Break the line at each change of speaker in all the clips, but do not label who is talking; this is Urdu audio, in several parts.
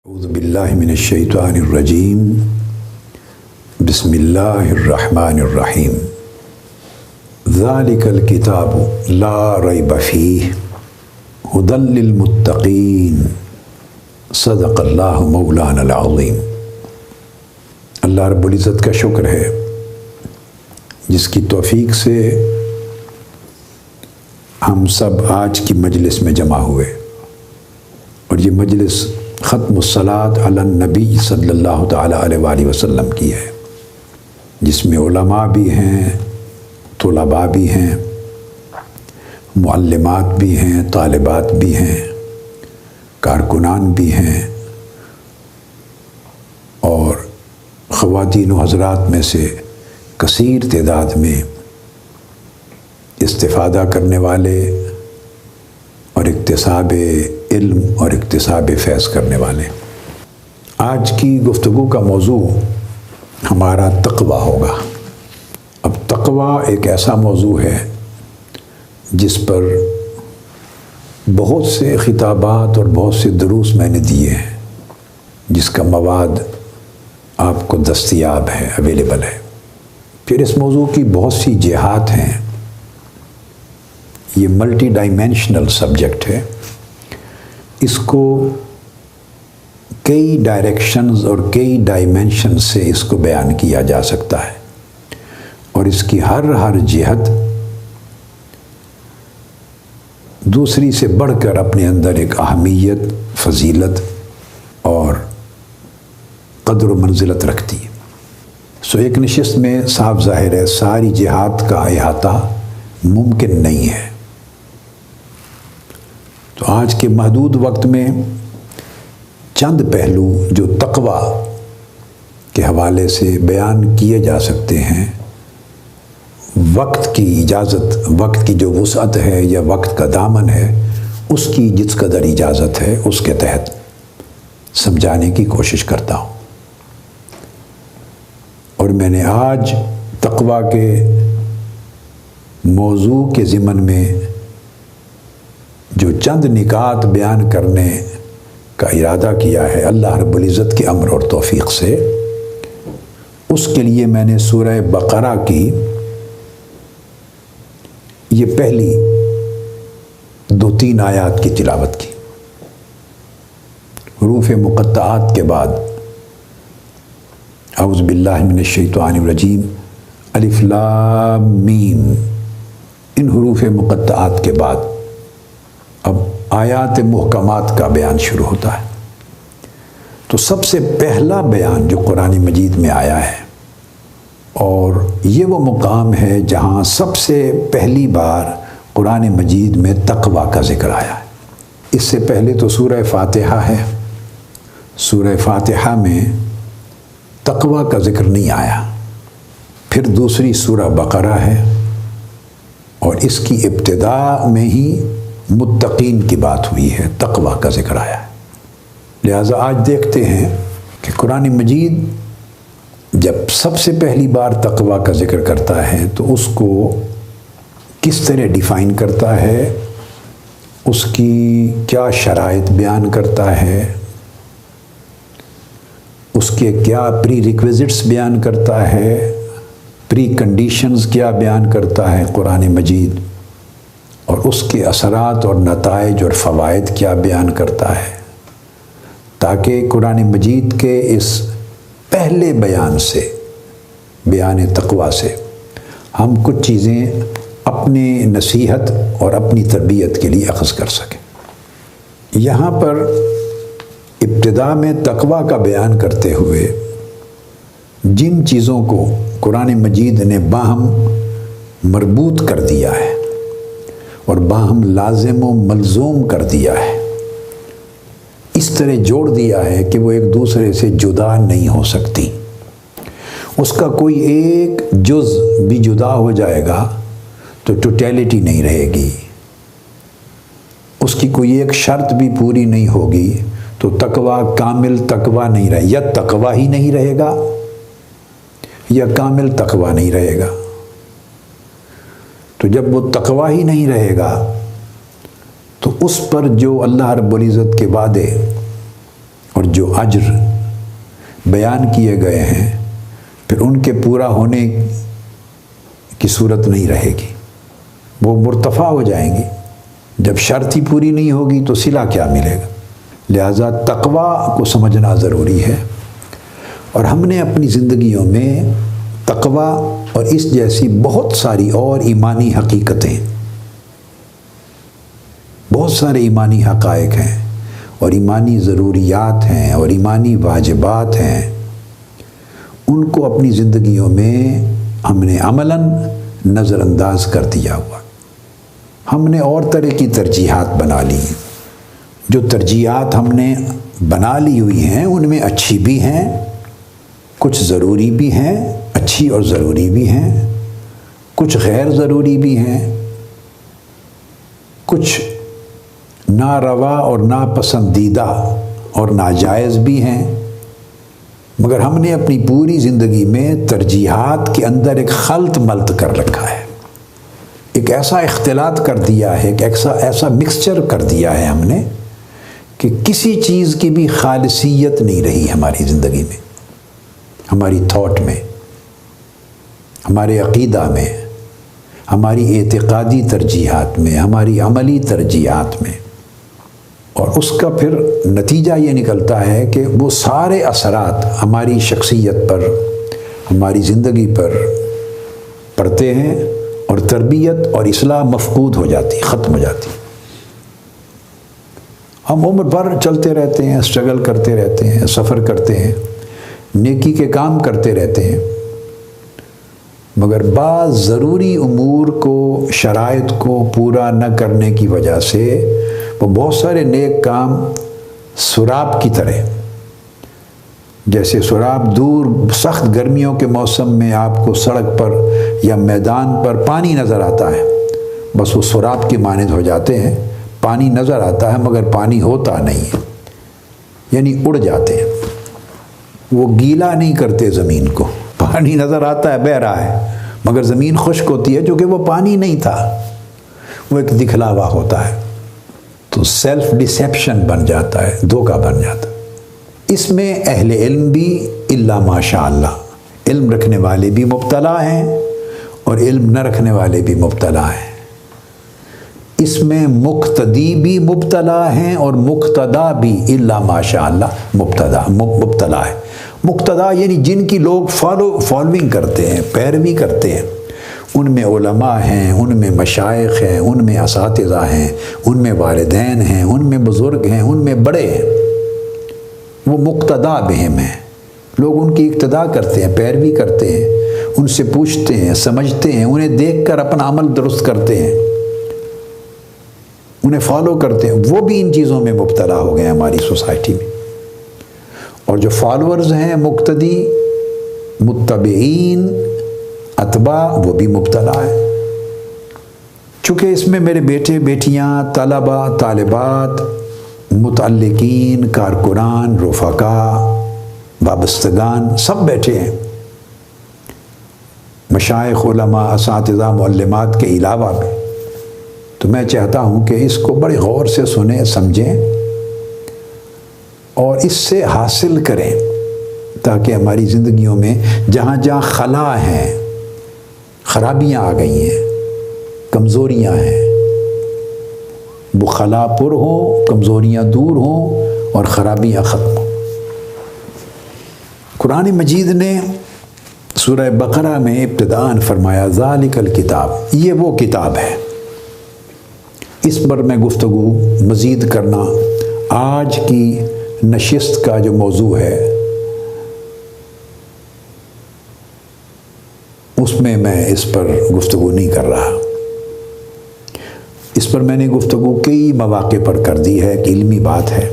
اعوذ باللہ من الشیطان الرجیم بسم اللہ الرحمن الرحیم ذالک الکتاب لا ریب فیہ ھدی للمتقین صدق اللہ مولانا العظیم۔ اللہ رب العزت کا شکر ہے جس کی توفیق سے ہم سب آج کی مجلس میں جمع ہوئے، اور یہ مجلس ختم الصلاۃ علی النبی صلی اللہ تعالیٰ علیہ وآلہ وسلم کی ہے، جس میں علماء بھی ہیں، طلباء بھی ہیں، معلمات بھی ہیں، طالبات بھی ہیں، کارکنان بھی ہیں، اور خواتین و حضرات میں سے کثیر تعداد میں استفادہ کرنے والے اور اکتساب علم اور اکتساب فیض کرنے والے۔ آج کی گفتگو کا موضوع ہمارا تقویٰ ہوگا۔ اب تقویٰ ایک ایسا موضوع ہے جس پر بہت سے خطابات اور بہت سے دروس میں نے دیے ہیں، جس کا مواد آپ کو دستیاب ہے، اویلیبل ہے۔ پھر اس موضوع کی بہت سی جہات ہیں۔ یہ ملٹی ڈائمینشنل سبجیکٹ ہے، اس کو کئی ڈائریکشنز اور کئی ڈائمینشن سے اس کو بیان کیا جا سکتا ہے، اور اس کی ہر جہت دوسری سے بڑھ کر اپنے اندر ایک اہمیت، فضیلت اور قدر و منزلت رکھتی ہے۔ سو ایک نشست میں صاف ظاہر ہے ساری جہات کا احاطہ ممکن نہیں ہے۔ تو آج کے محدود وقت میں چند پہلو جو تقویٰ کے حوالے سے بیان کیے جا سکتے ہیں، وقت کی اجازت، وقت کی جو وسعت ہے یا وقت کا دامن ہے، اس کی جس قدر اجازت ہے اس کے تحت سمجھانے کی کوشش کرتا ہوں۔ اور میں نے آج تقویٰ کے موضوع کے ضمن میں جو چند نکات بیان کرنے کا ارادہ کیا ہے اللہ رب العزت کے امر اور توفیق سے، اس کے لیے میں نے سورہ بقرہ کی یہ پہلی 2-3 آیات کی تلاوت کی۔ حروف مقطعات کے بعد اعوذ باللہ من الشیطان الرجیم، الف لام میم، ان حروف مقطعات کے بعد اب آیات محکمات کا بیان شروع ہوتا ہے۔ تو سب سے پہلا بیان جو قرآن مجید میں آیا ہے، اور یہ وہ مقام ہے جہاں سب سے پہلی بار قرآن مجید میں تقویٰ کا ذکر آیا ہے۔ اس سے پہلے تو سورہ فاتحہ ہے، سورہ فاتحہ میں تقویٰ کا ذکر نہیں آیا۔ پھر دوسری سورہ بقرہ ہے، اور اس کی ابتدا میں ہی متقین کی بات ہوئی ہے، تقویٰ کا ذکر آیا ہے۔ لہٰذا آج دیکھتے ہیں کہ قرآن مجید جب سب سے پہلی بار تقویٰ کا ذکر کرتا ہے تو اس کو کس طرح ڈیفائن کرتا ہے، اس کی کیا شرائط بیان کرتا ہے، اس کے کیا پری ریکویزٹس بیان کرتا ہے، پری کنڈیشنز کیا بیان کرتا ہے قرآن مجید، اور اس کے اثرات اور نتائج اور فوائد کیا بیان کرتا ہے، تاکہ قرآن مجید کے اس پہلے بیان سے، بیان تقویٰ سے، ہم کچھ چیزیں اپنی نصیحت اور اپنی تربیت کے لیے اخذ کر سکیں۔ یہاں پر ابتدا میں تقویٰ کا بیان کرتے ہوئے جن چیزوں کو قرآن مجید نے باہم مربوط کر دیا ہے اور باہم لازم و ملزوم کر دیا ہے، اس طرح جوڑ دیا ہے کہ وہ ایک دوسرے سے جدا نہیں ہو سکتی۔ اس کا کوئی ایک جز بھی جدا ہو جائے گا تو ٹوٹیلٹی نہیں رہے گی، اس کی کوئی ایک شرط بھی پوری نہیں ہوگی تو تقویٰ کامل تقویٰ نہیں رہے، یا تقویٰ ہی نہیں رہے گا یا کامل تقویٰ نہیں رہے گا۔ تو جب وہ تقویٰ ہی نہیں رہے گا تو اس پر جو اللہ رب العزت کے وعدے اور جو اجر بیان کیے گئے ہیں پھر ان کے پورا ہونے کی صورت نہیں رہے گی، وہ مرتفع ہو جائیں گی۔ جب شرط ہی پوری نہیں ہوگی تو صلہ کیا ملے گا؟ لہٰذا تقویٰ کو سمجھنا ضروری ہے، اور ہم نے اپنی زندگیوں میں تقویٰ اور اس جیسی بہت ساری اور ایمانی حقیقتیں، بہت سارے ایمانی حقائق ہیں اور ایمانی ضروریات ہیں اور ایمانی واجبات ہیں، ان کو اپنی زندگیوں میں ہم نے عملاً نظر انداز کر دیا ہوا۔ ہم نے اور طرح کی ترجیحات بنا لی ہیں۔ جو ترجیحات ہم نے بنا لی ہوئی ہیں ان میں اچھی بھی ہیں، کچھ ضروری بھی ہیں، اچھی اور ضروری بھی ہیں، کچھ غیر ضروری بھی ہیں، کچھ ناروا اور ناپسندیدہ اور ناجائز بھی ہیں، مگر ہم نے اپنی پوری زندگی میں ترجیحات کے اندر ایک خلط ملط کر رکھا ہے، ایک ایسا اختلاط کر دیا ہے، ایک ایسا مکسچر کر دیا ہے ہم نے کہ کسی چیز کی بھی خالصیت نہیں رہی ہماری زندگی میں، ہماری تھاٹ میں، ہمارے عقیدہ میں، ہماری اعتقادی ترجیحات میں، ہماری عملی ترجیحات میں، اور اس کا پھر نتیجہ یہ نکلتا ہے کہ وہ سارے اثرات ہماری شخصیت پر، ہماری زندگی پر پڑتے ہیں، اور تربیت اور اصلاح مفقود ہو جاتی، ختم ہو جاتی۔ ہم عمر بھر چلتے رہتے ہیں، اسٹرگل کرتے رہتے ہیں، سفر کرتے ہیں، نیکی کے کام کرتے رہتے ہیں، مگر بعض ضروری امور کو، شرائط کو پورا نہ کرنے کی وجہ سے وہ بہت سارے نیک کام سراب کی طرح، جیسے سراب دور سخت گرمیوں کے موسم میں آپ کو سڑک پر یا میدان پر پانی نظر آتا ہے، بس وہ سراب کے مانند ہو جاتے ہیں، پانی نظر آتا ہے مگر پانی ہوتا نہیں ہے، یعنی اڑ جاتے ہیں، وہ گیلا نہیں کرتے زمین کو، پانی نظر آتا ہے، بہہ رہا ہے، مگر زمین خشک ہوتی ہے چونکہ وہ پانی نہیں تھا، وہ ایک دکھلاوا ہوتا ہے، تو سیلف ڈسیپشن بن جاتا ہے، دھوکہ بن جاتا ہے۔ اس میں اہل علم بھی الا ماشاء اللہ، علم رکھنے والے بھی مبتلا ہیں اور علم نہ رکھنے والے بھی مبتلا ہیں، اس میں مقتدی بھی مبتلا ہیں اور مقتدا بھی الا ماشاء اللہ مبتلا ہے۔ مقتدا یعنی جن کی لوگ فالوئنگ کرتے ہیں، پیروی کرتے ہیں، ان میں علماء ہیں، ان میں مشائخ ہیں، ان میں اساتذہ ہیں، ان میں والدین ہیں، ان میں بزرگ ہیں، ان میں بڑے ہیں، وہ مقتدا بہم ہیں، لوگ ان کی اقتدا کرتے ہیں، پیروی کرتے ہیں، ان سے پوچھتے ہیں، سمجھتے ہیں، انہیں دیکھ کر اپنا عمل درست کرتے ہیں، انہیں فالو کرتے ہیں، وہ بھی ان چیزوں میں مبتلا ہو گئے ہیں ہماری سوسائٹی میں۔ اور جو فالورز ہیں، مقتدی، متبعین، اتباع، وہ بھی مبتلا ہے، چونکہ اس میں میرے بیٹے بیٹیاں، طلباء، طالبات، متعلقین، کارکنان، رفقا، وابستگان سب بیٹھے ہیں، مشائخ، علماء، اساتذہ، معلمات کے علاوہ بھی۔ تو میں چاہتا ہوں کہ اس کو بڑے غور سے سنیں، سمجھیں اور اس سے حاصل کریں، تاکہ ہماری زندگیوں میں جہاں جہاں خلا ہیں، خرابیاں آ گئی ہیں، کمزوریاں ہیں، وہ خلا پر ہوں، کمزوریاں دور ہوں اور خرابیاں ختم ہوں۔ قرآن مجید نے سورہ بقرہ میں ابتداءً فرمایا ذالک الکتاب، یہ وہ کتاب ہے۔ اس پر میں گفتگو مزید کرنا آج کی نشست کا جو موضوع ہے اس میں اس پر گفتگو نہیں کر رہا۔ اس پر میں نے گفتگو کئی مواقع پر کر دی ہے کہ علمی بات ہے،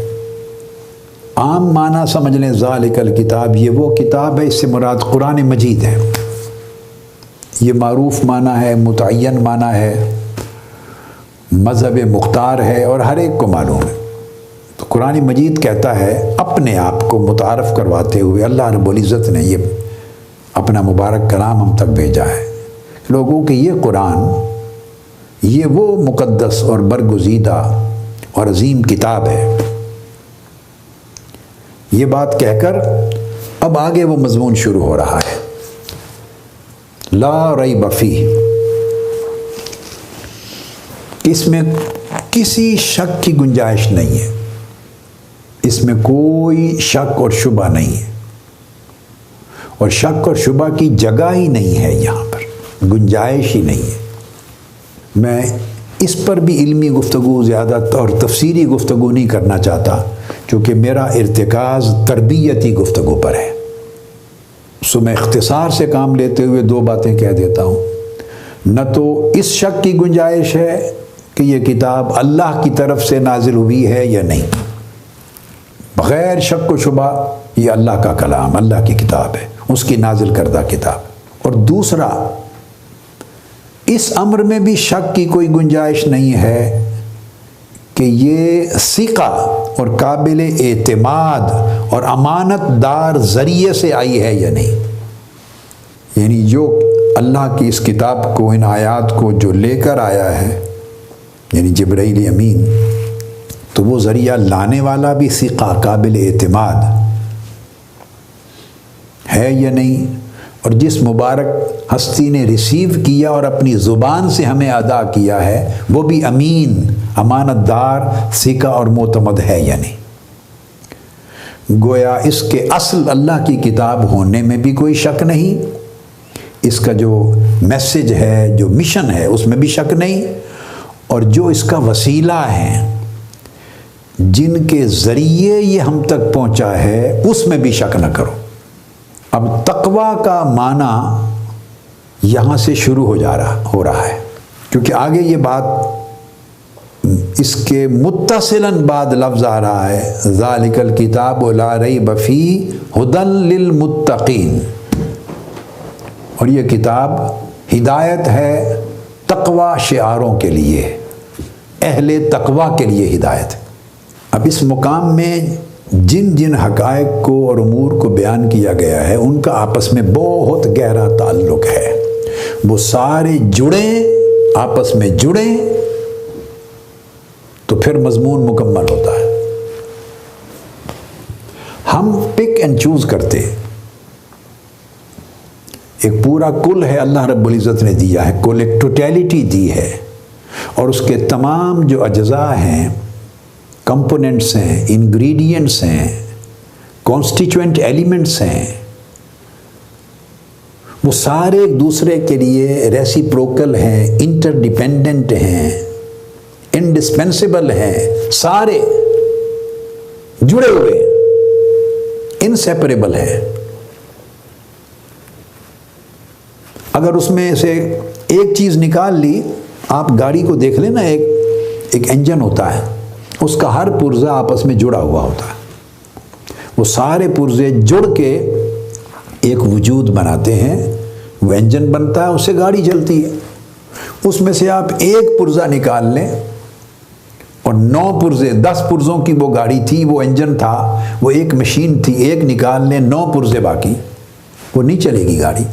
عام معنی سمجھ لیں ذالک الکتاب، یہ وہ کتاب ہے، اس سے مراد قرآن مجید ہے، یہ معروف معنی ہے، متعین معنی ہے، مذہب مختار ہے اور ہر ایک کو معلوم ہے۔ تو قرآن مجید کہتا ہے، اپنے آپ کو متعارف کرواتے ہوئے اللہ رب العزت نے یہ اپنا مبارک کلام ہم تک بھیجا ہے لوگوں کہ یہ قرآن، یہ وہ مقدس اور برگزیدہ اور عظیم کتاب ہے یہ بات کہہ کر اب آگے وہ مضمون شروع ہو رہا ہے. لا ریب فیہ، اس میں کسی شک کی گنجائش نہیں ہے، اس میں کوئی شک اور شبہ نہیں ہے، اور شک اور شبہ کی جگہ ہی نہیں ہے، یہاں پر گنجائش ہی نہیں ہے. میں اس پر بھی علمی گفتگو زیادہ اور تفسیری گفتگو نہیں کرنا چاہتا، کیونکہ میرا ارتکاز تربیتی گفتگو پر ہے. سو میں اختصار سے کام لیتے ہوئے دو باتیں کہہ دیتا ہوں. نہ تو اس شک کی گنجائش ہے کہ یہ کتاب اللہ کی طرف سے نازل ہوئی ہے یا نہیں، بغیر شک و شبہ یہ اللہ کا کلام، اللہ کی کتاب ہے، اس کی نازل کردہ کتاب. اور دوسرا، اس امر میں بھی شک کی کوئی گنجائش نہیں ہے کہ یہ ثقہ اور قابل اعتماد اور امانت دار ذریعے سے آئی ہے یا نہیں. یعنی جو اللہ کی اس کتاب کو، ان آیات کو جو لے کر آیا ہے، یعنی جبرائیل امین، تو وہ ذریعہ لانے والا بھی ثقہ، قابل اعتماد ہے یا نہیں، اور جس مبارک ہستی نے ریسیو کیا اور اپنی زبان سے ہمیں ادا کیا ہے وہ بھی امین، امانت دار، ثقہ اور معتمد ہے یا نہیں. گویا اس کے اصل اللہ کی کتاب ہونے میں بھی کوئی شک نہیں، اس کا جو میسج ہے، جو مشن ہے، اس میں بھی شک نہیں، اور جو اس کا وسیلہ ہے، جن کے ذریعے یہ ہم تک پہنچا ہے، اس میں بھی شک نہ کرو. اب تقویٰ کا معنی یہاں سے شروع ہو رہا ہے، کیونکہ آگے یہ بات اس کے متصلاً بعد لفظ آ رہا ہے ذالک الکتاب لا ریب فیہ ھدی للمتقین، اور یہ کتاب ہدایت ہے تقویٰ شعاروں کے لیے، اہل تقویٰ کے لیے ہدایت ہے. اب اس مقام میں جن جن حقائق کو اور امور کو بیان کیا گیا ہے ان کا آپس میں بہت گہرا تعلق ہے، وہ سارے جڑیں، آپس میں جڑیں تو پھر مضمون مکمل ہوتا ہے. ہم پک اینڈ چوز کرتے، ایک پورا کل ہے اللہ رب العزت نے دیا ہے، کل ایک ٹوٹیلٹی دی ہے، اور اس کے تمام جو اجزاء ہیں، کمپوننٹس ہیں، انگریڈینٹس ہیں، کانسٹیچوئنٹ ایلیمنٹس ہیں، وہ سارے ایک دوسرے کے لیے ریسیپروکل ہیں، انٹر ڈیپینڈنٹ ہیں، انڈسپینسیبل ہیں، سارے جڑے ہوئے، انسیپریبل ہیں. اگر اس میں سے ایک چیز نکال لی، آپ گاڑی کو دیکھ لیں نا، ایک انجن ہوتا ہے، اس کا ہر پرزہ آپس میں جڑا ہوا ہوتا ہے، وہ سارے پرزے جڑ کے ایک وجود بناتے ہیں، وہ انجن بنتا ہے، اس سے گاڑی چلتی ہے. اس میں سے آپ ایک پرزہ نکال لیں اور 9 پرزے، 10 پرزوں کی وہ گاڑی تھی، وہ انجن تھا، وہ ایک مشین تھی، ایک نکال لیں، 9 پرزے باقی، وہ نہیں چلے گی گاڑی.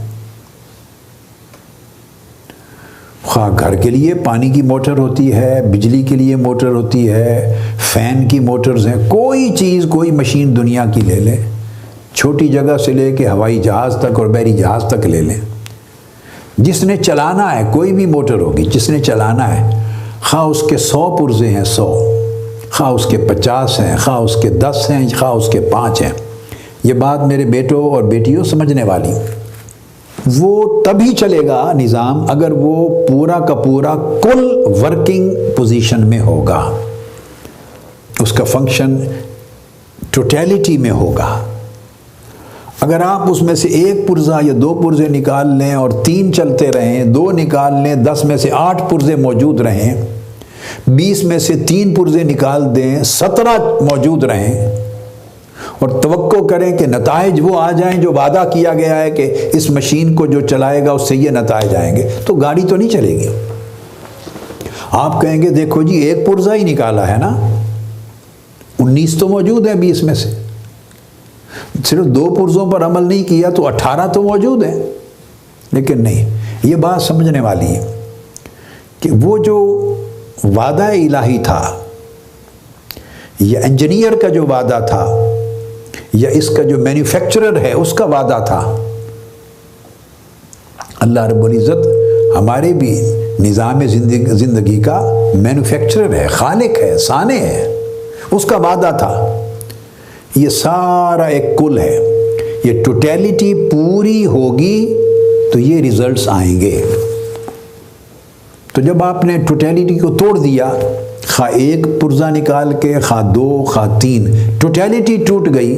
خواہ گھر کے لیے پانی کی موٹر ہوتی ہے، بجلی کے لیے موٹر ہوتی ہے، فین کی موٹرز ہیں، کوئی چیز، کوئی مشین دنیا کی لے لیں، چھوٹی جگہ سے لے کے ہوائی جہاز تک اور بحری جہاز تک لے لیں، جس نے چلانا ہے، کوئی بھی موٹر ہوگی جس نے چلانا ہے، خواہ اس کے 100 پرزے ہیں، 100، خواہ اس کے 50 ہیں، خواہ اس کے 10 ہیں، خواہ اس کے 5 ہیں. یہ بات میرے بیٹوں اور بیٹیوں سمجھنے والی، وہ تبھی چلے گا نظام اگر وہ پورا کا پورا کل ورکنگ پوزیشن میں ہوگا، اس کا فنکشن ٹوٹیلٹی میں ہوگا. اگر آپ اس میں سے ایک پرزہ یا 2 پرزے نکال لیں اور 3 چلتے رہیں، 2 نکال لیں، 10 میں سے 8 پرزے موجود رہیں، 20 میں سے 3 پرزے نکال دیں، 17 موجود رہیں، اور توقع کریں کہ نتائج وہ آ جائیں جو وعدہ کیا گیا ہے کہ اس مشین کو جو چلائے گا اس سے یہ نتائج آئیں گے، تو گاڑی تو نہیں چلے گی. آپ کہیں گے دیکھو جی ایک پرزہ ہی نکالا ہے نا، 19 تو موجود ہیں 20 میں سے، صرف 2 پرزوں پر عمل نہیں کیا تو 18 تو موجود ہیں. لیکن نہیں، یہ بات سمجھنے والی ہے کہ وہ جو وعدہ الہی تھا، یہ انجینئر کا جو وعدہ تھا، یا اس کا جو مینوفیکچرر ہے اس کا وعدہ تھا۔ اللہ رب العزت ہمارے بھی نظام زندگی کا مینوفیکچرر ہے، خالق ہے، صانع ہے، اس کا وعدہ تھا۔ یہ سارا ایک کل ہے، یہ ٹوٹیلٹی پوری ہوگی تو یہ ریزلٹس آئیں گے۔ تو جب آپ نے ٹوٹیلٹی کو توڑ دیا، خواہ ایک پرزہ نکال کے، خواہ دو، خواہ تین، ٹوٹیلٹی ٹوٹ گئی،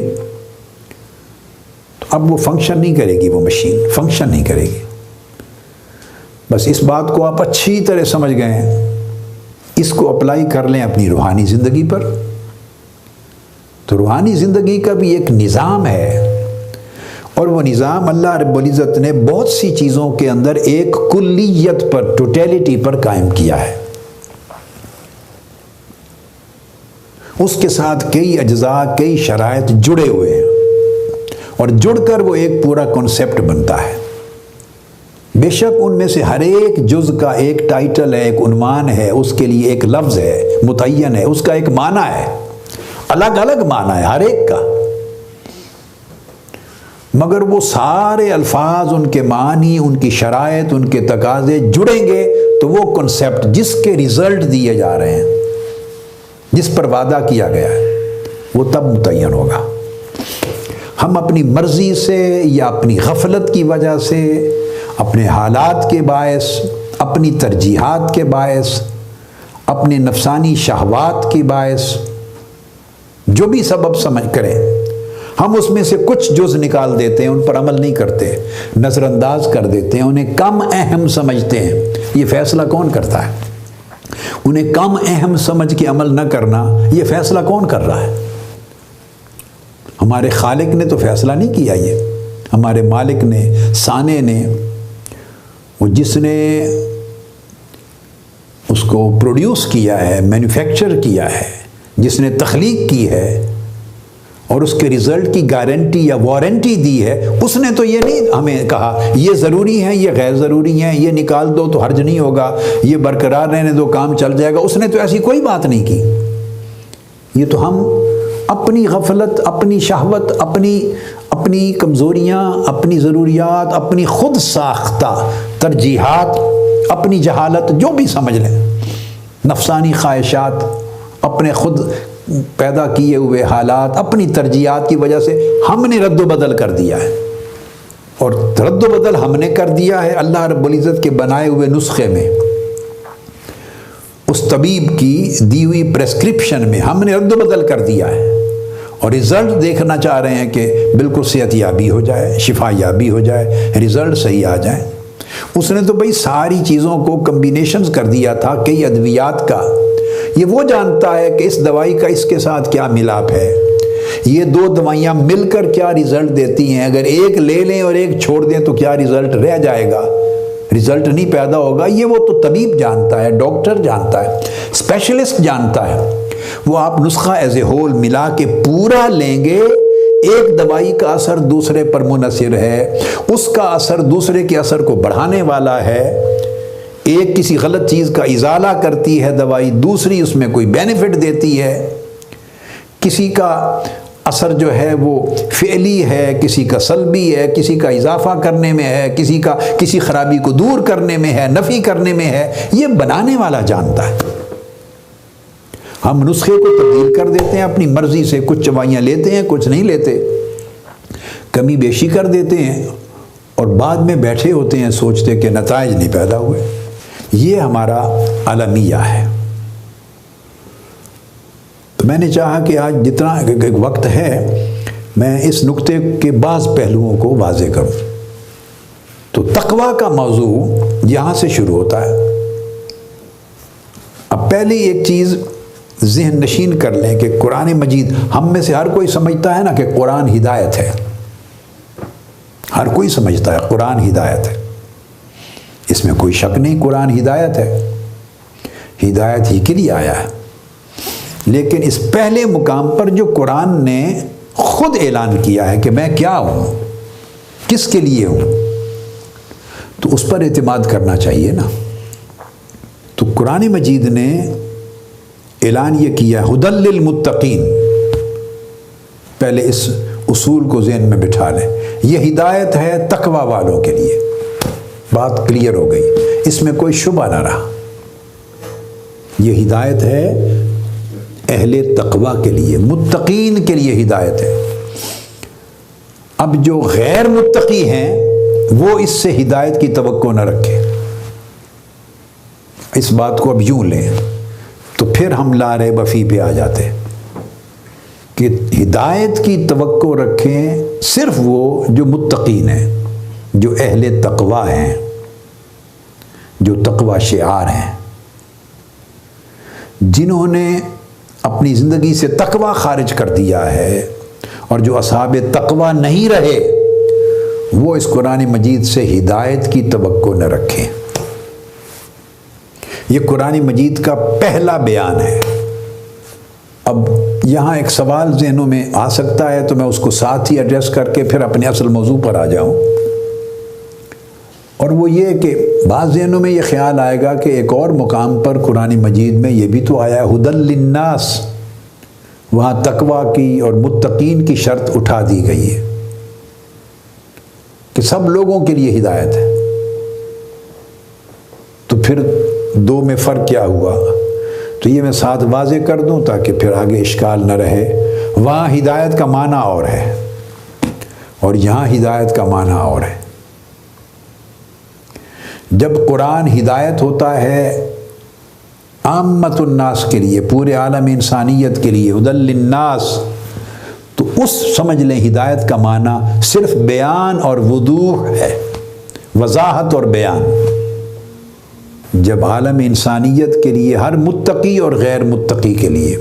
تو اب وہ فنکشن نہیں کرے گی، وہ مشین فنکشن نہیں کرے گی۔ بس اس بات کو آپ اچھی طرح سمجھ گئے ہیں، اس کو اپلائی کر لیں اپنی روحانی زندگی پر۔ تو روحانی زندگی کا بھی ایک نظام ہے، اور وہ نظام اللہ رب العزت نے بہت سی چیزوں کے اندر ایک کلیت پر، ٹوٹیلٹی پر قائم کیا ہے۔ اس کے ساتھ کئی اجزاء، کئی شرائط جڑے ہوئے ہیں، اور جڑ کر وہ ایک پورا کنسیپٹ بنتا ہے۔ بے شک ان میں سے ہر ایک جز کا ایک ٹائٹل ہے، ایک عنوان ہے، اس کے لیے ایک لفظ ہے، متعین ہے، اس کا ایک معنی ہے، الگ الگ معنی ہے ہر ایک کا، مگر وہ سارے الفاظ، ان کے معنی، ان کی شرائط، ان کے تقاضے جڑیں گے تو وہ کنسیپٹ جس کے ریزلٹ دیے جا رہے ہیں، جس پر وعدہ کیا گیا ہے، وہ تب متعین ہوگا۔ ہم اپنی مرضی سے یا اپنی غفلت کی وجہ سے، اپنے حالات کے باعث، اپنی ترجیحات کے باعث، اپنے نفسانی شہوات کے باعث، جو بھی سبب سمجھ کریں، ہم اس میں سے کچھ جز نکال دیتے ہیں، ان پر عمل نہیں کرتے، نظر انداز کر دیتے ہیں، انہیں کم اہم سمجھتے ہیں۔ یہ فیصلہ کون کرتا ہے؟ انہیں کم اہم سمجھ کے عمل نہ کرنا، یہ فیصلہ کون کر رہا ہے؟ ہمارے خالق نے تو فیصلہ نہیں کیا، یہ ہمارے مالک نے، صانع نے، وہ جس نے اس کو پروڈیوس کیا ہے، مینوفیکچر کیا ہے، جس نے تخلیق کی ہے اور اس کے ریزلٹ کی گارنٹی یا وارنٹی دی ہے، اس نے تو یہ نہیں ہمیں کہا یہ ضروری ہے، یہ غیر ضروری ہے، یہ نکال دو تو حرج نہیں ہوگا، یہ برقرار رہنے دو کام چل جائے گا، اس نے تو ایسی کوئی بات نہیں کی۔ یہ تو ہم اپنی غفلت، اپنی شہوت، اپنی کمزوریاں، اپنی ضروریات، اپنی خود ساختہ ترجیحات، اپنی جہالت، جو بھی سمجھ لیں، نفسانی خواہشات، اپنے خود پیدا کیے ہوئے حالات، اپنی ترجیحات کی وجہ سے ہم نے رد و بدل کر دیا ہے، اور رد و بدل ہم نے کر دیا ہے اللہ رب العزت کے بنائے ہوئے نسخے میں، اس طبیب کی دی ہوئی پریسکرپشن میں ہم نے رد و بدل کر دیا ہے، اور ریزلٹ دیکھنا چاہ رہے ہیں کہ بالکل صحت یابی ہو جائے، شفا یابی ہو جائے، ریزلٹ صحیح آ جائے۔ اس نے تو بھئی ساری چیزوں کو کمبینیشنز کر دیا تھا، کئی ادویات کا۔ یہ وہ جانتا ہے کہ اس دوائی کا اس کے ساتھ کیا ملاپ ہے، یہ دو دوائیاں مل کر کیا ریزلٹ دیتی ہیں، اگر ایک لے لیں اور ایک چھوڑ دیں تو کیا ریزلٹ رہ جائے گا، ریزلٹ نہیں پیدا ہوگا۔ یہ وہ تو طبیب جانتا ہے، ڈاکٹر جانتا ہے، اسپیشلسٹ جانتا ہے۔ وہ آپ نسخہ ایز اے ہول ملا کے پورا لیں گے، ایک دوائی کا اثر دوسرے پر منحصر ہے، اس کا اثر دوسرے کے اثر کو بڑھانے والا ہے، ایک کسی غلط چیز کا ازالہ کرتی ہے دوائی، دوسری اس میں کوئی بینیفٹ دیتی ہے، کسی کا اثر جو ہے وہ فعلی ہے، کسی کا سلبی ہے، کسی کا اضافہ کرنے میں ہے، کسی خرابی کو دور کرنے میں ہے، نفی کرنے میں ہے، یہ بنانے والا جانتا ہے۔ ہم نسخے کو تبدیل کر دیتے ہیں اپنی مرضی سے، کچھ دوائیاں لیتے ہیں، کچھ نہیں لیتے، کمی بیشی کر دیتے ہیں، اور بعد میں بیٹھے ہوتے ہیں سوچتے کہ نتائج نہیں پیدا ہوئے۔ یہ ہمارا المیہ ہے۔ تو میں نے چاہا کہ آج جتنا وقت ہے میں اس نقطے کے بعض پہلوؤں کو واضح کروں۔ تو تقویٰ کا موضوع یہاں سے شروع ہوتا ہے۔ اب پہلی ایک چیز ذہن نشین کر لیں کہ قرآن مجید، ہم میں سے ہر کوئی سمجھتا ہے نا کہ قرآن ہدایت ہے، ہر کوئی سمجھتا ہے قرآن ہدایت ہے، اس میں کوئی شک نہیں، قرآن ہدایت ہے، ہدایت ہی کے لیے آیا ہے۔ لیکن اس پہلے مقام پر جو قرآن نے خود اعلان کیا ہے کہ میں کیا ہوں، کس کے لیے ہوں، تو اس پر اعتماد کرنا چاہیے نا۔ تو قرآن مجید نے اعلان یہ کیا ہے ہدی للمتقین، پہلے اس اصول کو ذہن میں بٹھا لیں۔ یہ ہدایت ہے تقوی والوں کے لیے، بات کلیئر ہو گئی، اس میں کوئی شبہ نہ رہا۔ یہ ہدایت ہے اہل تقوی کے لیے، متقین کے لیے ہدایت ہے۔ اب جو غیر متقی ہیں وہ اس سے ہدایت کی توقع نہ رکھیں۔ اس بات کو اب یوں لیں تو پھر ہم لا ریب فی پہ آ جاتے کہ ہدایت کی توقع رکھیں صرف وہ جو متقین ہیں، جو اہل تقوی ہیں، جو تقوی شعار ہیں، جنہوں نے اپنی زندگی سے تقوی خارج کر دیا ہے، اور جو اصحاب تقوی نہیں رہے وہ اس قرآن مجید سے ہدایت کی توقع نہ رکھیں۔ یہ قرآن مجید کا پہلا بیان ہے۔ اب یہاں ایک سوال ذہنوں میں آ سکتا ہے تو میں اس کو ساتھ ہی ایڈریس کر کے پھر اپنے اصل موضوع پر آ جاؤں، اور وہ یہ کہ بعض ذہنوں میں یہ خیال آئے گا کہ ایک اور مقام پر قرآن مجید میں یہ بھی تو آیا ہے ہدی للناس، وہاں تقوی کی اور متقین کی شرط اٹھا دی گئی ہے کہ سب لوگوں کے لیے ہدایت ہے۔ تو پھر دو میں فرق کیا ہوا؟ تو یہ میں ساتھ واضح کر دوں تاکہ پھر آگے اشکال نہ رہے۔ وہاں ہدایت کا معنی اور ہے اور یہاں ہدایت کا معنی اور ہے۔ جب قرآن ہدایت ہوتا ہے عامت الناس کے لیے، پورے عالم انسانیت کے لیے، ہدی للناس، تو اس سمجھ لیں ہدایت کا معنی صرف بیان اور وضوح ہے، وضاحت اور بیان۔ جب عالم انسانیت کے لیے، ہر متقی اور غیر متقی کے لیے،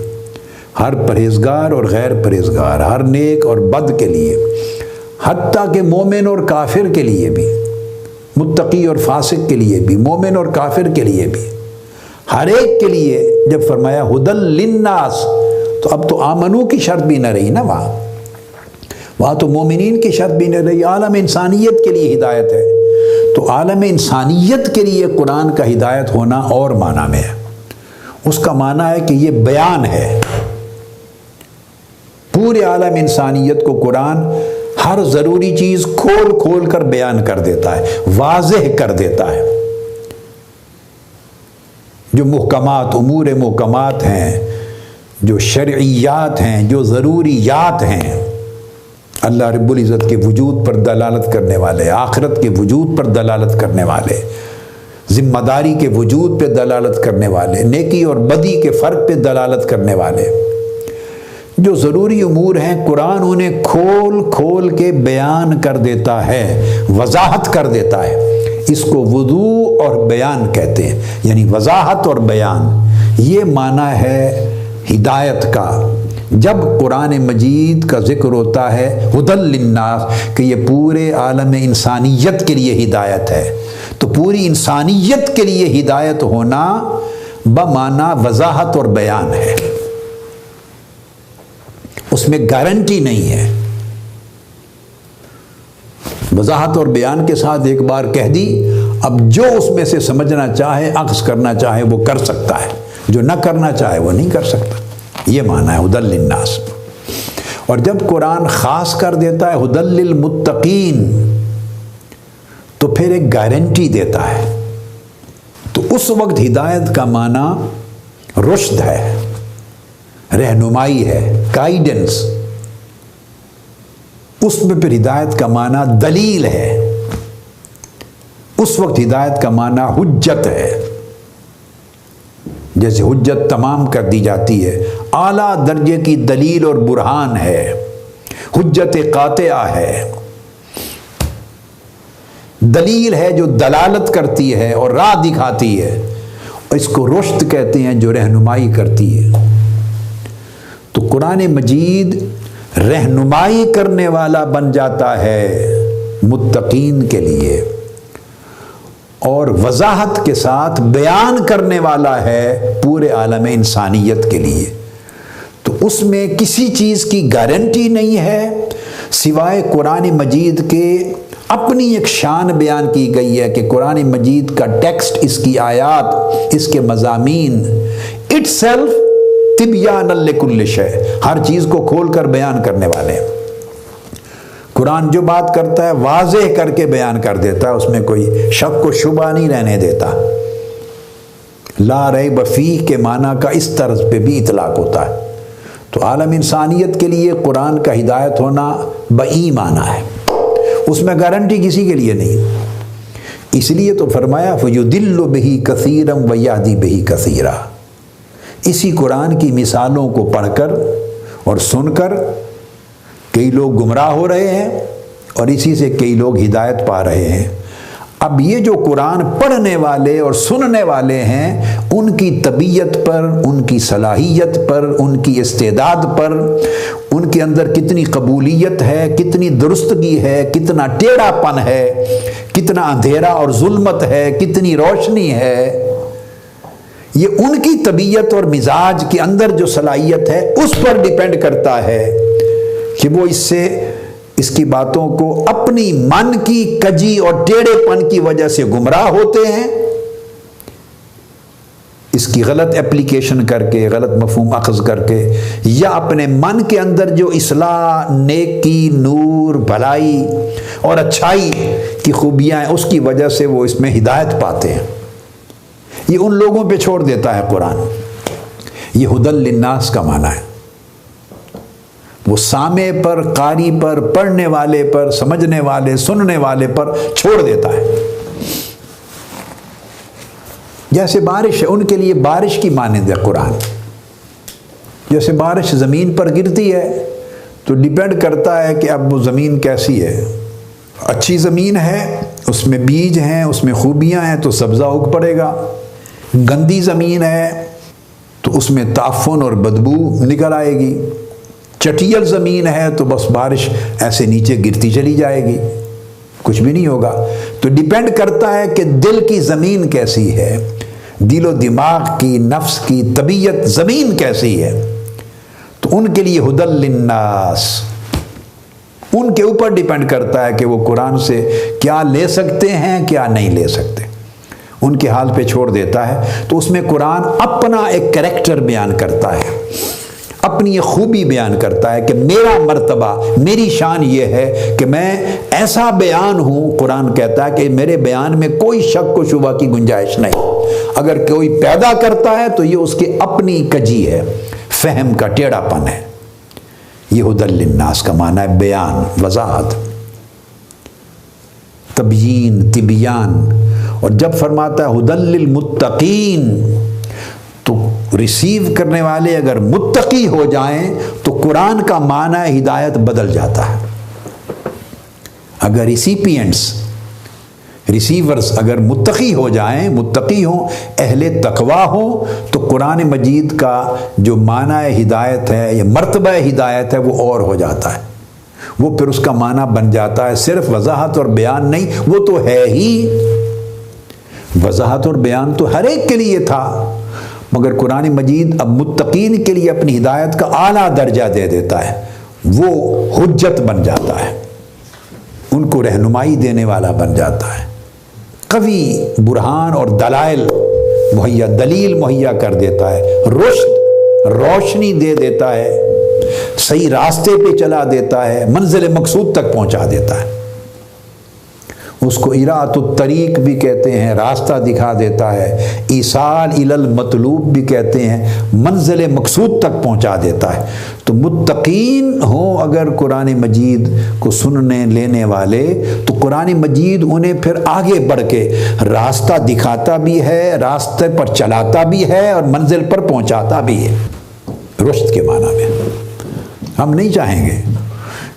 ہر پرہیزگار اور غیر پرہیزگار، ہر نیک اور بد کے لیے، حتیٰ کہ مومن اور کافر کے لیے بھی، متقی اور فاسق کے لیے بھی، مومن اور کافر کے لیے بھی، ہر ایک کے لیے جب فرمایا ہدی للناس، تو اب تو آمنو کی شرط بھی نہ رہی نا، وہاں تو مومنین کی شرط بھی نہ رہی، عالم انسانیت کے لیے ہدایت ہے۔ تو عالم انسانیت کے لیے قرآن کا ہدایت ہونا اور معنی میں ہے۔ اس کا معنی ہے کہ یہ بیان ہے، پورے عالم انسانیت کو قرآن ہر ضروری چیز کھول کھول کر بیان کر دیتا ہے، واضح کر دیتا ہے۔ جو محکمات، امور محکمات ہیں، جو شرعیات ہیں، جو ضروریات ہیں، اللہ رب العزت کے وجود پر دلالت کرنے والے، آخرت کے وجود پر دلالت کرنے والے، ذمہ داری کے وجود پہ دلالت کرنے والے، نیکی اور بدی کے فرق پہ دلالت کرنے والے، جو ضروری امور ہیں، قرآن انہیں کھول کھول کے بیان کر دیتا ہے، وضاحت کر دیتا ہے۔ اس کو وضوح اور بیان کہتے ہیں، یعنی وضاحت اور بیان۔ یہ معنی ہے ہدایت کا۔ جب قرآن مجید کا ذکر ہوتا ہے ہدی للناس کہ یہ پورے عالم انسانیت کے لیے ہدایت ہے، تو پوری انسانیت کے لیے ہدایت ہونا بمعنی وضاحت اور بیان ہے، اس میں گارنٹی نہیں ہے۔ وضاحت اور بیان کے ساتھ ایک بار کہہ دی، اب جو اس میں سے سمجھنا چاہے، اخذ کرنا چاہے وہ کر سکتا ہے، جو نہ کرنا چاہے وہ نہیں کر سکتا۔ یہ معنی ہے ہدی للناس۔ اور جب قرآن خاص کر دیتا ہے ہدی للمتقین، تو پھر ایک گارنٹی دیتا ہے۔ تو اس وقت ہدایت کا معنی رشد ہے، رہنمائی ہے، گائیڈنس۔ اس میں پھر ہدایت کا معنی دلیل ہے، اس وقت ہدایت کا معنی حجت ہے۔ جیسے حجت تمام کر دی جاتی ہے، اعلیٰ درجے کی دلیل اور برہان ہے، حجت قاطعہ ہے، دلیل ہے جو دلالت کرتی ہے اور راہ دکھاتی ہے، اس کو رشد کہتے ہیں جو رہنمائی کرتی ہے۔ تو قرآن مجید رہنمائی کرنے والا بن جاتا ہے متقین کے لیے، اور وضاحت کے ساتھ بیان کرنے والا ہے پورے عالم انسانیت کے لیے۔ تو اس میں کسی چیز کی گارنٹی نہیں ہے سوائے قرآن مجید کے اپنی ایک شان بیان کی گئی ہے کہ قرآن مجید کا ٹیکسٹ، اس کی آیات، اس کے مضامین اٹ سیلف تبیان لکل شیء، ہر چیز کو کھول کر بیان کرنے والے ہیں۔ قرآن جو بات کرتا ہے واضح کر کے بیان کر دیتا ہے، اس میں کوئی شک و شبہ نہیں رہنے دیتا۔ لا ریب فیہ کے معنی کا اس طرز پہ بھی اطلاق ہوتا ہے۔ تو عالم انسانیت کے لیے قرآن کا ہدایت ہونا بئی معنی ہے، اس میں گارنٹی کسی کے لیے نہیں۔ اس لیے تو فرمایا فَيُضِلُّ بِهِ كَثِيرًا وَيَهْدِي بِهِ كَثِيرًا۔ اسی قرآن کی مثالوں کو پڑھ کر اور سن کر کئی لوگ گمراہ ہو رہے ہیں اور اسی سے کئی لوگ ہدایت پا رہے ہیں۔ اب یہ جو قرآن پڑھنے والے اور سننے والے ہیں، ان کی طبیعت پر، ان کی صلاحیت پر، ان کی استعداد پر، ان کے اندر کتنی قبولیت ہے، کتنی درستگی ہے، کتنا ٹیڑھا پن ہے، کتنا اندھیرا اور ظلمت ہے، کتنی روشنی ہے، یہ ان کی طبیعت اور مزاج کے اندر جو صلاحیت ہے اس پر ڈیپینڈ کرتا ہے کہ وہ اس کی باتوں کو اپنی من کی کجی اور ٹیڑھے پن کی وجہ سے گمراہ ہوتے ہیں، اس کی غلط اپلیکیشن کر کے، غلط مفہوم اخذ کر کے، یا اپنے من کے اندر جو اصلاح، نیکی، نور، بھلائی اور اچھائی کی خوبیاں ہیں اس کی وجہ سے وہ اس میں ہدایت پاتے ہیں۔ یہ ان لوگوں پہ چھوڑ دیتا ہے قرآن۔ یہ ہدی للناس کا معنی ہے، وہ سامع پر، قاری پر، پڑھنے والے پر، سمجھنے والے، سننے والے پر چھوڑ دیتا ہے۔ جیسے بارش ہے، ان کے لیے بارش کی مانند ہے قرآن۔ جیسے بارش زمین پر گرتی ہے تو ڈیپینڈ کرتا ہے کہ اب وہ زمین کیسی ہے۔ اچھی زمین ہے، اس میں بیج ہیں، اس میں خوبیاں ہیں تو سبزہ اگ پڑے گا۔ گندی زمین ہے تو اس میں تعفن اور بدبو نکل آئے گی۔ چٹیل زمین ہے تو بس بارش ایسے نیچے گرتی چلی جائے گی، کچھ بھی نہیں ہوگا۔ تو ڈیپینڈ کرتا ہے کہ دل کی زمین کیسی ہے، دل و دماغ کی، نفس کی طبیعت زمین کیسی ہے۔ تو ان کے لیے ہدی للناس، ان کے اوپر ڈیپینڈ کرتا ہے کہ وہ قرآن سے کیا لے سکتے ہیں، کیا نہیں لے سکتے، ان کے حال پہ چھوڑ دیتا ہے۔ تو اس میں قرآن اپنا ایک کریکٹر بیان کرتا ہے، اپنی یہ خوبی بیان کرتا ہے کہ میرا مرتبہ، میری شان یہ ہے کہ میں ایسا بیان ہوں۔ قرآن کہتا ہے کہ میرے بیان میں کوئی شک و شبہ کی گنجائش نہیں۔ اگر کوئی پیدا کرتا ہے تو یہ اس کی اپنی کجی ہے، فہم کا ٹیڑھا پن ہے۔ یہ ہدی للناس کا معنی ہے بیان، وضاحت، تبیین، تبیان۔ اور جب فرماتا ہے ہدی للمتقین، تو ریسیو کرنے والے اگر متقی ہو جائیں تو قرآن کا معنی ہدایت بدل جاتا ہے۔ اگر ریسیپینٹس، ریسیورز اگر متقی ہو جائیں، متقی ہوں، اہل تقوی ہوں، تو قرآن مجید کا جو معنی ہدایت ہے یا مرتبہ ہدایت ہے وہ اور ہو جاتا ہے۔ وہ پھر اس کا معنی بن جاتا ہے صرف وضاحت اور بیان نہیں، وہ تو ہے ہی وضاحت اور بیان تو ہر ایک کے لیے تھا، مگر قرآن مجید اب متقین کے لیے اپنی ہدایت کا اعلیٰ درجہ دے دیتا ہے، وہ حجت بن جاتا ہے، ان کو رہنمائی دینے والا بن جاتا ہے، قوی برہان اور دلائل مہیا، دلیل مہیا کر دیتا ہے، رشد، روشنی دے دیتا ہے، صحیح راستے پہ چلا دیتا ہے، منزل مقصود تک پہنچا دیتا ہے۔ اس کو اراۃ الطریق بھی کہتے ہیں، راستہ دکھا دیتا ہے، ایصال الی المطلوب بھی کہتے ہیں، منزل مقصود تک پہنچا دیتا ہے۔ تو متقین ہوں اگر قرآن مجید کو سننے لینے والے، تو قرآن مجید انہیں پھر آگے بڑھ کے راستہ دکھاتا بھی ہے، راستے پر چلاتا بھی ہے اور منزل پر پہنچاتا بھی ہے، رشد کے معنی میں۔ ہم نہیں چاہیں گے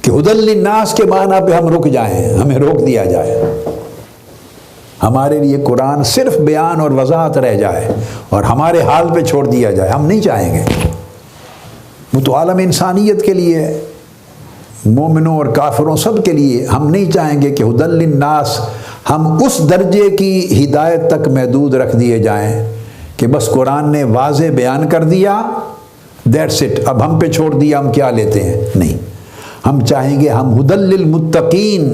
کہ ہدی للناس کے معنی پہ ہم رک جائیں، ہمیں روک دیا جائے، ہمارے لیے قرآن صرف بیان اور وضاحت رہ جائے اور ہمارے حال پہ چھوڑ دیا جائے، ہم نہیں چاہیں گے۔ وہ تو عالم انسانیت کے لیے، مومنوں اور کافروں سب کے لیے، ہم نہیں چاہیں گے کہ ہدی للناس ہم اس درجے کی ہدایت تک محدود رکھ دیے جائیں کہ بس قرآن نے واضح بیان کر دیا، دیٹس اٹ، اب ہم پہ چھوڑ دیا، ہم کیا لیتے ہیں۔ نہیں، ہم چاہیں گے ہم ہدی للمتقین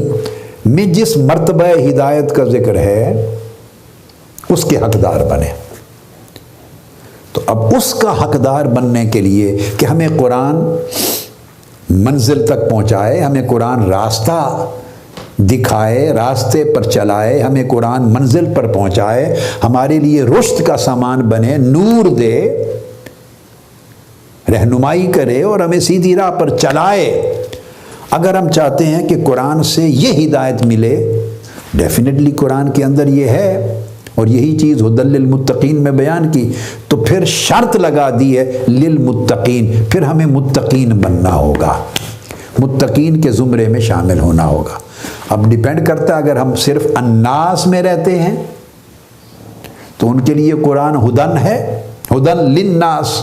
میں جس مرتبہ ہدایت کا ذکر ہے اس کے حقدار بنے۔ تو اب اس کا حقدار بننے کے لیے کہ ہمیں قرآن منزل تک پہنچائے، ہمیں قرآن راستہ دکھائے، راستے پر چلائے، ہمیں قرآن منزل پر پہنچائے، ہمارے لیے رشد کا سامان بنے، نور دے، رہنمائی کرے اور ہمیں سیدھی راہ پر چلائے۔ اگر ہم چاہتے ہیں کہ قرآن سے یہ ہدایت ملے، ڈیفینیٹلی قرآن کے اندر یہ ہے، اور یہی چیز ہدی للمتقین میں بیان کی، تو پھر شرط لگا دی ہے للمتقین، پھر ہمیں متقین بننا ہوگا، متقین کے زمرے میں شامل ہونا ہوگا۔ اب ڈیپینڈ کرتا ہے، اگر ہم صرف الناس میں رہتے ہیں تو ان کے لیے قرآن ہدن ہے، ہدن للناس،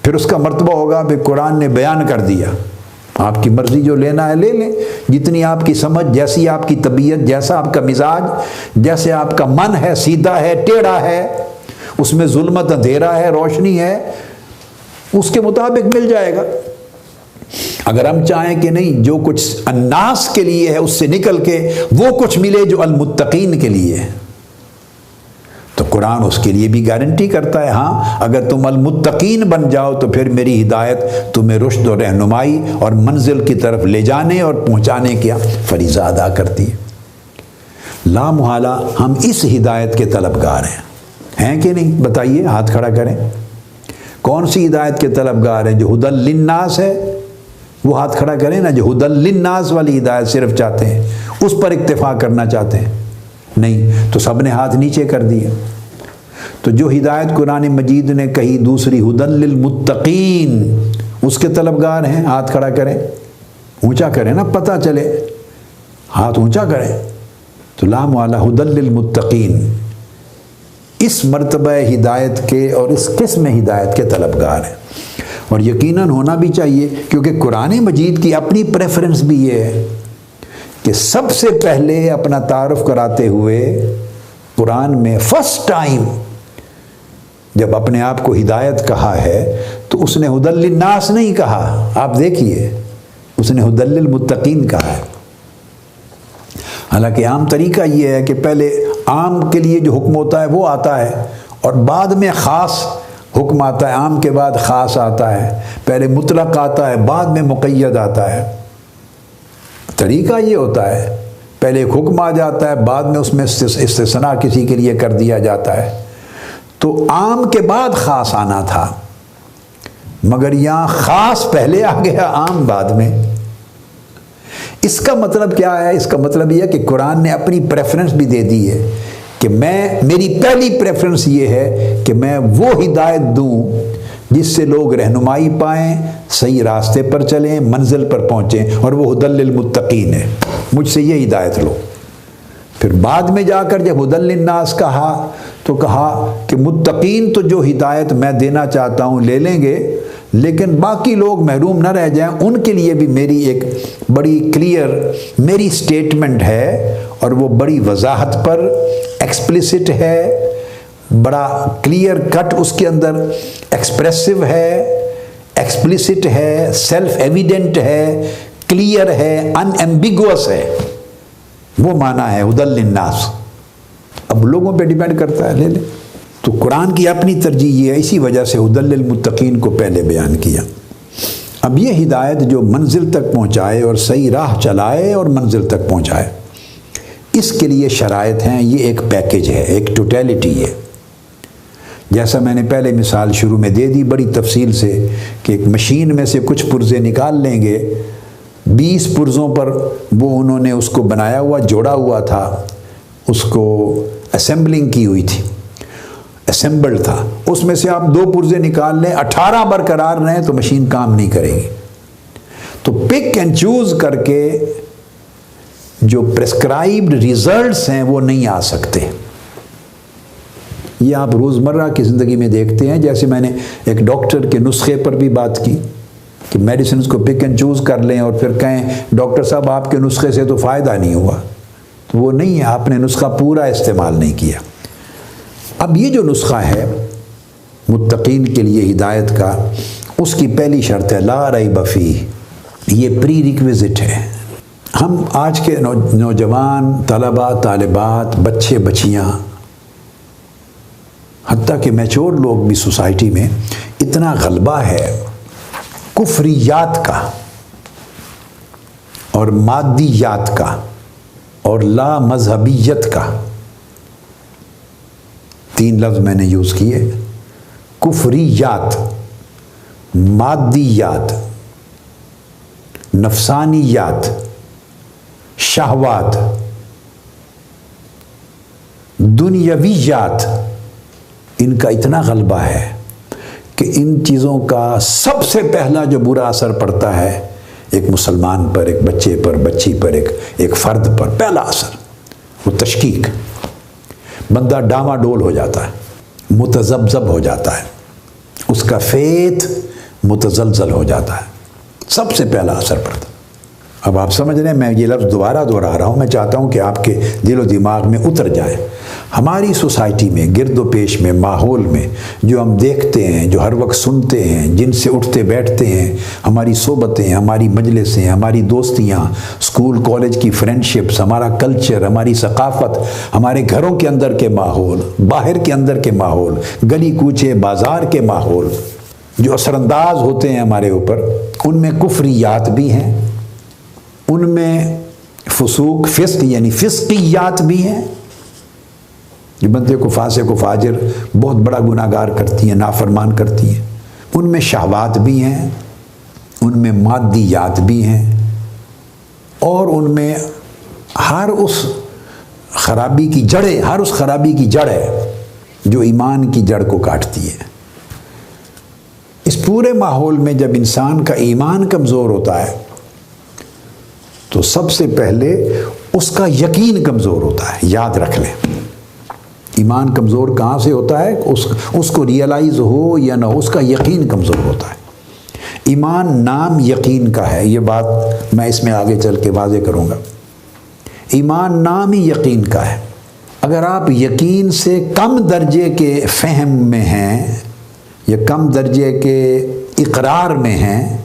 پھر اس کا مرتبہ ہوگا کہ قرآن نے بیان کر دیا، آپ کی مرضی جو لینا ہے لے لیں، جتنی آپ کی سمجھ، جیسی آپ کی طبیعت، جیسا آپ کا مزاج، جیسے آپ کا من ہے، سیدھا ہے، ٹیڑھا ہے، اس میں ظلمت اندھیرا ہے، روشنی ہے، اس کے مطابق مل جائے گا۔ اگر ہم چاہیں کہ نہیں، جو کچھ الناس کے لیے ہے اس سے نکل کے وہ کچھ ملے جو المتقین کے لیے ہے، تو قرآن اس کے لیے بھی گارنٹی کرتا ہے، ہاں اگر تم المتقین بن جاؤ تو پھر میری ہدایت تمہیں رشد و رہنمائی اور منزل کی طرف لے جانے اور پہنچانے کا فریضہ ادا کرتی ہے۔ لا محالہ ہم اس ہدایت کے طلبگار ہیں کہ نہیں؟ بتائیے، ہاتھ کھڑا کریں۔ کون سی ہدایت کے طلبگار ہیں؟ جو ہدی للناس ہے، وہ ہاتھ کھڑا کریں نا۔ جو ہدی للناس والی ہدایت صرف چاہتے ہیں، اس پر اکتفا کرنا چاہتے ہیں، نہیں تو سب نے ہاتھ نیچے کر دیے۔ تو جو ہدایت قرآن مجید نے کہی دوسری، ہدی للمتقین، اس کے طلبگار ہیں، ہاتھ کھڑا کریں، اونچا کریں نا، پتہ چلے، ہاتھ اونچا کریں۔ تو لا محالہ ہدی للمتقین اس مرتبہ ہدایت کے اور اس قسم ہدایت کے طلبگار ہیں، اور یقیناً ہونا بھی چاہیے، کیونکہ قرآن مجید کی اپنی پریفرنس بھی یہ ہے کہ سب سے پہلے اپنا تعارف کراتے ہوئے قرآن میں فرسٹ ٹائم جب اپنے آپ کو ہدایت کہا ہے تو اس نے ہدی للناس نہیں کہا، آپ دیکھیے، اس نے ہدی للمتقین کہا ہے۔ حالانکہ عام طریقہ یہ ہے کہ پہلے عام کے لیے جو حکم ہوتا ہے وہ آتا ہے، اور بعد میں خاص حکم آتا ہے، عام کے بعد خاص آتا ہے، پہلے مطلق آتا ہے، بعد میں مقید آتا ہے۔ طریقہ یہ ہوتا ہے، پہلے ایک حکم آ جاتا ہے، بعد میں اس میں استثناء کسی کے لیے کر دیا جاتا ہے۔ تو عام کے بعد خاص آنا تھا، مگر یہاں خاص پہلے آ گیا، عام بعد میں۔ اس کا مطلب کیا ہے؟ اس کا مطلب یہ ہے کہ قرآن نے اپنی پریفرنس بھی دے دی ہے کہ میری پہلی پریفرنس یہ ہے کہ میں وہ ہدایت دوں جس سے لوگ رہنمائی پائیں، صحیح راستے پر چلیں، منزل پر پہنچیں، اور وہ ہدی للمتقین ہے، مجھ سے یہ ہدایت لو۔ پھر بعد میں جا کر جب ہدی للناس کہا تو کہا کہ متقین تو جو ہدایت میں دینا چاہتا ہوں لے لیں گے، لیکن باقی لوگ محروم نہ رہ جائیں، ان کے لیے بھی میری ایک بڑی کلیئر میری سٹیٹمنٹ ہے، اور وہ بڑی وضاحت پر ایکسپلیسٹ ہے، بڑا کلیئر کٹ اس کے اندر ایکسپریسو ہے، ایکسپلیسٹ ہے، سیلف ایویڈنٹ ہے، کلیئر ہے، ان ایمبیگوس ہے، وہ معنی ہے ہدی للناس۔ اب لوگوں پہ ڈیپینڈ کرتا ہے، لے لیں۔ تو قرآن کی اپنی ترجیح یہ ہے، اسی وجہ سے ہدی للمتقین کو پہلے بیان کیا۔ اب یہ ہدایت جو منزل تک پہنچائے اور صحیح راہ چلائے اور منزل تک پہنچائے، اس کے لیے شرائط ہیں، یہ ایک پیکج ہے، ایک ٹوٹیلٹی ہے۔ جیسا میں نے پہلے مثال شروع میں دے دی بڑی تفصیل سے کہ ایک مشین میں سے کچھ پرزے نکال لیں گے، 20 پرزوں پر وہ انہوں نے اس کو بنایا ہوا، جوڑا ہوا تھا، اس کو اسمبلنگ کی ہوئی تھی، اسمبلڈ تھا، اس میں سے آپ 2 پرزے نکال لیں، 18 برقرار رہیں تو مشین کام نہیں کرے گی۔ تو پک اینڈ چوز کر کے جو پریسکرائبڈ ریزلٹس ہیں وہ نہیں آ سکتے۔ یہ آپ روزمرہ کی زندگی میں دیکھتے ہیں، جیسے میں نے ایک ڈاکٹر کے نسخے پر بھی بات کی کہ میڈیسنز کو پک اینڈ چوز کر لیں اور پھر کہیں ڈاکٹر صاحب آپ کے نسخے سے تو فائدہ نہیں ہوا، تو وہ نہیں ہے، آپ نے نسخہ پورا استعمال نہیں کیا۔ اب یہ جو نسخہ ہے متقین کے لیے ہدایت کا، اس کی پہلی شرط ہے لا ریب فیہ، یہ پری ریکویزٹ ہے۔ ہم آج کے نوجوان، طلباء، طالبات، بچے بچیاں، حتیٰ کہ میچور لوگ بھی سوسائٹی میں اتنا غلبہ ہے کفریات کا، اور مادیات کا اور لا مذہبیت کا، 3 لفظ میں نے یوز کیے، کفریات، مادیات، نفسانیات، شہوات، دنیاویات، ان کا اتنا غلبہ ہے کہ ان چیزوں کا سب سے پہلا جو برا اثر پڑتا ہے ایک مسلمان پر، ایک بچے پر، بچی پر، ایک فرد پر، پہلا اثر وہ تشکیک، بندہ ڈاما ڈول ہو جاتا ہے، متذبذب ہو جاتا ہے، اس کا فیت متزلزل ہو جاتا ہے، سب سے پہلا اثر پڑتا ہے۔ اب آپ سمجھ رہے ہیں، میں یہ لفظ دوبارہ دہرا رہا ہوں، میں چاہتا ہوں کہ آپ کے دل و دماغ میں اتر جائے۔ ہماری سوسائٹی میں، گرد و پیش میں، ماحول میں جو ہم دیکھتے ہیں، جو ہر وقت سنتے ہیں، جن سے اٹھتے بیٹھتے ہیں، ہماری صحبتیں، ہماری مجلسیں، ہماری دوستیاں، اسکول کالج کی فرینڈشپس، ہمارا کلچر، ہماری ثقافت، ہمارے گھروں کے اندر کے ماحول، باہر کے اندر کے ماحول، گلی کوچے بازار کے ماحول جو اثر انداز ہوتے ہیں ہمارے اوپر، ان میں کفریات بھی ہیں، ان میں فسوق، فسق یعنی فسقیات بھی ہیں، جو بندے کو فاسق و فاجر، بہت بڑا گناہ گار کرتی ہیں، نافرمان کرتی ہیں، ان میں شہوات بھی ہیں، ان میں مادیات بھی ہیں، اور ان میں ہر اس خرابی کی جڑیں، ہر اس خرابی کی جڑ ہے جو ایمان کی جڑ کو کاٹتی ہے۔ اس پورے ماحول میں جب انسان کا ایمان کمزور ہوتا ہے تو سب سے پہلے اس کا یقین کمزور ہوتا ہے۔ یاد رکھ لیں، ایمان کمزور کہاں سے ہوتا ہے؟ اس کو ریئلائز ہو یا نہ ہو، اس کا یقین کمزور ہوتا ہے۔ ایمان نام یقین کا ہے، یہ بات میں اس میں آگے چل کے واضح کروں گا۔ ایمان نام ہی یقین کا ہے۔ اگر آپ یقین سے کم درجے کے فہم میں ہیں یا کم درجے کے اقرار میں ہیں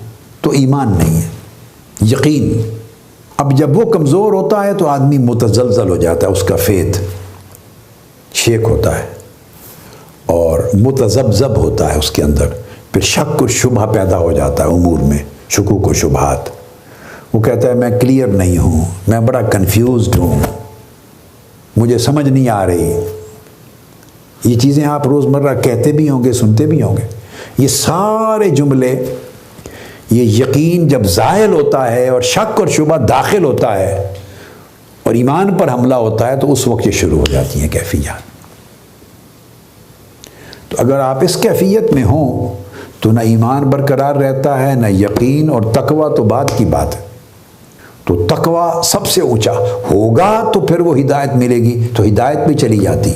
تو ایمان نہیں ہے، یقین۔ اب جب وہ کمزور ہوتا ہے تو آدمی متزلزل ہو جاتا ہے، اس کا فیت شیک ہوتا ہے اور متذبذب ہوتا ہے اس کے اندر، پھر شک و شبہ پیدا ہو جاتا ہے امور میں، شکوک و شبہات۔ وہ کہتا ہے میں کلیئر نہیں ہوں، میں بڑا کنفیوزڈ ہوں، مجھے سمجھ نہیں آ رہی۔ یہ چیزیں آپ روزمرہ کہتے بھی ہوں گے، سنتے بھی ہوں گے۔ یہ سارے جملے، یہ یقین جب زائل ہوتا ہے اور شک اور شبہ داخل ہوتا ہے اور ایمان پر حملہ ہوتا ہے تو اس وقت یہ شروع ہو جاتی ہیں کیفیات۔ تو اگر آپ اس کیفیت میں ہوں تو نہ ایمان برقرار رہتا ہے، نہ یقین، اور تقویٰ تو بعد کی بات ہے۔ تو تقویٰ سب سے اونچا ہوگا تو پھر وہ ہدایت ملے گی، تو ہدایت بھی چلی جاتی۔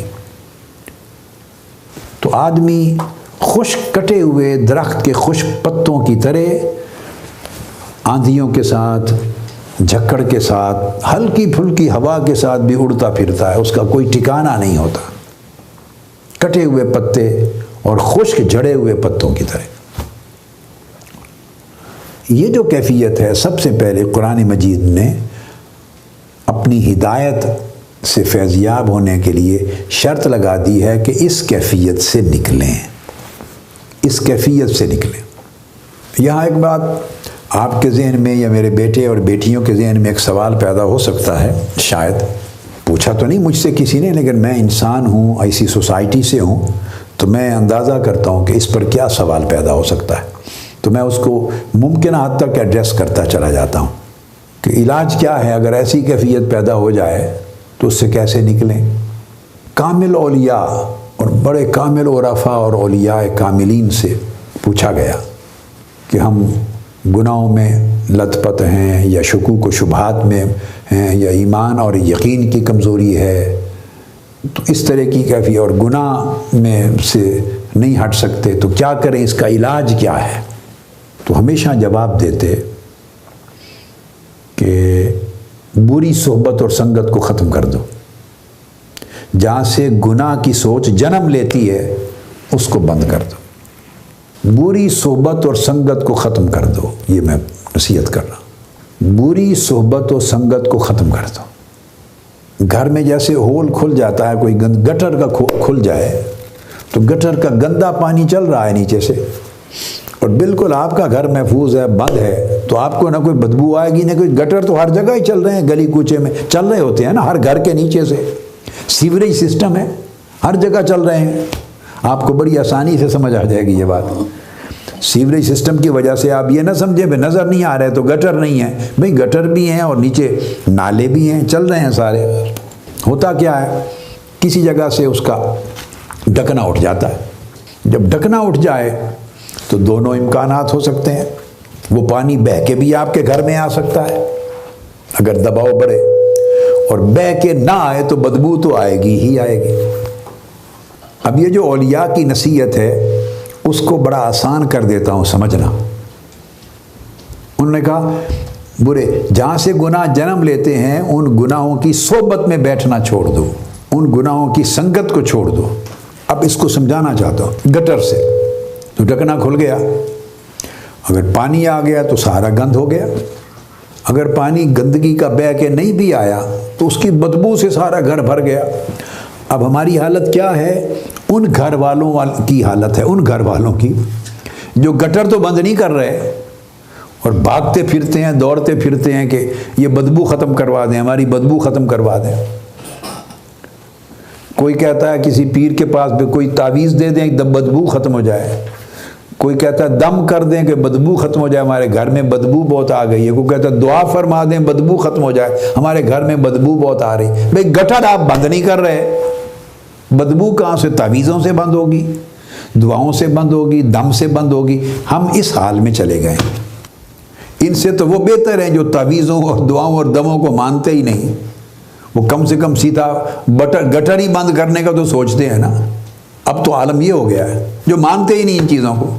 تو آدمی خشک کٹے ہوئے درخت کے خشک پتوں کی طرح آندھیوں کے ساتھ، جھکڑ کے ساتھ، ہلکی پھلکی ہوا کے ساتھ بھی اڑتا پھرتا ہے، اس کا کوئی ٹھکانہ نہیں ہوتا، کٹے ہوئے پتے اور خشک جھڑے ہوئے پتوں کی طرح۔ یہ جو کیفیت ہے، سب سے پہلے قرآن مجید نے اپنی ہدایت سے فیضیاب ہونے کے لیے شرط لگا دی ہے کہ اس کیفیت سے نکلیں، اس کیفیت سے نکلیں۔ یہاں ایک بات آپ کے ذہن میں یا میرے بیٹے اور بیٹیوں کے ذہن میں ایک سوال پیدا ہو سکتا ہے، شاید پوچھا تو نہیں مجھ سے کسی نے، لیکن میں انسان ہوں، ایسی سوسائٹی سے ہوں، تو میں اندازہ کرتا ہوں کہ اس پر کیا سوال پیدا ہو سکتا ہے، تو میں اس کو ممکنہ حد تک ایڈریس کرتا چلا جاتا ہوں کہ علاج کیا ہے اگر ایسی کیفیت پیدا ہو جائے تو اس سے کیسے نکلیں۔ کامل اولیاء اور بڑے کامل عرفاء اور اولیاء کاملین سے پوچھا گیا کہ ہم گناہوں میں لت پت ہیں یا شکوک و شبہات میں ہیں یا ایمان اور یقین کی کمزوری ہے، تو اس طرح کی کیفیت اور گناہ میں سے نہیں ہٹ سکتے، تو کیا کریں، اس کا علاج کیا ہے؟ تو ہمیشہ جواب دیتے کہ بری صحبت اور سنگت کو ختم کر دو، جہاں سے گناہ کی سوچ جنم لیتی ہے اس کو بند کر دو، بری صحبت اور سنگت کو ختم کر دو۔ یہ میں نصیحت کر رہا ہوں، بری صحبت اور سنگت کو ختم کر دو۔ گھر میں جیسے ہول کھل جاتا ہے، کوئی گٹر کا کھل جائے تو گٹر کا گندا پانی چل رہا ہے نیچے سے، اور بالکل آپ کا گھر محفوظ ہے، بند ہے، تو آپ کو نہ کوئی بدبو آئے گی نہ کوئی. گٹر تو ہر جگہ ہی چل رہے ہیں، گلی کوچے میں چل رہے ہوتے ہیں نا، ہر گھر کے نیچے سے سیوریج سسٹم ہے، ہر جگہ چل رہے ہیں. آپ کو بڑی آسانی سے سمجھ آ جائے گی یہ بات. سیوریج سسٹم کی وجہ سے آپ یہ نہ سمجھیں بھائی نظر نہیں آ رہے تو گٹر نہیں ہے، بھئی گٹر بھی ہیں اور نیچے نالے بھی ہیں، چل رہے ہیں سارے. ہوتا کیا ہے، کسی جگہ سے اس کا ڈھکنا اٹھ جاتا ہے. جب ڈھکنا اٹھ جائے تو دونوں امکانات ہو سکتے ہیں. وہ پانی بہہ کے بھی آپ کے گھر میں آ سکتا ہے اگر دباؤ بڑھے، اور بہہ کے نہ آئے تو بدبو تو آئے گی ہی آئے گی. اب یہ جو اولیاء کی نصیحت ہے اس کو بڑا آسان کر دیتا ہوں سمجھنا. انہوں نے کہا برے جہاں سے گناہ جنم لیتے ہیں ان گناہوں کی صحبت میں بیٹھنا چھوڑ دو، ان گناہوں کی سنگت کو چھوڑ دو. اب اس کو سمجھانا چاہتا ہوں. گٹر سے تو ڈھکنا کھل گیا، اگر پانی آ گیا تو سارا گند ہو گیا. اگر پانی گندگی کا بہہ کے نہیں بھی آیا تو اس کی بدبو سے سارا گھر بھر گیا. اب ہماری حالت کیا ہے، ان گھر والوں کی حالت ہے، ان گھر والوں کی جو گٹر تو بند نہیں کر رہے اور بھاگتے پھرتے ہیں، دوڑتے پھرتے ہیں کہ یہ بدبو ختم کروا دیں، ہماری بدبو ختم کروا دیں. کوئی کہتا ہے کسی پیر کے پاس بھی کوئی تعویذ دے دیں کہ بدبو ختم ہو جائے. کوئی کہتا ہے دم کر دیں کہ بدبو ختم ہو جائے، ہمارے گھر میں بدبو بہت آ گئی ہے. کوئی کہتا ہے دعا فرما دیں بدبو ختم ہو جائے، ہمارے گھر میں بدبو بہت آ رہی. بھئی گٹر آپ بند نہیں کر رہے، بدبو کہاں سے؟ تعویذوں سے بند ہوگی، دعاؤں سے بند ہوگی، دم سے بند ہوگی. ہم اس حال میں چلے گئے. ان سے تو وہ بہتر ہیں جو تعویذوں اور دعاؤں اور دموں کو مانتے ہی نہیں. وہ کم سے کم سیدھا گٹر ہی بند کرنے کا تو سوچتے ہیں نا. اب تو عالم یہ ہو گیا ہے جو مانتے ہی نہیں ان چیزوں کو.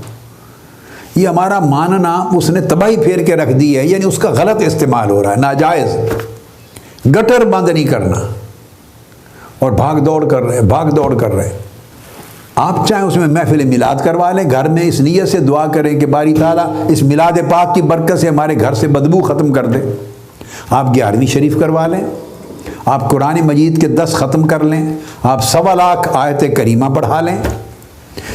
یہ ہمارا ماننا اس نے تباہی پھیر کے رکھ دی ہے، یعنی اس کا غلط استعمال ہو رہا ہے، ناجائز. گٹر بند نہیں کرنا اور بھاگ دوڑ کر رہے، بھاگ دوڑ کر رہے. آپ چاہیں اس میں محفل میلاد کروا لیں، گھر میں اس نیت سے دعا کریں کہ باری تعالیٰ اس میلاد پاک کی برکت سے ہمارے گھر سے بدبو ختم کر دے. آپ 11ویں شریف کروا لیں، آپ قرآن مجید کے 10 ختم کر لیں، آپ 1.25 لاکھ آیت کریمہ پڑھا لیں،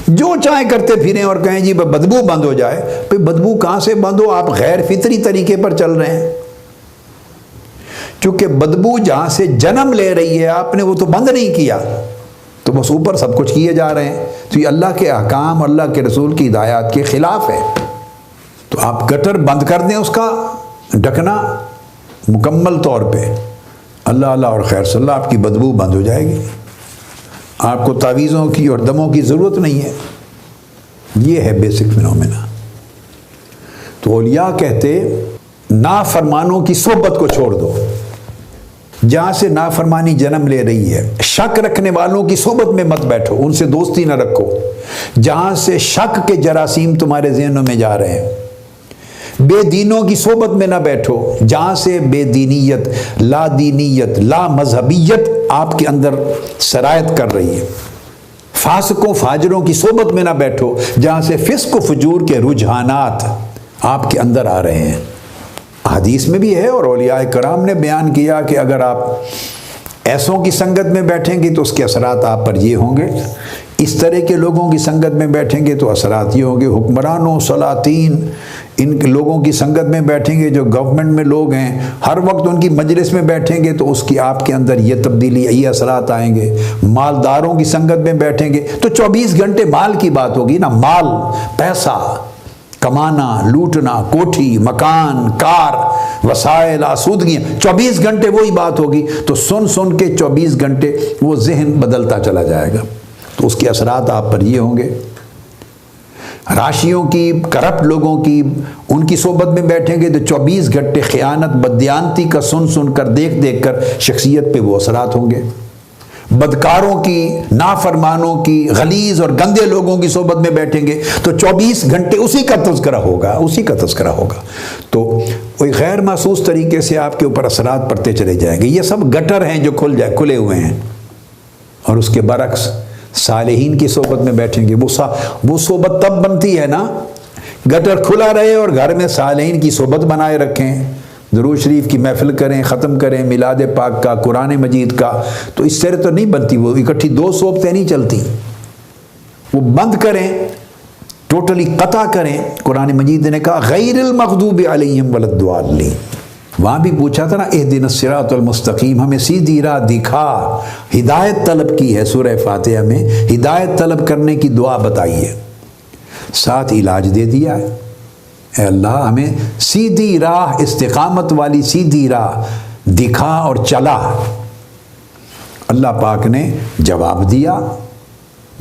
جو چاہیں کرتے پھریں اور کہیں جی بدبو بند ہو جائے. بھئی بدبو کہاں سے بند ہو؟ آپ غیر فطری طریقے پر چل رہے ہیں. چونکہ بدبو جہاں سے جنم لے رہی ہے آپ نے وہ تو بند نہیں کیا، تو بس اوپر سب کچھ کیے جا رہے ہیں. تو یہ اللہ کے احکام، اللہ کے رسول کی ہدایات کے خلاف ہے. تو آپ گٹر بند کر دیں، اس کا ڈھکنا مکمل طور پہ. اللہ اللہ اور خیر صلی اللہ، آپ کی بدبو بند ہو جائے گی. آپ کو تعویذوں کی اور دموں کی ضرورت نہیں ہے. یہ ہے بیسک فنومینا. تو اولیاء کہتے نافرمانوں کی صحبت کو چھوڑ دو. جہاں سے نافرمانی جنم لے رہی ہے، شک رکھنے والوں کی صحبت میں مت بیٹھو، ان سے دوستی نہ رکھو. جہاں سے شک کے جراثیم تمہارے ذہنوں میں جا رہے ہیں، بے دینوں کی صحبت میں نہ بیٹھو. جہاں سے بے دینیت، لا دینیت، لا مذہبیت آپ کے اندر سرایت کر رہی ہے، فاسقوں فاجروں کی صحبت میں نہ بیٹھو. جہاں سے فسق و فجور کے رجحانات آپ کے اندر آ رہے ہیں. حدیث میں بھی ہے اور اولیاء کرام نے بیان کیا کہ اگر آپ ایسوں کی سنگت میں بیٹھیں گے تو اس کے اثرات آپ پر یہ ہوں گے، اس طرح کے لوگوں کی سنگت میں بیٹھیں گے تو اثرات یہ ہوں گے. حکمرانوں، سلاطین، ان لوگوں کی سنگت میں بیٹھیں گے جو گورنمنٹ میں لوگ ہیں، ہر وقت ان کی مجلس میں بیٹھیں گے تو اس کی آپ کے اندر یہ تبدیلی، یہ اثرات آئیں گے. مالداروں کی سنگت میں بیٹھیں گے تو 24 گھنٹے مال کی بات ہوگی نا، مال، پیسہ کمانا، لوٹنا، کوٹھی، مکان، کار، وسائل، آسودگیاں، 24 گھنٹے وہی بات ہوگی. تو سن سن کے 24 گھنٹے وہ ذہن بدلتا چلا جائے گا. تو اس کے اثرات آپ پر یہ ہوں گے. راشیوں کی، کرپٹ لوگوں کی، ان کی صحبت میں بیٹھیں گے تو 24 گھنٹے خیانت، بددیانتی کا سن سن کر، دیکھ دیکھ کر شخصیت پہ وہ اثرات ہوں گے. بدکاروں کی، نافرمانوں کی، غلیظ اور گندے لوگوں کی صحبت میں بیٹھیں گے تو 24 گھنٹے اسی کا تذکرہ ہوگا، اسی کا تذکرہ ہوگا. تو کوئی غیر محسوس طریقے سے آپ کے اوپر اثرات پڑتے چلے جائیں گے. یہ سب گٹر ہیں جو کھلے ہوئے ہیں. اور اس کے برعکس صالحین کی صحبت میں بیٹھیں گے. وہ صحبت تب بنتی ہے نا، گٹر کھلا رہے اور گھر میں صالحین کی صحبت بنائے رکھیں، درود شریف کی محفل کریں، ختم کریں، میلاد پاک کا، قرآن مجید کا. تو اس طرح تو نہیں بنتی. وہ اکٹھی 2 صحبتیں نہیں چلتی. وہ بند کریں ٹوٹلی قطع کریں. قرآن مجید نے کہا غیر المغضوب علیہم ولا الضالین. وہاں بھی پوچھا تھا نا اہدنا الصراط المستقیم، ہمیں سیدھی راہ دکھا. ہدایت طلب کی ہے سورہ فاتحہ میں، ہدایت طلب کرنے کی دعا بتائیے، ساتھ علاج دے دیا ہے. اے اللہ ہمیں سیدھی راہ، استقامت والی سیدھی راہ دکھا اور چلا. اللہ پاک نے جواب دیا،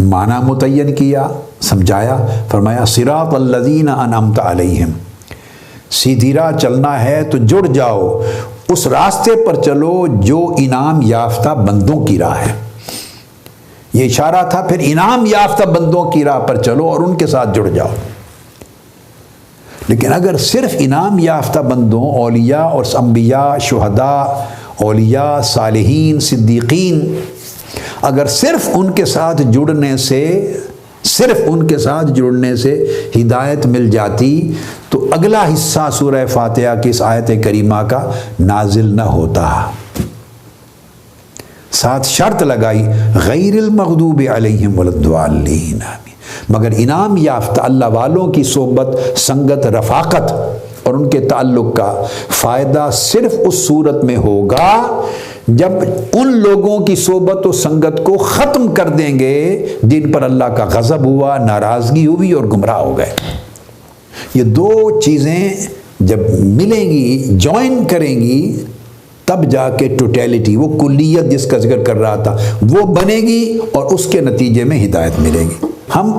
معنی متعین کیا، سمجھایا. فرمایا صراط الذین انعمت علیہم، سیدھی راہ چلنا ہے تو جڑ جاؤ، اس راستے پر چلو جو انعام یافتہ بندوں کی راہ ہے. یہ اشارہ تھا پھر انعام یافتہ بندوں کی راہ پر چلو اور ان کے ساتھ جڑ جاؤ. لیکن اگر صرف انعام یافتہ بندوں، اولیاء اور انبیاء، شہداء، اولیاء، صالحین، صدیقین، اگر صرف ان کے ساتھ جڑنے سے ہدایت مل جاتی تو اگلا حصہ سورہ فاتحہ کی اس آیت کریمہ کا نازل نہ ہوتا. ساتھ شرط لگائی غیر المغضوب علیہم ولا الضالین، مگر انعام یافتہ اللہ والوں کی صحبت، سنگت، رفاقت اور ان کے تعلق کا فائدہ صرف اس صورت میں ہوگا جب ان لوگوں کی صحبت و سنگت کو ختم کر دیں گے جن پر اللہ کا غضب ہوا، ناراضگی ہوئی اور گمراہ ہو گئے. یہ دو چیزیں جب ملیں گی، جوائن کریں گی، تب جا کے ٹوٹیلٹی، وہ کلیت جس کا ذکر کر رہا تھا، وہ بنے گی اور اس کے نتیجے میں ہدایت ملے گی. ہم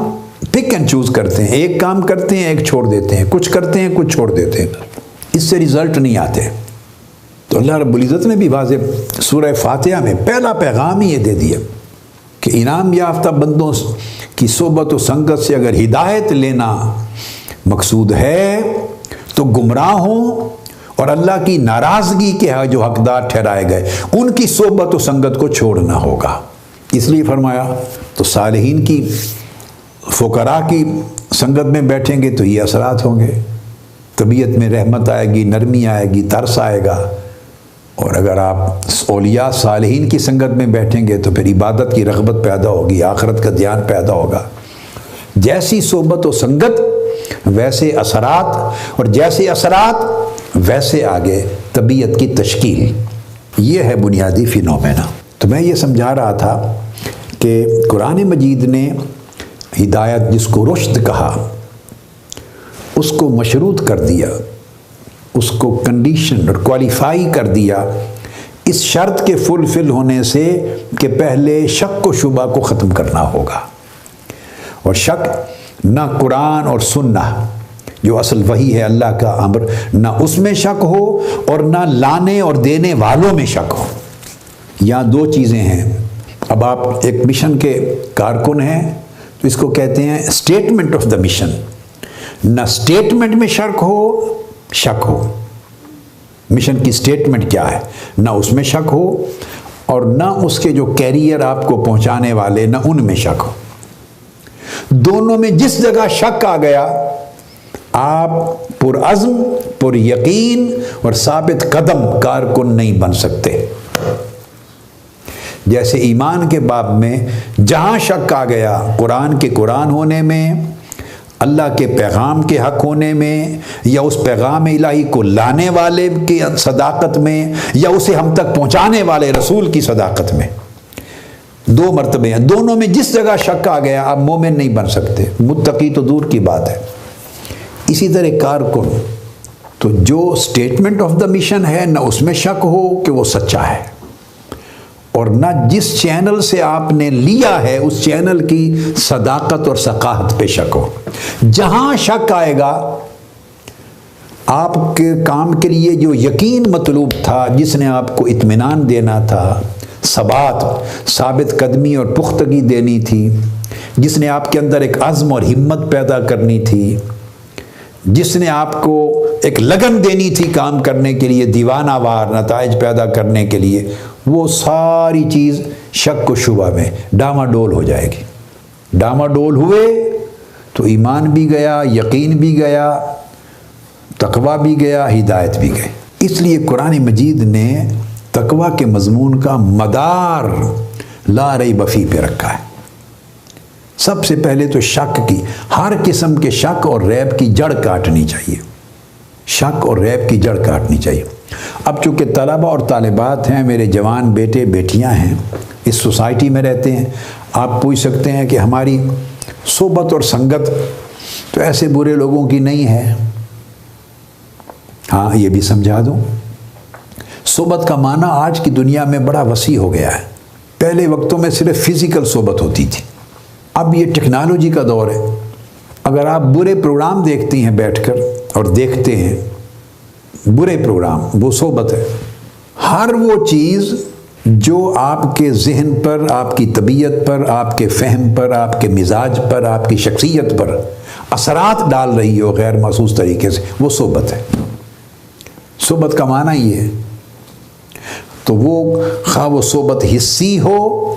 پک اینڈ چوز کرتے ہیں، ایک کام کرتے ہیں ایک چھوڑ دیتے ہیں، کچھ کرتے ہیں کچھ چھوڑ دیتے ہیں، اس سے رزلٹ نہیں آتے. تو اللہ رب العزت نے بھی واضح سورہ فاتحہ میں پہلا پیغام ہی یہ دے دیا کہ انعام یافتہ بندوں کی صحبت و سنگت سے اگر ہدایت لینا مقصود ہے تو گمراہ ہوں اور اللہ کی ناراضگی کے جو حقدار ٹھہرائے گئے ان کی صحبت و سنگت کو چھوڑنا ہوگا. اس لیے فرمایا تو صالحین کی، فقراء کی سنگت میں بیٹھیں گے تو یہ اثرات ہوں گے، طبیعت میں رحمت آئے گی، نرمی آئے گی، ترس آئے گا. اور اگر آپ اولیاء صالحین کی سنگت میں بیٹھیں گے تو پھر عبادت کی رغبت پیدا ہوگی، آخرت کا دھیان پیدا ہوگا. جیسی صحبت و سنگت ویسے اثرات، اور جیسے اثرات ویسے آگے طبیعت کی تشکیل. یہ ہے بنیادی فینومینا. تو میں یہ سمجھا رہا تھا کہ قرآن مجید نے ہدایت جس کو رشد کہا اس کو مشروط کر دیا، اس کو کنڈیشن اور کوالیفائی کر دیا اس شرط کے فلفل ہونے سے کہ پہلے شک و شبہ کو ختم کرنا ہوگا. اور شک نہ قرآن اور سنہ جو اصل وحی ہے اللہ کا امر، نہ اس میں شک ہو اور نہ لانے اور دینے والوں میں شک ہو. یہاں دو چیزیں ہیں. اب آپ ایک مشن کے کارکن ہیں تو اس کو کہتے ہیں اسٹیٹمنٹ آف دا مشن. نہ اسٹیٹمنٹ میں شک ہو، مشن کی اسٹیٹمنٹ کیا ہے، نہ اس میں شک ہو، اور نہ اس کے جو کیریئر آپ کو پہنچانے والے، نہ ان میں شک ہو. دونوں میں جس جگہ شک آ گیا آپ پرعزم، پر یقین اور ثابت قدم کارکن نہیں بن سکتے. جیسے ایمان کے باب میں جہاں شک آ گیا قرآن کے قرآن ہونے میں، اللہ کے پیغام کے حق ہونے میں، یا اس پیغام الہی کو لانے والے کی صداقت میں، یا اسے ہم تک پہنچانے والے رسول کی صداقت میں، دو مرتبے ہیں. دونوں میں جس جگہ شک آ گیا آپ مومن نہیں بن سکتے، متقی تو دور کی بات ہے. اسی طرح کارکن تو جو سٹیٹمنٹ آف دا مشن ہے نہ اس میں شک ہو کہ وہ سچا ہے، اور نہ جس چینل سے آپ نے لیا ہے اس چینل کی صداقت اور ثقافت پہ شک ہو. جہاں شک آئے گا آپ کے کام کے لیے جو یقین مطلوب تھا، جس نے آپ کو اطمینان دینا تھا، ثابت قدمی اور پختگی دینی تھی، جس نے آپ کے اندر ایک عزم اور ہمت پیدا کرنی تھی، جس نے آپ کو ایک لگن دینی تھی کام کرنے کے لیے، دیوانہ وار نتائج پیدا کرنے کے لیے، وہ ساری چیز شک و شبہ میں ڈاما ڈول ہو جائے گی. ڈاما ڈول ہوئے تو ایمان بھی گیا، یقین بھی گیا، تقویٰ بھی گیا، ہدایت بھی گئی. اس لیے قرآن مجید نے تقویٰ کے مضمون کا مدار لا ریب فیہ پہ رکھا ہے. سب سے پہلے تو شک کی، ہر قسم کے شک اور ریب کی جڑ کاٹنی چاہیے، شک اور ریب کی جڑ کاٹنی چاہیے۔ اب چونکہ طلبہ اور طالبات ہیں، میرے جوان بیٹے بیٹیاں ہیں، اس سوسائٹی میں رہتے ہیں، آپ پوچھ سکتے ہیں کہ ہماری صحبت اور سنگت تو ایسے برے لوگوں کی نہیں ہے۔ ہاں یہ بھی سمجھا دوں، صحبت کا معنی آج کی دنیا میں بڑا وسیع ہو گیا ہے۔ پہلے وقتوں میں صرف فزیکل صحبت ہوتی تھی، اب یہ ٹیکنالوجی کا دور ہے۔ اگر آپ برے پروگرام دیکھتی ہیں بیٹھ کر اور دیکھتے ہیں برے پروگرام، وہ صحبت ہے۔ ہر وہ چیز جو آپ کے ذہن پر، آپ کی طبیعت پر، آپ کے فہم پر، آپ کے مزاج پر، آپ کی شخصیت پر اثرات ڈال رہی ہو غیر محسوس طریقے سے، وہ صحبت ہے۔ صحبت کا معنی یہ ہے۔ تو وہ خواہ وہ صحبت حسی ہو،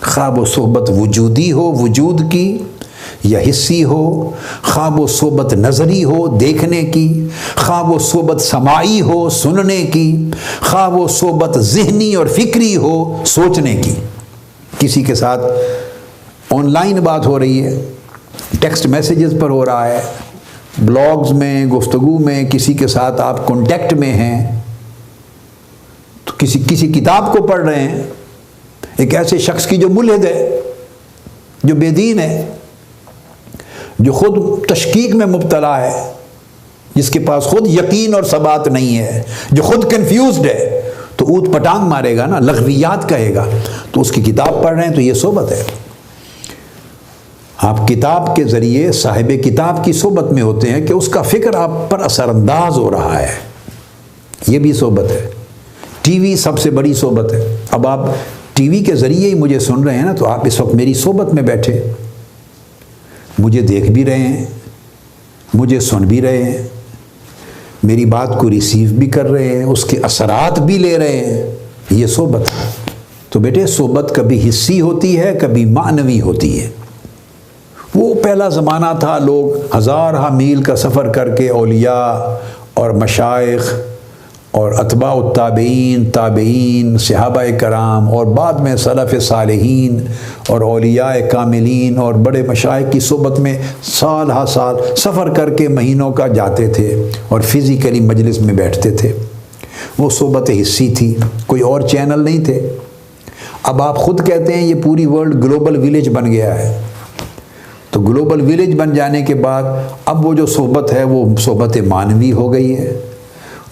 خواہ وہ صحبت وجودی ہو وجود کی یا حسی ہو، خواہ وہ صحبت نظری ہو دیکھنے کی، خواہ وہ صحبت سماعی ہو سننے کی، خواہ وہ صحبت ذہنی اور فکری ہو سوچنے کی۔ کسی کے ساتھ آن لائن بات ہو رہی ہے، ٹیکسٹ میسیجز پر ہو رہا ہے، بلاگز میں، گفتگو میں، کسی کے ساتھ آپ کانٹیکٹ میں ہیں، تو کسی کتاب کو پڑھ رہے ہیں، ایک ایسے شخص کی جو ملحد ہے، جو بے دین ہے، جو خود تشکیک میں مبتلا ہے، جس کے پاس خود یقین اور ثبات نہیں ہے، جو خود کنفیوزڈ ہے، تو اوت پٹانگ مارے گا نا، لغویات کہے گا۔ تو اس کی کتاب پڑھ رہے ہیں تو یہ صحبت ہے۔ آپ کتاب کے ذریعے صاحب کتاب کی صحبت میں ہوتے ہیں کہ اس کا فکر آپ پر اثر انداز ہو رہا ہے، یہ بھی صحبت ہے۔ ٹی وی سب سے بڑی صحبت ہے۔ اب آپ ٹی وی کے ذریعے ہی مجھے سن رہے ہیں نا، تو آپ اس وقت میری صحبت میں بیٹھے، مجھے دیکھ بھی رہے ہیں، مجھے سن بھی رہے ہیں، میری بات کو ریسیو بھی کر رہے ہیں، اس کے اثرات بھی لے رہے ہیں، یہ صحبت ہے۔ تو بیٹے صحبت کبھی حسی ہوتی ہے، کبھی معنوی ہوتی ہے۔ وہ پہلا زمانہ تھا، لوگ ہزارہ میل کا سفر کر کے اولیاء اور مشائخ اور اتباع التابعین، تابعین، صحابہ کرام اور بعد میں سلف صالحین اور اولیاء کاملین اور بڑے مشائخ کی صحبت میں سال ہا سال سفر کر کے مہینوں کا جاتے تھے اور فزیکلی مجلس میں بیٹھتے تھے۔ وہ صحبت حسی تھی، کوئی اور چینل نہیں تھے۔ اب آپ خود کہتے ہیں یہ پوری ورلڈ گلوبل ویلیج بن گیا ہے، تو گلوبل ویلیج بن جانے کے بعد اب وہ جو صحبت ہے وہ صحبت معنوی ہو گئی ہے،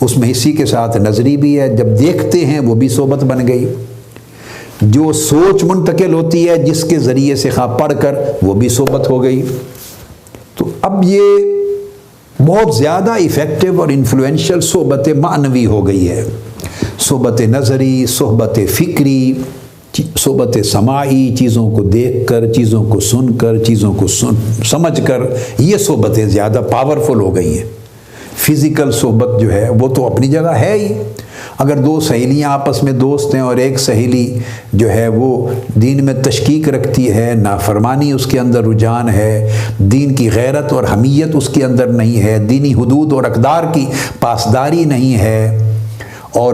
اس میں حسی کے ساتھ نظری بھی ہے، جب دیکھتے ہیں وہ بھی صحبت بن گئی۔ جو سوچ منتقل ہوتی ہے جس کے ذریعے سے خواہ پڑھ کر، وہ بھی صحبت ہو گئی۔ تو اب یہ بہت زیادہ ایفیکٹو اور انفلوئنشل صحبت معنوی ہو گئی ہے۔ صحبت نظری، صحبت فکری، صحبت سماعی، چیزوں کو دیکھ کر، چیزوں کو سن کر، چیزوں کو سمجھ کر، یہ صحبتیں زیادہ پاورفل ہو گئی ہیں۔ فزیکل صحبت جو ہے وہ تو اپنی جگہ ہے ہی۔ اگر دو سہیلیاں آپس میں دوست ہیں اور ایک سہیلی جو ہے وہ دین میں تشکیک رکھتی ہے، نافرمانی اس کے اندر رجحان ہے، دین کی غیرت اور حمیت اس کے اندر نہیں ہے، دینی حدود اور اقدار کی پاسداری نہیں ہے، اور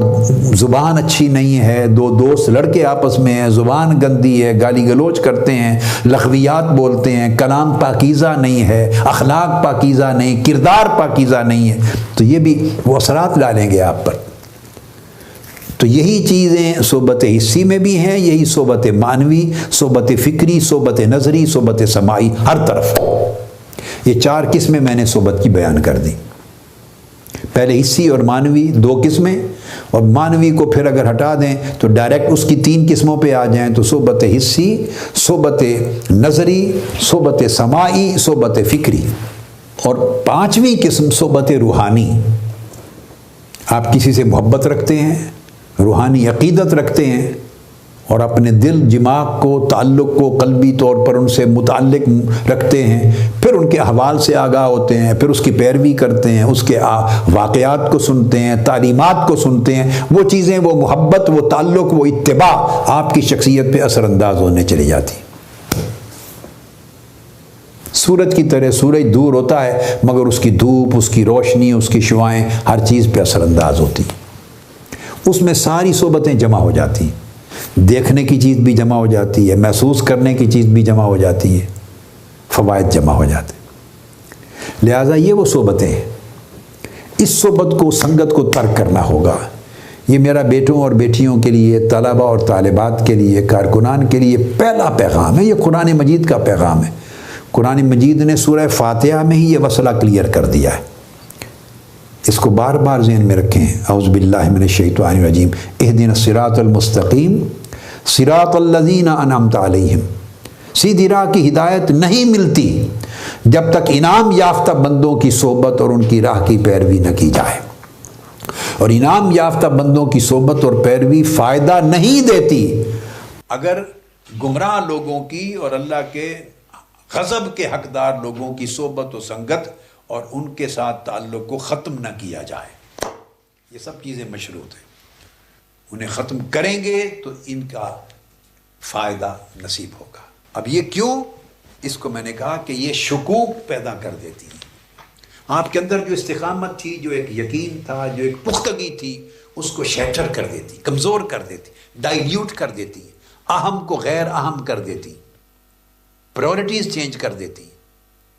زبان اچھی نہیں ہے، دو دوست لڑکے آپس میں ہیں، زبان گندی ہے، گالی گلوچ کرتے ہیں، لغویات بولتے ہیں، کلام پاکیزہ نہیں ہے، اخلاق پاکیزہ نہیں، کردار پاکیزہ نہیں ہے، تو یہ بھی وہ اثرات ڈالیں گے آپ پر۔ تو یہی چیزیں صحبت حسی میں بھی ہیں، یہی صحبت معنوی، صحبت فکری، صحبت نظری، صحبت سماعی، ہر طرف یہ چار قسمیں میں نے صحبت کی بیان کر دی۔ پہلے حسی اور معنوی دو قسمیں، اور معنوی کو پھر اگر ہٹا دیں تو ڈائریکٹ اس کی تین قسموں پہ آ جائیں تو صحبت حسی، صحبت نظری، صحبت سماعی، صحبت فکری، اور پانچویں قسم صحبت روحانی۔ آپ کسی سے محبت رکھتے ہیں، روحانی عقیدت رکھتے ہیں، اور اپنے دل دماغ کو، تعلق کو قلبی طور پر ان سے متعلق رکھتے ہیں، پھر ان کے احوال سے آگاہ ہوتے ہیں، پھر اس کی پیروی کرتے ہیں، اس کے واقعات کو سنتے ہیں، تعلیمات کو سنتے ہیں، وہ چیزیں، وہ محبت، وہ تعلق، وہ اتباع آپ کی شخصیت پہ اثر انداز ہونے چلی جاتی۔ سورج کی طرح سورج دور ہوتا ہے مگر اس کی دھوپ، اس کی روشنی، اس کی شعائیں ہر چیز پہ اثر انداز ہوتی، اس میں ساری صحبتیں جمع ہو جاتی۔ دیکھنے کی چیز بھی جمع ہو جاتی ہے، محسوس کرنے کی چیز بھی جمع ہو جاتی ہے، فوائد جمع ہو جاتے ہیں۔ لہٰذا یہ وہ صحبتیں ہیں، اس صحبت کو، سنگت کو ترک کرنا ہوگا۔ یہ میرا بیٹوں اور بیٹیوں کے لیے، طلبہ اور طالبات کے لیے، کارکنان کے لیے پہلا پیغام ہے۔ یہ قرآن مجید کا پیغام ہے۔ قرآن مجید نے سورہ فاتحہ میں ہی یہ مسئلہ کلیئر کر دیا ہے۔ اس کو بار بار ذہن میں رکھیں۔ اعوذ باللہ من الشیطان الرجیم، اہدنا الصراط المستقیم صراط الذین انعمت علیہم۔ سیدھی راہ کی ہدایت نہیں ملتی جب تک انعام یافتہ بندوں کی صحبت اور ان کی راہ کی پیروی نہ کی جائے، اور انعام یافتہ بندوں کی صحبت اور پیروی فائدہ نہیں دیتی اگر گمراہ لوگوں کی اور اللہ کے غضب کے حقدار لوگوں کی صحبت و سنگت اور ان کے ساتھ تعلق کو ختم نہ کیا جائے۔ یہ سب چیزیں مشروط ہیں، انہیں ختم کریں گے تو ان کا فائدہ نصیب ہوگا۔ اب یہ کیوں؟ اس کو میں نے کہا کہ یہ شکوک پیدا کر دیتی ہے۔ آپ کے اندر جو استقامت تھی، جو ایک یقین تھا، جو ایک پختگی تھی، اس کو شیٹر کر دیتی، کمزور کر دیتی، ڈائلیوٹ کر دیتی، اہم کو غیر اہم کر دیتی، پرائورٹیز چینج کر دیتی۔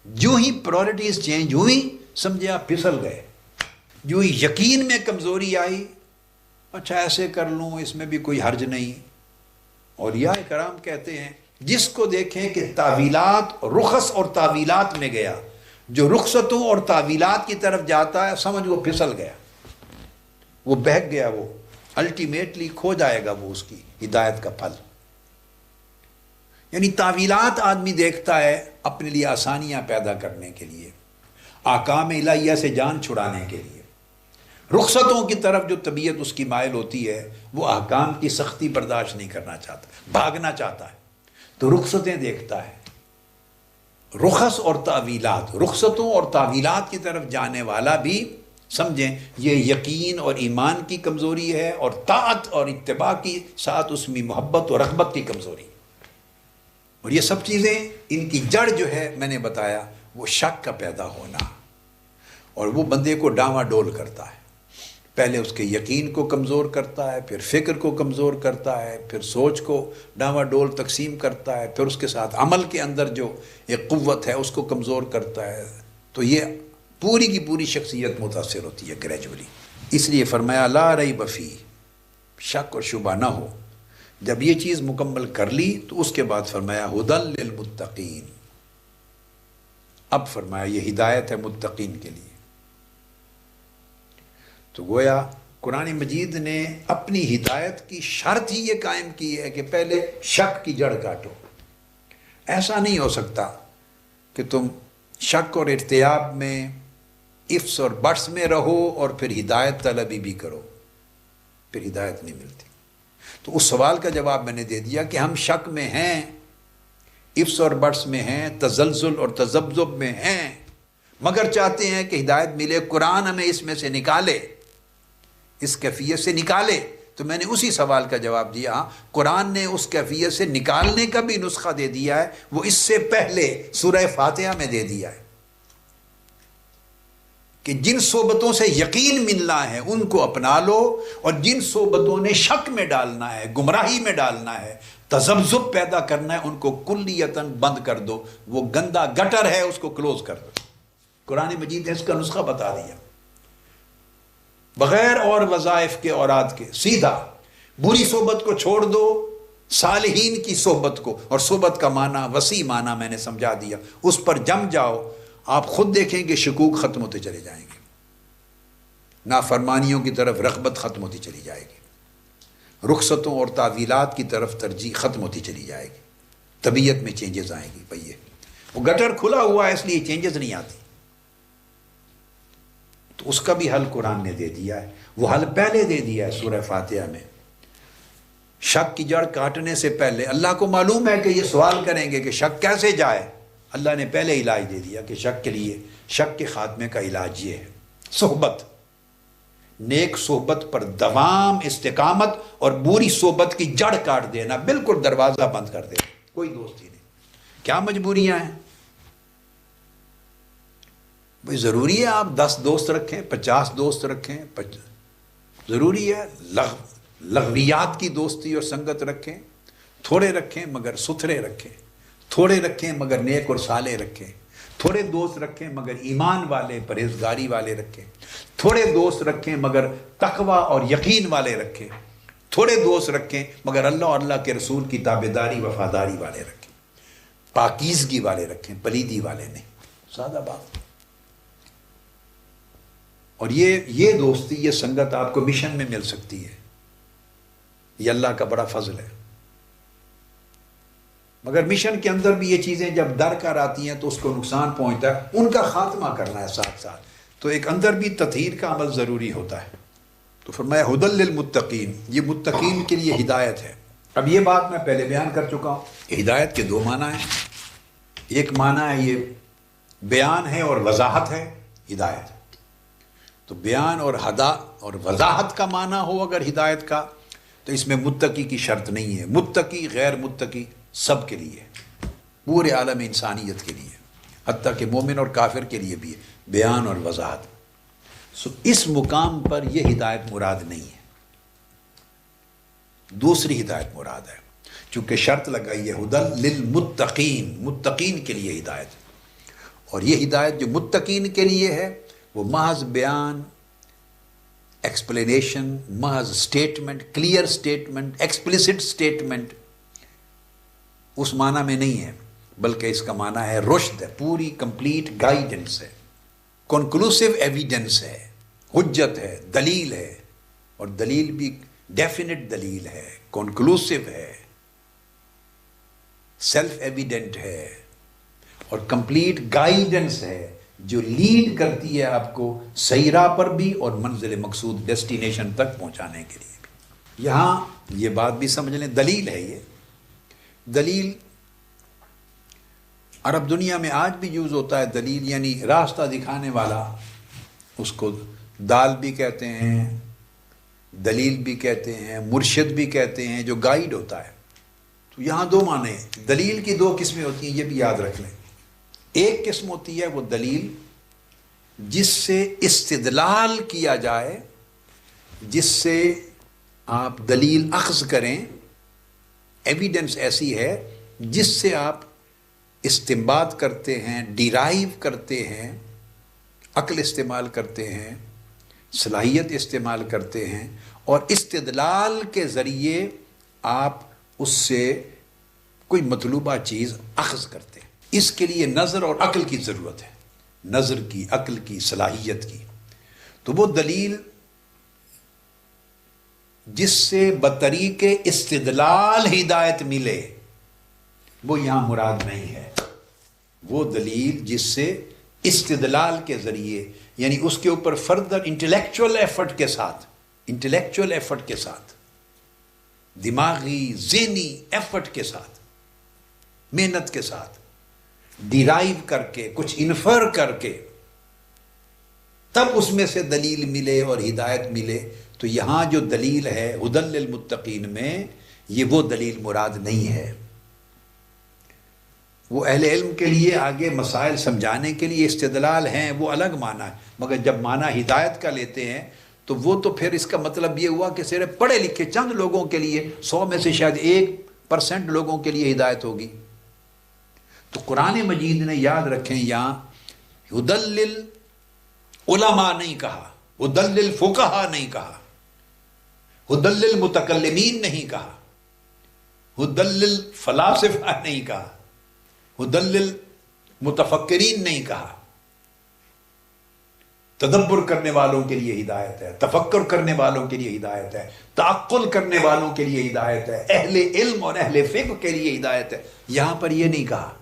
جو ہی پرائورٹیز چینج ہوئی، سمجھے آپ پھسل گئے۔ جو ہی یقین میں کمزوری آئی، اچھا ایسے کر لوں، اس میں بھی کوئی حرج نہیں۔ اولیاء کرام کہتے ہیں جس کو دیکھیں کہ تعویلات، رخص اور تعویلات میں گیا، جو رخصتوں اور تعویلات کی طرف جاتا ہے، سمجھ وہ پھسل گیا، وہ بہک گیا، وہ الٹیمیٹلی کھو جائے گا وہ اس کی ہدایت کا پھل۔ یعنی تعویلات آدمی دیکھتا ہے اپنے لیے آسانیاں پیدا کرنے کے لیے، احکام الہیہ سے جان چھڑانے کے لیے۔ رخصتوں کی طرف جو طبیعت اس کی مائل ہوتی ہے، وہ احکام کی سختی برداشت نہیں کرنا چاہتا، بھاگنا چاہتا ہے، تو رخصتیں دیکھتا ہے۔ رخص اور تعویلات، رخصتوں اور تعویلات کی طرف جانے والا بھی سمجھیں یہ یقین اور ایمان کی کمزوری ہے، اور طاعت اور اتباع کی ساتھ اس میں محبت اور رغبت کی کمزوری۔ اور یہ سب چیزیں، ان کی جڑ جو ہے میں نے بتایا، وہ شک کا پیدا ہونا، اور وہ بندے کو ڈاواں ڈول کرتا ہے۔ پہلے اس کے یقین کو کمزور کرتا ہے، پھر فکر کو کمزور کرتا ہے، پھر سوچ کو ڈاواں ڈول تقسیم کرتا ہے، پھر اس کے ساتھ عمل کے اندر جو ایک قوت ہے اس کو کمزور کرتا ہے۔ تو یہ پوری کی پوری شخصیت متاثر ہوتی ہے گریجولی۔ اس لیے فرمایا لا ریب فی، شک اور شبہ نہ ہو۔ جب یہ چیز مکمل کر لی تو اس کے بعد فرمایا ھدی للمتقین۔ اب فرمایا یہ ہدایت ہے متقین کے لیے۔ تو گویا قرآن مجید نے اپنی ہدایت کی شرط ہی یہ قائم کی ہے کہ پہلے شک کی جڑ کاٹو۔ ایسا نہیں ہو سکتا کہ تم شک اور ارتیاب میں، ifs اور buts میں رہو اور پھر ہدایت طلبی بھی کرو، پھر ہدایت نہیں ملتی۔ تو اس سوال کا جواب میں نے دے دیا کہ ہم شک میں ہیں، ifs اور buts میں ہیں، تزلزل اور تذبذب میں ہیں، مگر چاہتے ہیں کہ ہدایت ملے۔ قرآن ہمیں اس میں سے نکالے، اس کیفیت سے نکالے۔ تو میں نے اسی سوال کا جواب دیا، قرآن نے اس کیفیت سے نکالنے کا بھی نسخہ دے دیا ہے، وہ اس سے پہلے سورہ فاتحہ میں دے دیا ہے کہ جن صحبتوں سے یقین ملنا ہے ان کو اپنا لو، اور جن صحبتوں نے شک میں ڈالنا ہے، گمراہی میں ڈالنا ہے، تذبذب پیدا کرنا ہے، ان کو کلیتاً بند کر دو۔ وہ گندا گٹر ہے، اس کو کلوز کر دو۔ قرآن مجید نے اس کا نسخہ بتا دیا، بغیر اور وظائف کے، اوراد کے، سیدھا بری صحبت کو چھوڑ دو، صالحین کی صحبت کو، اور صحبت کا معنی وسیع معنی میں نے سمجھا دیا، اس پر جم جاؤ۔ آپ خود دیکھیں کہ شکوک ختم ہوتے چلے جائیں گے، نافرمانیوں کی طرف رغبت ختم ہوتی چلی جائے گی، رخصتوں اور تعویلات کی طرف ترجیح ختم ہوتی چلی جائے گی، طبیعت میں چینجز آئیں گی۔ بھئی وہ گٹر کھلا ہوا ہے، اس لیے چینجز نہیں آتی۔ تو اس کا بھی حل قرآن نے دے دیا ہے، وہ حل پہلے دے دیا ہے سورہ فاتحہ میں۔ شک کی جڑ کاٹنے سے پہلے اللہ کو معلوم ہے کہ یہ سوال کریں گے کہ شک کیسے جائے، اللہ نے پہلے علاج دے دیا کہ شک کے لیے، شک کے خاتمے کا علاج یہ ہے صحبت، نیک صحبت پر دوام، استقامت، اور بری صحبت کی جڑ کاٹ دینا، بالکل دروازہ بند کر دینا، کوئی دوستی نہیں۔ کیا مجبوریاں ہیں؟ بھئی ضروری ہے آپ 10 دوست رکھیں، 50 دوست رکھیں، ضروری ہے؟ لغویات کی دوستی اور سنگت رکھیں، تھوڑے رکھیں مگر ستھرے رکھیں، تھوڑے رکھیں مگر نیک اور صالح رکھیں، تھوڑے دوست رکھیں مگر ایمان والے پرہیزگاری والے رکھیں، تھوڑے دوست رکھیں مگر تقوی اور یقین والے رکھیں، تھوڑے دوست رکھیں مگر اللہ اور اللہ کے رسول کی تابعداری وفاداری والے رکھیں، پاکیزگی والے رکھیں، پلیدی والے نہیں۔ سادہ بات۔ اور یہ دوستی، یہ سنگت آپ کو مشن میں مل سکتی ہے، یہ اللہ کا بڑا فضل ہے۔ مگر مشن کے اندر بھی یہ چیزیں جب درکار آتی ہیں تو اس کو نقصان پہنچتا ہے، ان کا خاتمہ کرنا ہے ساتھ ساتھ، تو ایک اندر بھی تطہیر کا عمل ضروری ہوتا ہے۔ تو فرمایا ھدی للمتقین، یہ متقین کے لیے ہدایت ہے۔ اب یہ بات میں پہلے بیان کر چکا ہوں، ہدایت کے دو معنی ہیں۔ ایک معنی ہے یہ بیان ہے اور وضاحت ہے ہدایت، تو بیان اور ہدا اور وضاحت کا معنی ہو اگر ہدایت کا، تو اس میں متقی کی شرط نہیں ہے، متقی غیر متقی سب کے لیے، پورے عالم انسانیت کے لیے، حتیٰ کہ مومن اور کافر کے لیے بھی ہے بیان اور وضاحت۔ اس مقام پر یہ ہدایت مراد نہیں ہے، دوسری ہدایت مراد ہے، چونکہ شرط لگائی ہے ھدی للمتقین، متقین کے لیے ہدایت، اور یہ ہدایت جو متقین کے لیے ہے وہ محض بیان، ایکسپلینیشن، محض statement, clear statement, explicit statement, اس معنی میں نہیں ہے، بلکہ اس کا معنی ہے رشد ہے، پوری کمپلیٹ گائیڈنس ہے، کنکلوسیو ایویڈنس ہے، حجت ہے، دلیل ہے، اور دلیل بھی ڈیفینٹ دلیل ہے، کنکلوسیو ہے، سیلف ایویڈنٹ ہے، اور کمپلیٹ گائیڈنس ہے جو لیڈ کرتی ہے آپ کو صحیح راہ پر بھی اور منزل مقصود ڈیسٹینیشن تک پہنچانے کے لیے بھی۔ یہاں یہ بات بھی سمجھ لیں، دلیل ہے یہ، دلیل عرب دنیا میں آج بھی یوز ہوتا ہے، دلیل یعنی راستہ دکھانے والا، اس کو دال بھی کہتے ہیں، دلیل بھی کہتے ہیں، مرشد بھی کہتے ہیں، جو گائیڈ ہوتا ہے۔ تو یہاں دو معنی ہیں، دلیل کی دو قسمیں ہوتی ہیں، یہ بھی یاد رکھ لیں۔ ایک قسم ہوتی ہے وہ دلیل جس سے استدلال کیا جائے، جس سے آپ دلیل اخذ کریں، ایویڈنس ایسی ہے جس سے آپ استنباط کرتے ہیں، ڈیرائیو کرتے ہیں، عقل استعمال کرتے ہیں، صلاحیت استعمال کرتے ہیں، اور استدلال کے ذریعے آپ اس سے کوئی مطلوبہ چیز اخذ کرتے ہیں۔ اس کے لیے نظر اور عقل کی ضرورت ہے، نظر کی، عقل کی، صلاحیت کی۔ تو وہ دلیل جس سے بطریق استدلال ہدایت ملے وہ یہاں مراد نہیں ہے، وہ دلیل جس سے استدلال کے ذریعے، یعنی اس کے اوپر فردر انٹلیکچول ایفرٹ کے ساتھ، دماغی ذہنی ایفرٹ کے ساتھ، محنت کے ساتھ، ڈیرائیو کر کے، کچھ انفر کر کے، تب اس میں سے دلیل ملے اور ہدایت ملے۔ تو یہاں جو دلیل ہے ھدی للمتقین میں، یہ وہ دلیل مراد نہیں ہے۔ وہ اہل علم کے لیے آگے مسائل سمجھانے کے لیے استدلال ہیں، وہ الگ معنی ہے، مگر جب معنی ہدایت کا لیتے ہیں تو وہ تو پھر اس کا مطلب یہ ہوا کہ صرف پڑھے لکھے چند لوگوں کے لیے، 100 میں سے شاید 1% لوگوں کے لیے ہدایت ہوگی۔ تو قرآن مجید نے، یاد رکھیں، یہاں ھدی للعلماء نہیں کہا، ھدی للفقہاء نہیں کہا، ھدی للمتکلمین نہیں کہا، ھدی للفلاسفہ نہیں کہا، ھدی للمتفکرین نہیں کہا۔ تدبر کرنے والوں کے لیے ہدایت ہے، تفکر کرنے والوں کے لیے ہدایت ہے، تعقل کرنے والوں کے لیے ہدایت ہے، اہل علم اور اہل فقہ کے لیے ہدایت ہے۔ یہاں پر یہ نہیں کہا۔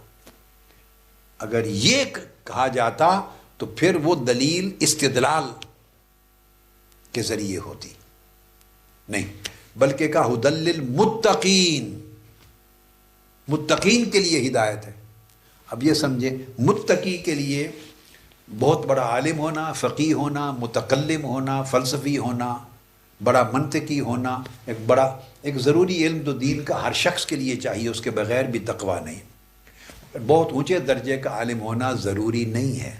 اگر یہ کہا جاتا تو پھر وہ دلیل استدلال کے ذریعے ہوتی، نہیں، بلکہ کہا ھدی للمتقین، متقین کے لیے ہدایت ہے۔ اب یہ سمجھیں، متقی کے لیے بہت بڑا عالم ہونا، فقیہ ہونا، متکلم ہونا، فلسفی ہونا، بڑا منطقی ہونا، ایک ضروری علم تو دین کا ہر شخص کے لیے چاہیے، اس کے بغیر بھی تقویٰ نہیں۔ بہت اونچے درجے کا عالم ہونا ضروری نہیں ہے،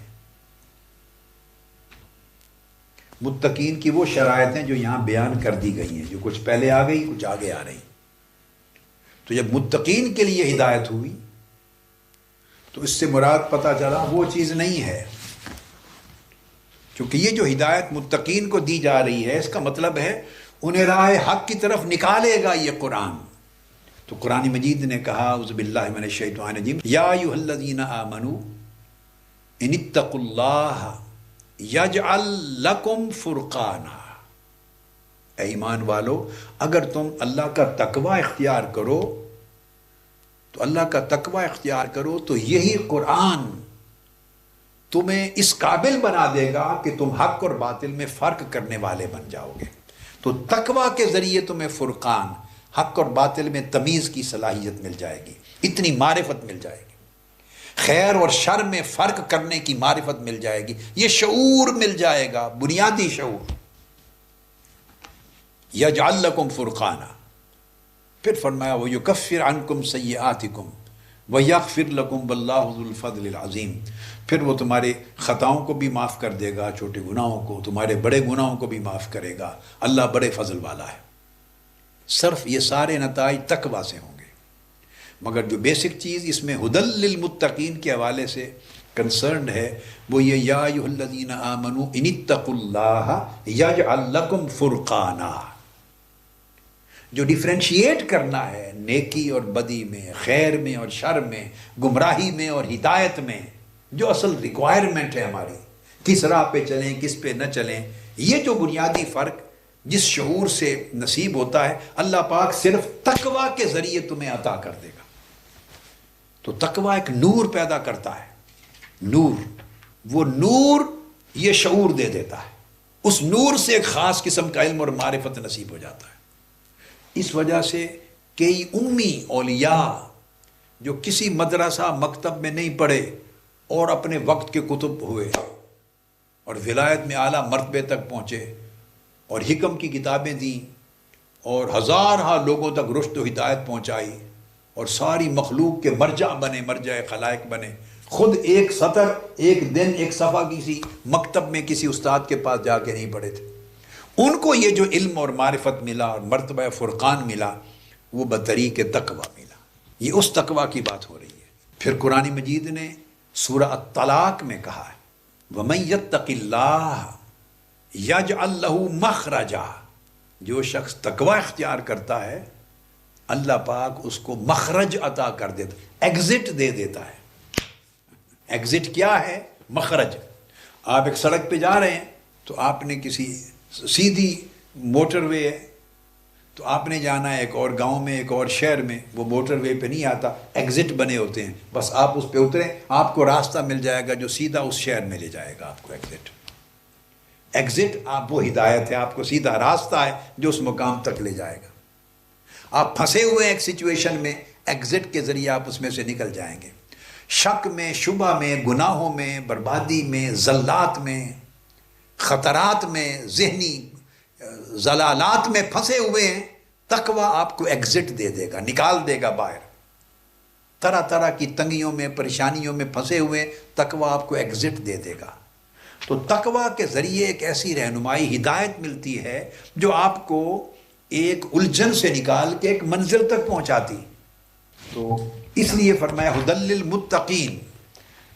متقین کی وہ شرائط ہیں جو یہاں بیان کر دی گئی ہیں، جو کچھ پہلے آ گئی، کچھ آگے آ رہی۔ تو جب متقین کے لیے ہدایت ہوئی تو اس سے مراد پتہ چلا وہ چیز نہیں ہے، کیونکہ یہ جو ہدایت متقین کو دی جا رہی ہے اس کا مطلب ہے انہیں راہ حق کی طرف نکالے گا یہ قرآن۔ تو قرآن مجید نے کہا اعوذ باللہ من الشیطان الرجیم یا ایھا الذین آمنوا ان اتقوا اللہ یجعل لکم فرقانا، اے ایمان والو اگر تم اللہ کا تقوی اختیار کرو تو اللہ کا تقوی اختیار کرو تو یہی قرآن تمہیں اس قابل بنا دے گا کہ تم حق اور باطل میں فرق کرنے والے بن جاؤ گے۔ تو تقوی کے ذریعے تمہیں فرقان، حق اور باطل میں تمیز کی صلاحیت مل جائے گی، اتنی معرفت مل جائے گی، خیر اور شر میں فرق کرنے کی معرفت مل جائے گی، یہ شعور مل جائے گا، بنیادی شعور۔ یجعل لکم فرقانا، پھر فرمایا وَيُكَفِّرْ عَنْكُمْ سَيِّئَاتِكُمْ وَيَغْفِرْ لَكُمْ وَاللَّهُ ذُو الْفَضْلِ الْعَظِيمِ، پھر وہ تمہارے خطاؤں کو بھی معاف کر دے گا، چھوٹے گناہوں کو، تمہارے بڑے گناہوں کو بھی معاف کرے گا، اللہ بڑے فضل والا ہے۔ صرف یہ سارے نتائج تقوی سے ہوں گے، مگر جو بیسک چیز اس میں ھدی للمتقین کے حوالے سے کنسرنڈ ہے وہ یہ یا ایھا الذین آمنوا ان اتقوا اللہ یجعل لکم فرقانا، جو ڈیفرینشیٹ کرنا ہے نیکی اور بدی میں، خیر میں اور شر میں، گمراہی میں اور ہدایت میں، جو اصل ریکوائرمنٹ ہے ہماری، کس راہ پہ چلیں کس پہ نہ چلیں، یہ جو بنیادی فرق جس شعور سے نصیب ہوتا ہے اللہ پاک صرف تقوی کے ذریعے تمہیں عطا کر دے گا۔ تو تقوی ایک نور پیدا کرتا ہے، نور، وہ نور یہ شعور دے دیتا ہے، اس نور سے ایک خاص قسم کا علم اور معرفت نصیب ہو جاتا ہے۔ اس وجہ سے کئی امی اولیاء جو کسی مدرسہ مکتب میں نہیں پڑھے اور اپنے وقت کے کتب ہوئے اور ولایت میں اعلیٰ مرتبے تک پہنچے اور حکم کی کتابیں دیں اور ہزارہ لوگوں تک رشد و ہدایت پہنچائی اور ساری مخلوق کے مرجع بنے، مرجع خلائق بنے، خود ایک سطر، ایک دن، ایک صفحہ کسی مکتب میں کسی استاد کے پاس جا کے نہیں پڑھے تھے، ان کو یہ جو علم اور معرفت ملا اور مرتبہ فرقان ملا وہ بطریق تقوی ملا۔ یہ اس تقوی کی بات ہو رہی ہے۔ پھر قرآن مجید نے سورہ الطلاق میں کہا ہے وَمَن يَتَّقِ اللَّهَ يَجْعَل لَّهُ مَخْرَجًا، جو شخص تقوی اختیار کرتا ہے اللہ پاک اس کو مخرج عطا کر دیتا، ایگزٹ دے دیتا ہے۔ ایگزٹ کیا ہے؟ مخرج۔ آپ ایک سڑک پہ جا رہے ہیں تو آپ نے کسی سیدھی موٹر وے ہے تو آپ نے جانا ہے ایک اور گاؤں میں، ایک اور شہر میں، وہ موٹر وے پہ نہیں آتا، ایگزٹ بنے ہوتے ہیں، بس آپ اس پہ اتریں آپ کو راستہ مل جائے گا جو سیدھا اس شہر میں لے جائے گا آپ کو۔ ایگزٹ آپ وہ ہدایت ہے، آپ کو سیدھا راستہ ہے جو اس مقام تک لے جائے گا۔ آپ پھنسے ہوئے ایک سچویشن میں، ایگزٹ کے ذریعے آپ اس میں سے نکل جائیں گے۔ شک میں، شبہ میں، گناہوں میں، بربادی میں، زلات میں، خطرات میں، ذہنی زلالات میں پھنسے ہوئے ہیں، تقوی آپ کو ایگزٹ دے دے گا، نکال دے گا باہر۔ طرح طرح کی تنگیوں میں، پریشانیوں میں پھنسے ہوئے، تقوی آپ کو ایگزٹ دے دے گا۔ تو تقوی کے ذریعے ایک ایسی رہنمائی، ہدایت ملتی ہے جو آپ کو ایک الجھن سے نکال کے ایک منزل تک پہنچاتی۔ تو اس لیے فرمایا ھدی للمتقین،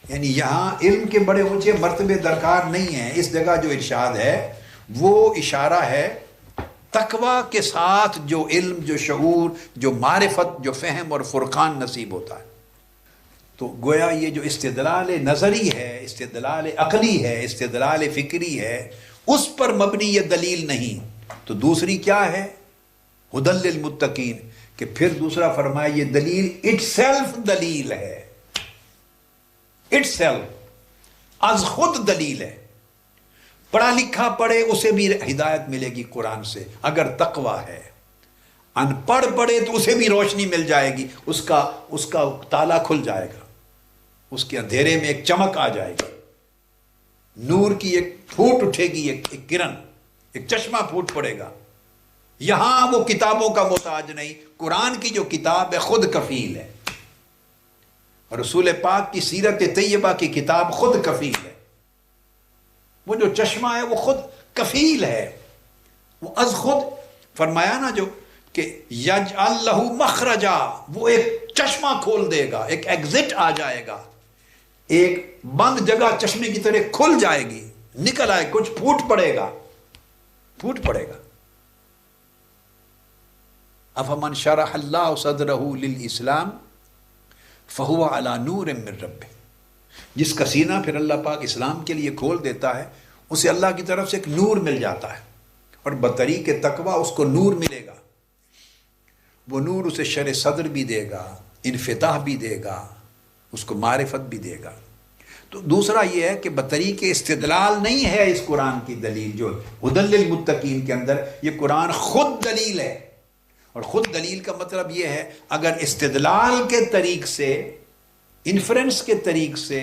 یعنی یہاں علم کے بڑے اونچے مرتبے درکار نہیں ہیں، اس جگہ جو ارشاد ہے وہ اشارہ ہے تقوی کے ساتھ جو علم، جو شعور، جو معرفت، جو فہم اور فرقان نصیب ہوتا ہے۔ تو گویا یہ جو استدلال نظری ہے، استدلال عقلی ہے، استدلال فکری ہے، اس پر مبنی یہ دلیل نہیں۔ تو دوسری کیا ہے؟ ھدی للمتقین، کہ پھر دوسرا فرمایا یہ دلیل اٹ سیلف دلیل ہے، اٹ سیلف، از خود دلیل ہے۔ پڑھا لکھا پڑھے اسے بھی ہدایت ملے گی قرآن سے اگر تقوی ہے، ان پڑھ پڑھے تو اسے بھی روشنی مل جائے گی، اس کا تالا کھل جائے گا، اس کے اندھیرے میں ایک چمک آ جائے گی، نور کی ایک پھوٹ اٹھے گی، ایک کرن، ایک چشمہ پھوٹ پڑے گا۔ یہاں وہ کتابوں کا محتاج نہیں، قرآن کی جو کتاب ہے خود کفیل ہے، اور رسول پاک کی سیرت طیبہ کی کتاب خود کفیل ہے۔ وہ جو چشمہ ہے وہ خود کفیل ہے وہ از خود. فرمایا نا جو کہ یجعل لہ مخرجا، وہ ایک چشمہ کھول دے گا، ایک ایگزٹ آ جائے گا، ایک بند جگہ چشمے کی طرح کھل جائے گی، نکل آئے، کچھ پھوٹ پڑے گا، پھوٹ پڑے گا. افمن شرح اللہ صدرہ للاسلام فہو علی نور من ربہ، جس کا سینہ پھر اللہ پاک اسلام کے لیے کھول دیتا ہے اسے اللہ کی طرف سے ایک نور مل جاتا ہے، اور بطریق تقویٰ اس کو نور ملے گا. وہ نور اسے شرح صدر بھی دے گا، انفتاح بھی دے گا، اس کو معرفت بھی دے گا. تو دوسرا یہ ہے کہ بطریق استدلال نہیں ہے اس قرآن کی دلیل جو ھدی للمتقین کے اندر، یہ قرآن خود دلیل ہے. اور خود دلیل کا مطلب یہ ہے اگر استدلال کے طریق سے، انفرنس کے طریق سے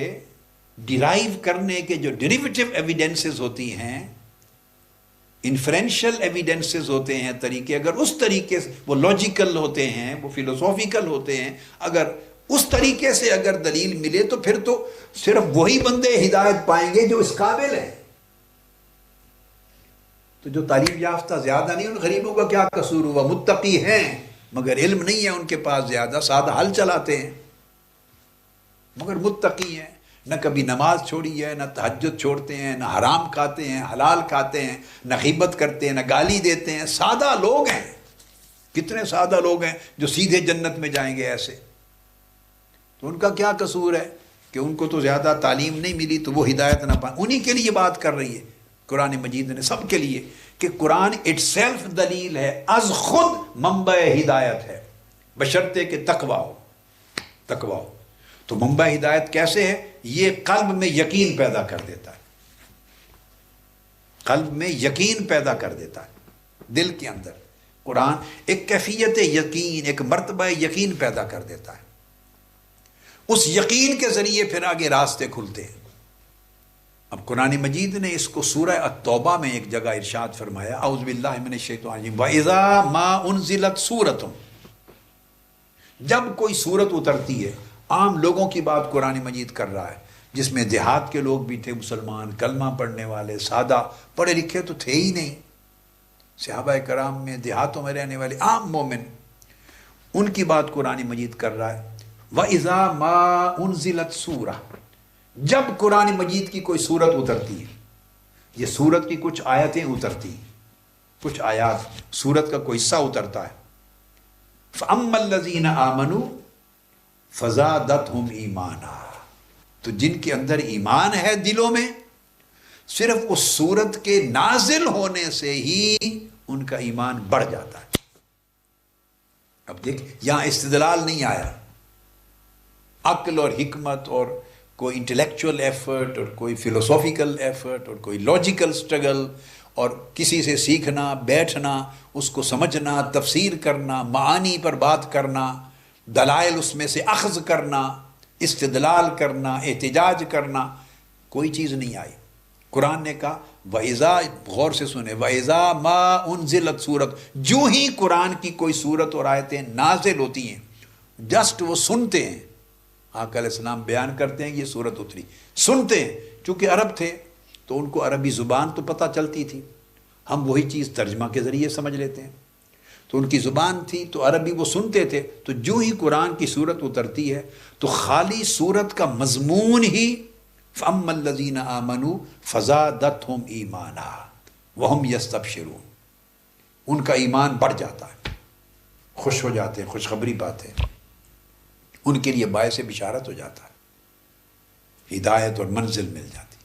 ڈیرائیو کرنے کے جو ڈیریویٹو ایویڈنسز ہوتی ہیں، انفرینشل ایویڈنسز ہوتے ہیں طریقے، اگر اس طریقے سے وہ لاجیکل ہوتے ہیں، وہ فلسافیکل ہوتے ہیں، اگر اس طریقے سے اگر دلیل ملے تو پھر تو صرف وہی بندے ہدایت پائیں گے جو اس قابل ہیں. تو جو تعلیم یافتہ زیادہ نہیں، ان غریبوں کا کیا قصور ہوا؟ متقی ہیں مگر علم نہیں ہے ان کے پاس زیادہ، سادہ حل چلاتے ہیں مگر متقی ہیں، نہ کبھی نماز چھوڑی ہے، نہ تہجد چھوڑتے ہیں، نہ حرام کھاتے ہیں، حلال کھاتے ہیں، نہ غیبت کرتے ہیں، نہ گالی دیتے ہیں. سادہ لوگ ہیں. کتنے سادہ لوگ ہیں جو سیدھے جنت میں جائیں گے ایسے. تو ان کا کیا قصور ہے کہ ان کو تو زیادہ تعلیم نہیں ملی تو وہ ہدایت نہ پائیں. انہی کے لیے بات کر رہی ہے قرآن مجید نے، سب کے لیے، کہ قرآن اٹ سیلف دلیل ہے، از خود منبع ہدایت ہے، بشرطے کہ تقویٰ ہو. تقویٰ ہو تو منبع ہدایت کیسے ہے؟ یہ قلب میں یقین پیدا کر دیتا ہے، قلب میں یقین پیدا کر دیتا ہے. دل کے اندر قرآن ایک کیفیت یقین، ایک مرتبہ یقین پیدا کر دیتا ہے. اس یقین کے ذریعے پھر آگے راستے کھلتے ہیں. اب قرآن مجید نے اس کو سورہ التوبہ میں ایک جگہ ارشاد فرمایا، اعوذ باللہ من الشیطان الرجیم، وَإِذَا مَا أُنزِلَتْ سُورَةٌ، جب کوئی سورت اترتی ہے. عام لوگوں کی بات قرآن مجید کر رہا ہے، جس میں دیہات کے لوگ بھی تھے، مسلمان، کلمہ پڑھنے والے، سادہ، پڑھے لکھے تو تھے ہی نہیں. صحابہ کرام میں دیہاتوں میں رہنے والے عام مومن، ان کی بات قرآن مجید کر رہا ہے. وَإِذَا مَا أُنزِلَتْ سُورَةٌ، جب قرآن مجید کی کوئی سورت اترتی ہے، یہ سورت کی کچھ آیتیں اترتی ہیں، کچھ آیات، سورت کا کوئی حصہ اترتا ہے. فَأَمَّا الَّذِينَ آمَنُوا فَزَادَتْهُمْ إِيمَانًا، تو جن کے اندر ایمان ہے دلوں میں، صرف اس سورت کے نازل ہونے سے ہی ان کا ایمان بڑھ جاتا ہے. اب دیکھ، یہاں استدلال نہیں آیا، عقل اور حکمت اور کوئی انٹلیکچوئل ایفرٹ اور کوئی فلسافیکل ایفرٹ اور کوئی لاجیکل سٹرگل اور کسی سے سیکھنا، بیٹھنا، اس کو سمجھنا، تفسیر کرنا، معانی پر بات کرنا، دلائل اس میں سے اخذ کرنا، استدلال کرنا، احتجاج کرنا، کوئی چیز نہیں آئی. قرآن نے کہا وَإِذَا، غور سے سنیں، وَإِذَا مَا أُنزِلَتْ سورت، جو ہی قرآن کی کوئی سورت اور آیتیں نازل ہوتی ہیں، جسٹ وہ سنتے ہیں. آقا علیہ السلام بیان کرتے ہیں یہ سورت اتری، سنتے ہیں. چونکہ عرب تھے تو ان کو عربی زبان تو پتہ چلتی تھی، ہم وہی چیز ترجمہ کے ذریعے سمجھ لیتے ہیں. تو ان کی زبان تھی تو عربی وہ سنتے تھے. تو جو ہی قرآن کی سورت اترتی ہے تو خالی سورت کا مضمون ہی فَأَمَّا الَّذِينَ آمَنُوا فَزَادَتْهُمْ إِيمَانًا وَهُمْ يَسْتَبْشِرُونَ، ان کا ایمان بڑھ جاتا ہے، خوش ہو جاتے ہیں، خوشخبری پاتے ہیں، ان کے لیے باعث بشارت ہو جاتا ہے، ہدایت اور منزل مل جاتی.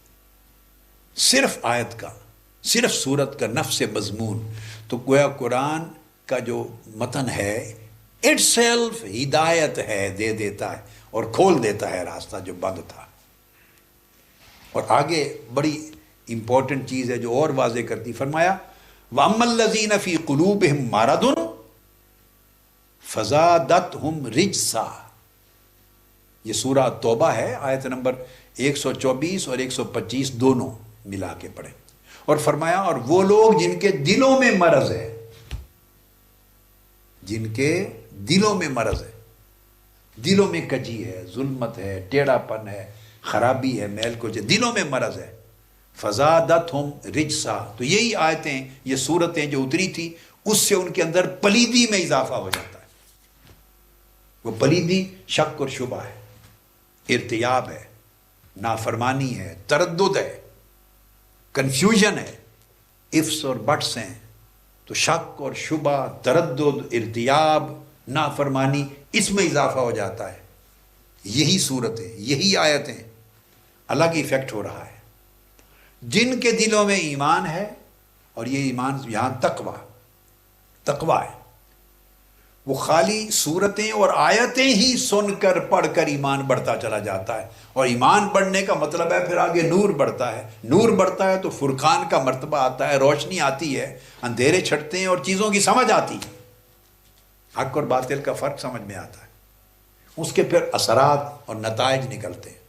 صرف آیت کا، صرف سورت کا نفس مضمون، تو گویا قرآن کا جو متن ہے اٹ سیلف ہدایت ہے، دے دیتا ہے اور کھول دیتا ہے راستہ جو بند تھا. اور آگے بڑی امپورٹنٹ چیز ہے جو اور واضح کرتی، فرمایا وَأَمَّا الَّذِينَ فِي قُلُوبِهِمْ مَرَضٌ فَزَادَتْهُمْ رِجْسًا. یہ سورہ توبہ ہے، آیت نمبر 124 اور 125 دونوں ملا کے پڑھیں. اور فرمایا اور وہ لوگ جن کے دلوں میں مرض ہے، جن کے دلوں میں مرض ہے، دلوں میں کجی ہے، ظلمت ہے، ٹیڑھا پن ہے، خرابی ہے، میل کچھ ہے، دلوں میں مرض ہے، فزادتہم رجسا، تو یہی آیتیں، یہ صورتیں جو اتری تھی اس سے ان کے اندر پلیدی میں اضافہ ہو جاتا ہے. وہ پلیدی شک اور شبہ ہے، ارتیاب ہے، نافرمانی ہے، تردد ہے، کنفیوژن ہے، ifs اور بٹس ہیں. تو شک اور شبہ، تردد، ارتیاب، نافرمانی، اس میں اضافہ ہو جاتا ہے. یہی صورتیں، یہی آیتیں، الگ ایفیکٹ ہو رہا ہے. جن کے دلوں میں ایمان ہے، اور یہ ایمان یہاں تقوی ہے، وہ خالی صورتیں اور آیتیں ہی سن کر پڑھ کر ایمان بڑھتا چلا جاتا ہے. اور ایمان بڑھنے کا مطلب ہے پھر آگے نور بڑھتا ہے. نور بڑھتا ہے تو فرقان کا مرتبہ آتا ہے، روشنی آتی ہے، اندھیرے چھٹتے ہیں اور چیزوں کی سمجھ آتی ہے، حق اور باطل کا فرق سمجھ میں آتا ہے. اس کے پھر اثرات اور نتائج نکلتے ہیں.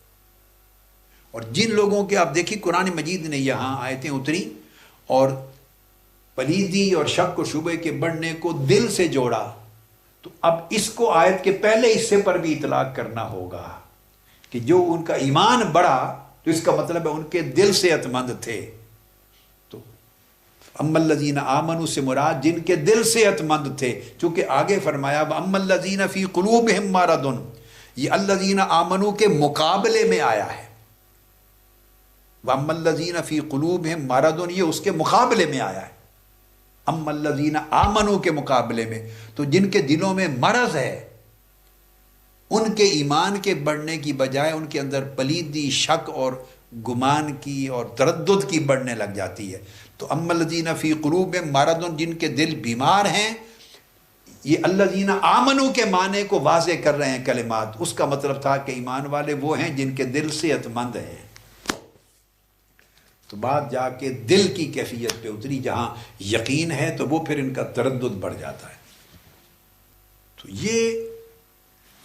اور جن لوگوں کے آپ دیکھیے قرآن مجید نے یہاں آیتیں اتری اور پلیدی اور شک و شبے کے بڑھنے کو دل سے جوڑا، تو اب اس کو آیت کے پہلے حصے پر بھی اطلاق کرنا ہوگا کہ جو ان کا ایمان بڑھا تو اس کا مطلب ہے ان کے دل صحت مند تھے. تو اما الذین آمنوا سے مراد جن کے دل صحت مند تھے، چونکہ آگے فرمایا اما الذین فی قلوبہم مرض، یہ الذین آمنوا کے مقابلے میں آیا ہے. واما الذین فی قلوبہم مرض یہ اس کے مقابلے میں آیا ہے، اما الذین آمنوا کے مقابلے میں. تو جن کے دلوں میں مرض ہے، ان کے ایمان کے بڑھنے کی بجائے ان کے اندر پلیدی، شک اور گمان کی اور تردد کی بڑھنے لگ جاتی ہے. تو اما الذین فی قلوبہم مرض، جن کے دل بیمار ہیں، یہ الذین آمنوا کے معنی کو واضح کر رہے ہیں کلمات. اس کا مطلب تھا کہ ایمان والے وہ ہیں جن کے دل صحت مند ہیں. تو بات جا کے دل کی کیفیت پہ اتری، جہاں یقین ہے تو وہ پھر ان کا تردد بڑھ جاتا ہے. تو یہ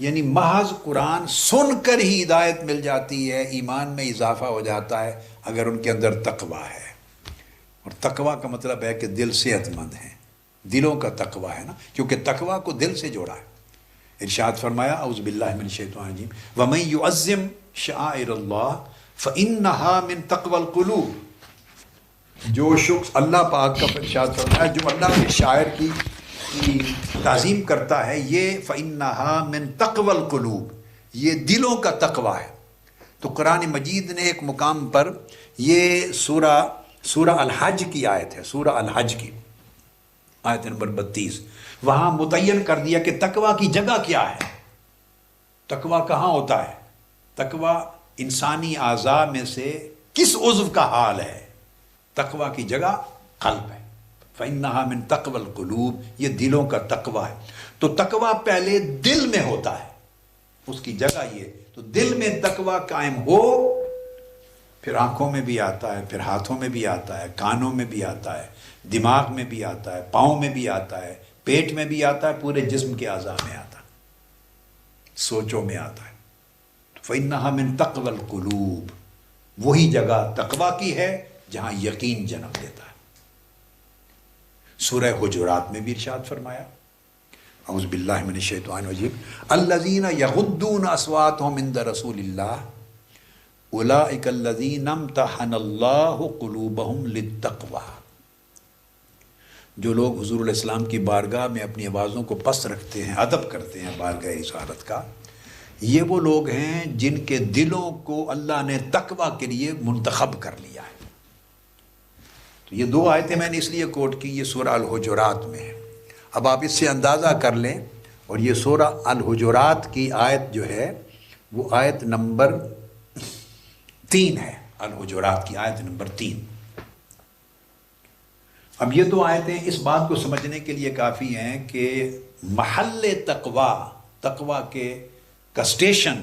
یعنی محض قرآن سن کر ہی ہدایت مل جاتی ہے، ایمان میں اضافہ ہو جاتا ہے اگر ان کے اندر تقوی ہے. اور تقوی کا مطلب ہے کہ دل صحت مند ہیں، دلوں کا تقوی ہے نا، کیونکہ تقوی کو دل سے جوڑا ہے. ارشاد فرمایا اعوذ باللہ من الشیطان الرجیم وَمَن يُعَظِّمْ شَعَائِرَ اللَّهِ فَإِنَّهَا مِن تَقْوَى الْقُلُوبِ. جو شخص اللہ پاک کا ارشاد فرمایا جو اللہ کے شاعر کی تعظیم کرتا ہے، یہ فَإِنَّهَا مِن تَقْوَى الْقُلُوبِ، یہ دلوں کا تقوی ہے. تو قرآن مجید نے ایک مقام پر، یہ سورہ الحج کی آیت ہے، سورہ الحج کی آیت نمبر 32، وہاں متعین کر دیا کہ تقوی کی جگہ کیا ہے، تقوی کہاں ہوتا ہے. تقوی انسانی اعضاء میں سے کس عضو کا حال ہے؟ تقوی کی جگہ قلب ہے. فَإِنَّهَا مِن تَقْوَى الْقُلُوبِ، یہ دلوں کا تقوی ہے. تو تقوی پہلے دل میں ہوتا ہے، اس کی جگہ یہ. تو دل میں تقوی قائم ہو، پھر آنکھوں میں بھی آتا ہے، پھر ہاتھوں میں بھی آتا ہے، کانوں میں بھی آتا ہے، دماغ میں بھی آتا ہے، پاؤں میں بھی آتا ہے، پیٹ میں بھی آتا ہے، پورے جسم کے اعضاء میں آتا ہے، سوچوں میں آتا ہے. فَإِنَّهَا مِن تَقْوَى الْقُلُوبِ، وہی جگہ تقوی کی ہے جہاں یقین جنم لیتا ہے. سورہ حجرات میں بھی ارشاد فرمایا اعوذ باللہ من الشیطان الرجیم الذین یغضون اصواتهم عند رسول اللہ اولئک الذین امتحن اللہ قلوبہم للتقوی. جو لوگ حضور علیہ السلام کی بارگاہ میں اپنی آوازوں کو پست رکھتے ہیں، ادب کرتے ہیں بارگاہ رسالت کا، یہ وہ لوگ ہیں جن کے دلوں کو اللہ نے تقوی کے لیے منتخب کر لیا ہے. تو یہ دو آیتیں میں نے اس لیے کوٹ کی، یہ سورہ الحجرات میں ہے. اب آپ اس سے اندازہ کر لیں، اور یہ سورہ الحجرات کی آیت جو ہے وہ آیت نمبر 3 ہے، الحجرات کی آیت نمبر 3. اب یہ دو آیتیں اس بات کو سمجھنے کے لیے کافی ہیں کہ محل تقوی کے کا اسٹیشن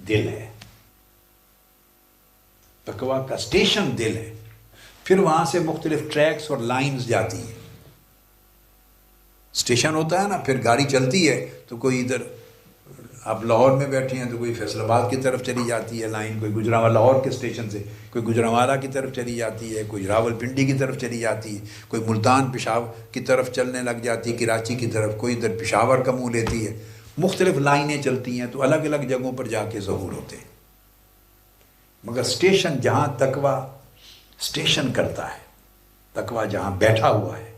دل ہے. تقوی کا اسٹیشن دل ہے، پھر وہاں سے مختلف ٹریکس اور لائنز جاتی ہیں. اسٹیشن ہوتا ہے نا، پھر گاڑی چلتی ہے تو کوئی ادھر، آپ لاہور میں بیٹھے ہیں تو کوئی فیصل آباد کی طرف چلی جاتی ہے لائن، کوئی گجرانوالہ لاہور کے اسٹیشن سے، کوئی گجرانوالہ کی طرف چلی جاتی ہے، کوئی راول پنڈی کی طرف چلی جاتی ہے، کوئی ملتان پشاور کی طرف چلنے لگ جاتی ہے، کراچی کی طرف، کوئی ادھر پشاور کا منہ لیتی ہے. مختلف لائنیں چلتی ہیں تو الگ الگ جگہوں پر جا کے ظہور ہوتے ہیں. مگر اسٹیشن جہاں تقوی اسٹیشن کرتا ہے. تقویٰ جہاں بیٹھا ہوا ہے،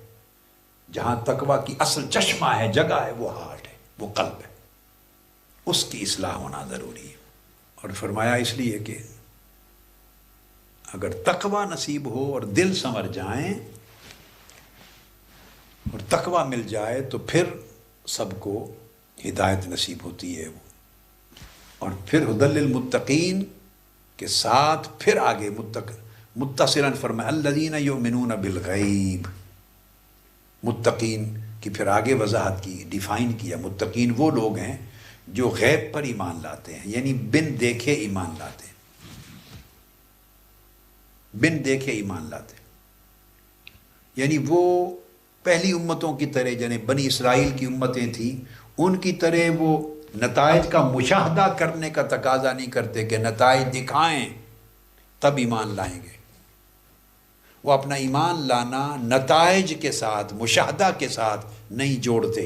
جہاں تقویٰ کی اصل چشمہ ہے، جگہ ہے، وہ ہارٹ ہے، وہ قلب ہے. اس کی اصلاح ہونا ضروری ہے. اور فرمایا اس لیے کہ اگر تقویٰ نصیب ہو اور دل سنور جائیں اور تقویٰ مل جائے تو پھر سب کو ہدایت نصیب ہوتی ہے. اور پھر ہدی للمتقین کے ساتھ پھر آگے متصلاً فرمایا الذین یؤمنون بالغیب. متقین کی پھر آگے وضاحت کی، ڈیفائن کیا. متقین وہ لوگ ہیں جو غیب پر ایمان لاتے ہیں، یعنی بن دیکھے ایمان لاتے ہیں. بن دیکھے ایمان لاتے ہیں یعنی وہ پہلی امتوں کی طرح، یعنی بنی اسرائیل کی امتیں تھیں، ان کی طرح وہ نتائج کا مشاہدہ کرنے کا تقاضا نہیں کرتے کہ نتائج دکھائیں تب ایمان لائیں گے. وہ اپنا ایمان لانا نتائج کے ساتھ، مشاہدہ کے ساتھ نہیں جوڑتے.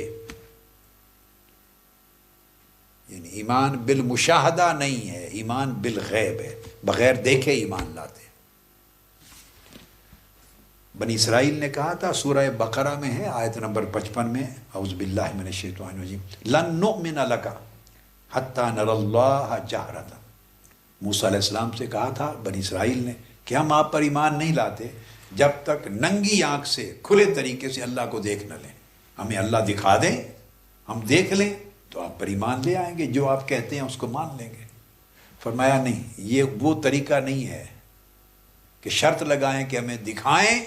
یعنی ایمان بالمشاہدہ نہیں ہے، ایمان بالغیب ہے، بغیر دیکھے ایمان لاتے ہیں. بنی اسرائیل نے کہا تھا، سورہ بقرہ میں ہے آیت نمبر 55 میں، اعوذ باللہ من الشیطان الرجیم، لن نؤمن لک حتی نری اللہ جہرۃ. موسیٰ علیہ السلام سے کہا تھا بنی اسرائیل نے کہ ہم آپ پر ایمان نہیں لاتے جب تک ننگی آنکھ سے، کھلے طریقے سے اللہ کو دیکھ نہ لیں. ہمیں اللہ دکھا دیں، ہم دیکھ لیں تو آپ پر ایمان لے آئیں گے، جو آپ کہتے ہیں اس کو مان لیں گے. فرمایا نہیں، یہ وہ طریقہ نہیں ہے کہ شرط لگائیں کہ ہمیں دکھائیں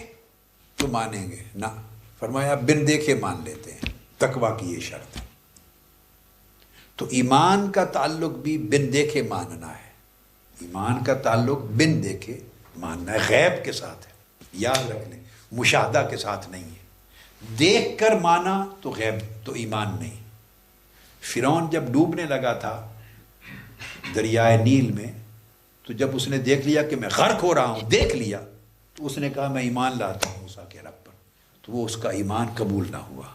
تو مانیں گے، نہ. فرمایا بن دیکھے مان لیتے ہیں. تقویٰ کی یہ شرط ہے. تو ایمان کا تعلق بھی بن دیکھے ماننا ہے. ایمان کا تعلق بن دیکھے ماننا ہے، غیب کے ساتھ ہے. یاد رکھ لیں، مشاہدہ کے ساتھ نہیں ہے. دیکھ کر مانا تو غیب، تو ایمان نہیں. فرعون جب ڈوبنے لگا تھا دریائے نیل میں، تو جب اس نے دیکھ لیا کہ میں غرق ہو رہا ہوں، دیکھ لیا، تو اس نے کہا میں ایمان لاتا ہوں موسیٰ کے رب پر. تو وہ اس کا ایمان قبول نہ ہوا،